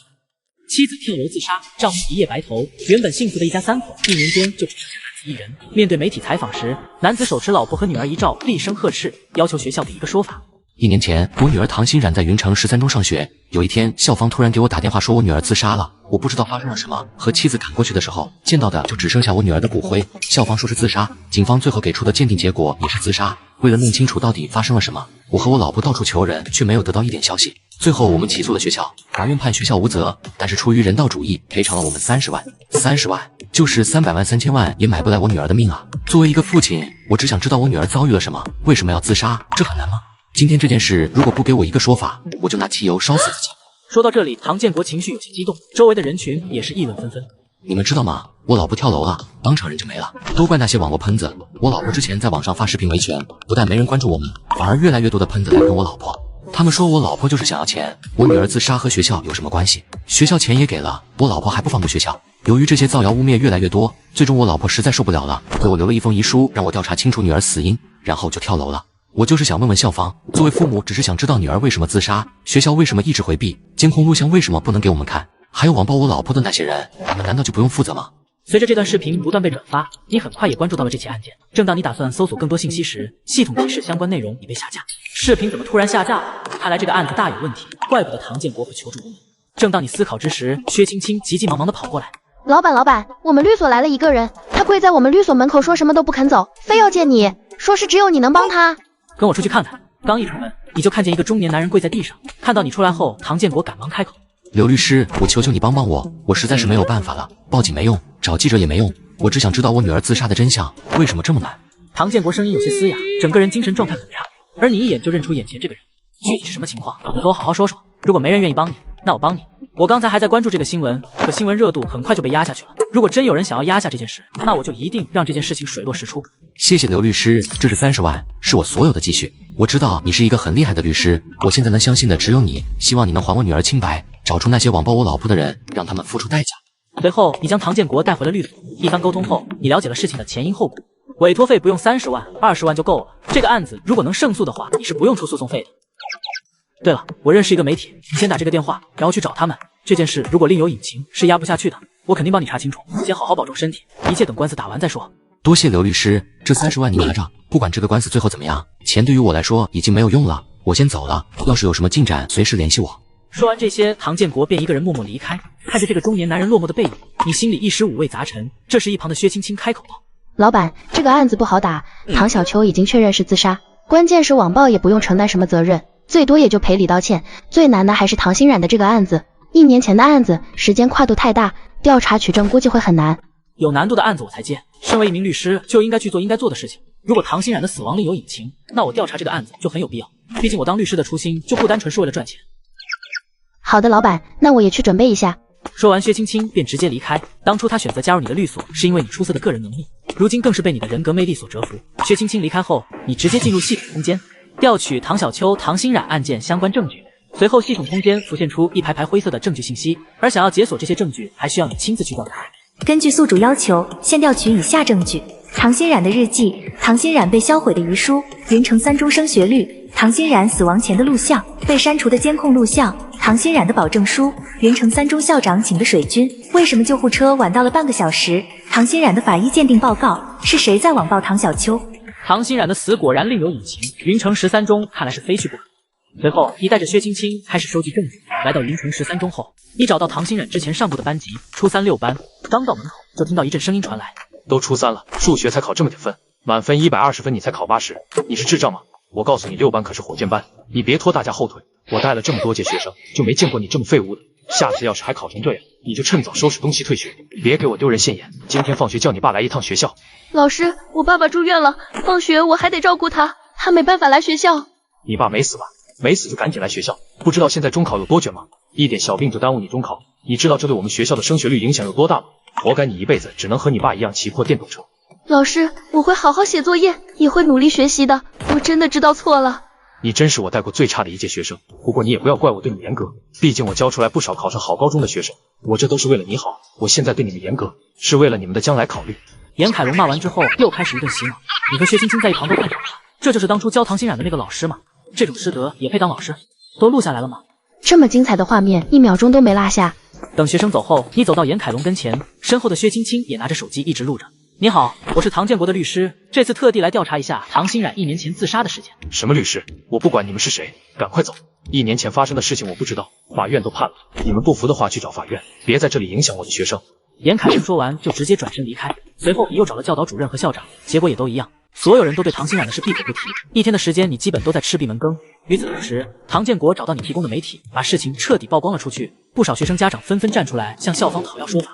妻子跳楼自杀，丈夫一夜白头，原本幸福的一家3口，1年间就只剩下男子1人。面对媒体采访时，男子手持老婆和女儿遗照，厉声呵斥，要求学校给一个说法。1年前，我女儿唐欣然在云城13中上学。有一天，校方突然给我打电话说我女儿自杀了。我不知道发生了什么，和妻子赶过去的时候，见到的就只剩下我女儿的骨灰。校方说是自杀，警方最后给出的鉴定结果也是自杀。为了弄清楚到底发生了什么，我和我老婆到处求人，却没有得到一点消息。最后我们起诉了学校，法院判学校无责，但是出于人道主义，赔偿了我们30万。30万就是300万3000万也买不来我女儿的命啊！作为一个父亲，我只想知道我女儿遭遇了什么，为什么要自杀？这很难吗？今天这件事如果不给我一个说法，我就拿汽油烧死自己。说到这里，唐建国情绪有些激动，周围的人群也是议论纷纷。你们知道吗？我老婆跳楼了，当场人就没了，都怪那些网络喷子。我老婆之前在网上发视频维权，不但没人关注我们，反而越来越多的喷子来跟我老婆。他们说我老婆就是想要钱，我女儿自杀和学校有什么关系？学校钱也给了，我老婆还不放过学校。由于这些造谣污蔑越来越多，最终我老婆实在受不了了，给我留了一封遗书，让我调查清楚女儿死因，然后就跳楼了。我就是想问问校方，作为父母只是想知道女儿为什么自杀，学校为什么一直回避，监控录像为什么不能给我们看，还有网暴我老婆的那些人，你们难道就不用负责吗？随着这段视频不断被转发，你很快也关注到了这起案件。正当你打算搜索更多信息时，系统提示相关内容已被下架。视频怎么突然下架了？看来这个案子大有问题，怪不得唐建国会求助于你。正当你思考之时，薛青青急急忙忙地跑过来。老板，我们律所来了一个人，他跪在我们律所门口说什么都不肯走，非要见你，说是只有你能帮他。跟我出去看看。刚一出门，你就看见一个中年男人跪在地上。看到你出来后，唐建国赶忙开口：刘律师，我求求你帮帮我，我实在是没有办法了，报警没用，找记者也没用，我只想知道我女儿自杀的真相，为什么这么难？唐建国声音有些嘶哑，整个人精神状态很差，而你一眼就认出眼前这个人。具体是什么情况，你和我好好说说。如果没人愿意帮你，那我帮你。我刚才还在关注这个新闻，可新闻热度很快就被压下去了。如果真有人想要压下这件事，那我就一定让这件事情水落石出。谢谢刘律师，这是30万，是我所有的积蓄。我知道你是一个很厉害的律师，我现在能相信的只有你，希望你能还我女儿清白，找出那些网暴我老婆的人，让他们付出代价。随后，你将唐建国带回了律所。一番沟通后，你了解了事情的前因后果。委托费不用30万，20万就够了。这个案子如果能胜诉的话，你是不用出诉讼费的。对了，我认识一个媒体，你先打这个电话，然后去找他们。这件事如果另有隐情，是压不下去的，我肯定帮你查清楚。先好好保重身体，一切等官司打完再说。多谢刘律师，这30万你拿着，不管这个官司最后怎么样，钱对于我来说已经没有用了，我先走了。要是有什么进展，随时联系我。说完这些，唐建国便一个人默默离开。看着这个中年男人落寞的背影，你心里一时五味杂陈。这时一旁的薛青青开口道：老板，这个案子不好打，唐小秋已经确认是自杀，关键是网暴也不用承担什么责任，最多也就赔礼道歉。最难的还是唐欣冉的这个案子，1年前的案子，时间跨度太大，调查取证估计会很难。有难度的案子我才接，身为一名律师就应该去做应该做的事情。如果唐欣冉的死亡另有隐情，那我调查这个案子就很有必要，毕竟我当律师的初心就不单纯是为了赚钱。好的老板，那我也去准备一下。说完，薛青青便直接离开。当初她选择加入你的律所，是因为你出色的个人能力，如今更是被你的人格魅力所折服。薛青青离开后，你直接进入系统空间，调取唐小秋、唐欣冉案件相关证据。随后，系统空间浮现出一排排灰色的证据信息，而想要解锁这些证据，还需要你亲自去调查。根据宿主要求，现调取以下证据：唐欣冉的日记、唐欣冉被销毁的遗书、云城3中升学率、唐欣冉死亡前的录像、被删除的监控录像、唐欣冉的保证书、云城3中校长请的水军、为什么救护车晚到了半个小时、唐欣冉的法医鉴定报告、是谁在网暴唐小秋。唐欣冉的死果然另有隐情，云城13中看来是非去不可。随后，你带着薛青青开始收集证据。来到云城13中后，你找到唐欣冉之前上过的班级，初3 6班。刚到门口，就听到一阵声音传来：都初3了，数学才考这么点分，满分120分你才考80，你是智障吗？我告诉你，6班可是火箭班，你别拖大家后腿。我带了这么多届学生，就没见过你这么废物的。下次要是还考成这样，你就趁早收拾东西退学，别给我丢人现眼。今天放学叫你爸来一趟学校。老师，我爸爸住院了，放学我还得照顾他，他没办法来学校。你爸没死吧？没死就赶紧来学校。不知道现在中考有多卷吗？一点小病就耽误你中考，你知道这对我们学校的升学率影响有多大吗？活该你一辈子只能和你爸一样骑破电动车。老师，我会好好写作业，也会努力学习的，我真的知道错了。你真是我带过最差的一届学生，不过你也不要怪我对你严格，毕竟我教出来不少考上好高中的学生，我这都是为了你好，我现在对你们严格，是为了你们的将来考虑。严凯龙骂完之后，又开始一顿洗脑，你和薛青青在一旁都看傻了。这就是当初教唐欣冉的那个老师吗？这种师德也配当老师？都录下来了吗？这么精彩的画面，1秒钟都没落下。等学生走后，你走到严凯龙跟前，身后的薛青青也拿着手机一直录着。你好，我是唐建国的律师，这次特地来调查一下唐欣冉1年前自杀的事件。什么律师？我不管你们是谁，赶快走！1年前发生的事情我不知道，法院都判了。你们不服的话去找法院，别在这里影响我的学生。严凯生说完就直接转身离开，随后你又找了教导主任和校长，结果也都一样，所有人都对唐欣冉的事避口不提。1天的时间，你基本都在吃闭门羹。与此同时，唐建国找到你提供的媒体，把事情彻底曝光了出去，不少学生家长纷纷站出来向校方讨要说法。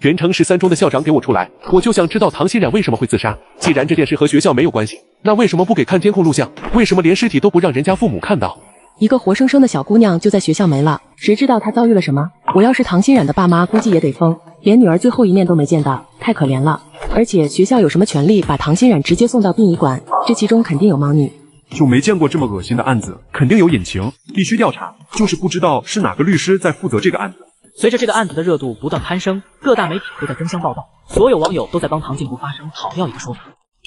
元城13中的校长给我出来，我就想知道唐欣冉为什么会自杀。既然这件事和学校没有关系，那为什么不给看监控录像？为什么连尸体都不让人家父母看到？一个活生生的小姑娘就在学校没了，谁知道她遭遇了什么？我要是唐欣冉的爸妈，估计也得疯，连女儿最后一面都没见到，太可怜了。而且学校有什么权利把唐欣冉直接送到殡仪馆？这其中肯定有猫腻。就没见过这么恶心的案子，肯定有隐情，必须调查。就是不知道是哪个律师在负责这个案子。随着这个案子的热度不断攀升，各大媒体都在争相报道，所有网友都在帮唐建国发声，讨要一个说法。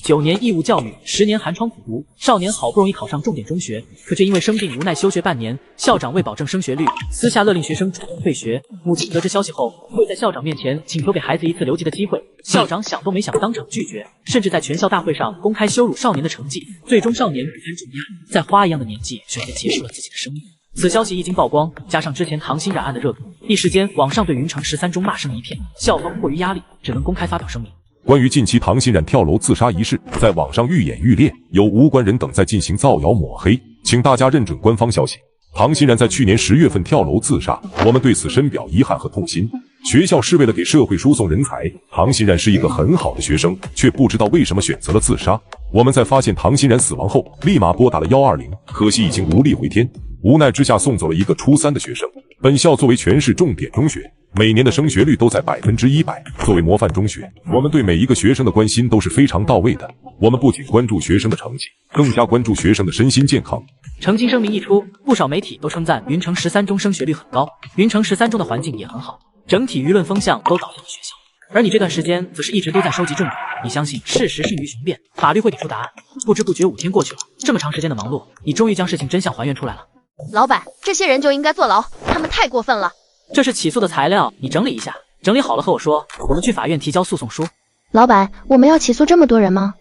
9年义务教育，10年寒窗苦读，少年好不容易考上重点中学，可却因为生病无奈休学半年。校长为保证升学率，私下勒令学生主动退学。母亲得知消息后，会在校长面前请求给孩子一次留级的机会。校长想都没想，当场拒绝，甚至在全校大会上公开羞辱少年的成绩。最终，少年不堪重压，在花一样的年纪选择结束了自己的生命。此消息一经曝光，加上之前唐欣冉案的热度，一时间网上对云城13中骂声一片。校方迫于压力，只能公开发表声明。关于近期唐欣冉跳楼自杀一事，在网上愈演愈烈，有无关人等在进行造谣抹黑，请大家认准官方消息。唐欣冉在去年10月份跳楼自杀，我们对此深表遗憾和痛心。学校是为了给社会输送人才，唐欣冉是一个很好的学生，却不知道为什么选择了自杀。我们在发现唐欣冉死亡后，立马拨打了120，可惜已经无力回天。无奈之下送走了一个初3的学生。本校作为全市重点中学，每年的升学率都在100%，作为模范中学，我们对每一个学生的关心都是非常到位的。我们不仅关注学生的成绩，更加关注学生的身心健康。澄清声明一出，不少媒体都称赞云城13中升学率很高，云城13中的环境也很好，整体舆论风向都导向了学校。而你这段时间则是一直都在收集证据，你相信事实胜于雄辩，法律会给出答案。不知不觉5天过去了，这么长时间的忙碌，你终于将事情真相还原出来了。老板，这些人就应该坐牢，他们太过分了。这是起诉的材料，你整理一下，整理好了和我说，我们去法院提交诉讼书。老板，我们要起诉这么多人吗？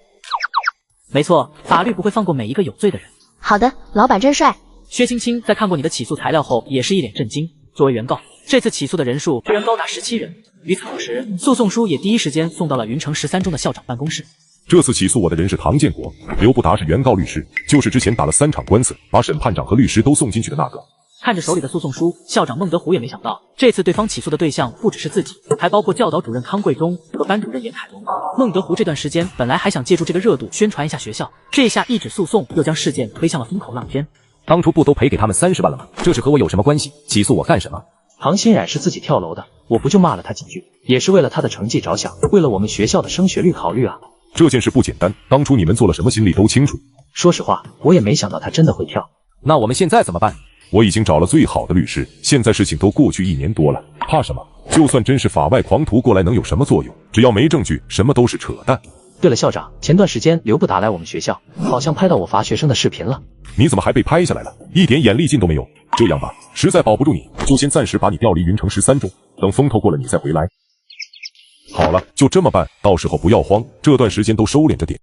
没错，法律不会放过每一个有罪的人。好的，老板真帅。薛青青在看过你的起诉材料后，也是一脸震惊。作为原告，这次起诉的人数居然高达17人。与此同时，诉讼书也第一时间送到了云城13中的校长办公室。这次起诉我的人是唐建国，刘不达是原告律师，就是之前打了3场官司，把审判长和律师都送进去的那个。看着手里的诉讼书，校长孟德虎也没想到，这次对方起诉的对象不只是自己，还包括教导主任康贵忠和班主任严凯龙。孟德虎这段时间本来还想借助这个热度宣传一下学校，这下一纸诉讼又将事件推向了风口浪尖。当初不都赔给他们30万了吗？这事和我有什么关系？起诉我干什么？唐欣冉是自己跳楼的，我不就骂了他几句，也是为了他的成绩着想，为了我们学校的升学率考虑啊。这件事不简单，当初你们做了什么心里都清楚。说实话，我也没想到他真的会跳。那我们现在怎么办？我已经找了最好的律师，现在事情都过去1年多了，怕什么？就算真是法外狂徒过来能有什么作用？只要没证据，什么都是扯淡。对了，校长，前段时间刘不达来我们学校，好像拍到我罚学生的视频了。你怎么还被拍下来了？一点眼力劲都没有。这样吧，实在保不住你，就先暂时把你调离云城13中，等风头过了你再回来。好了，就这么办，到时候不要慌，这段时间都收敛着点。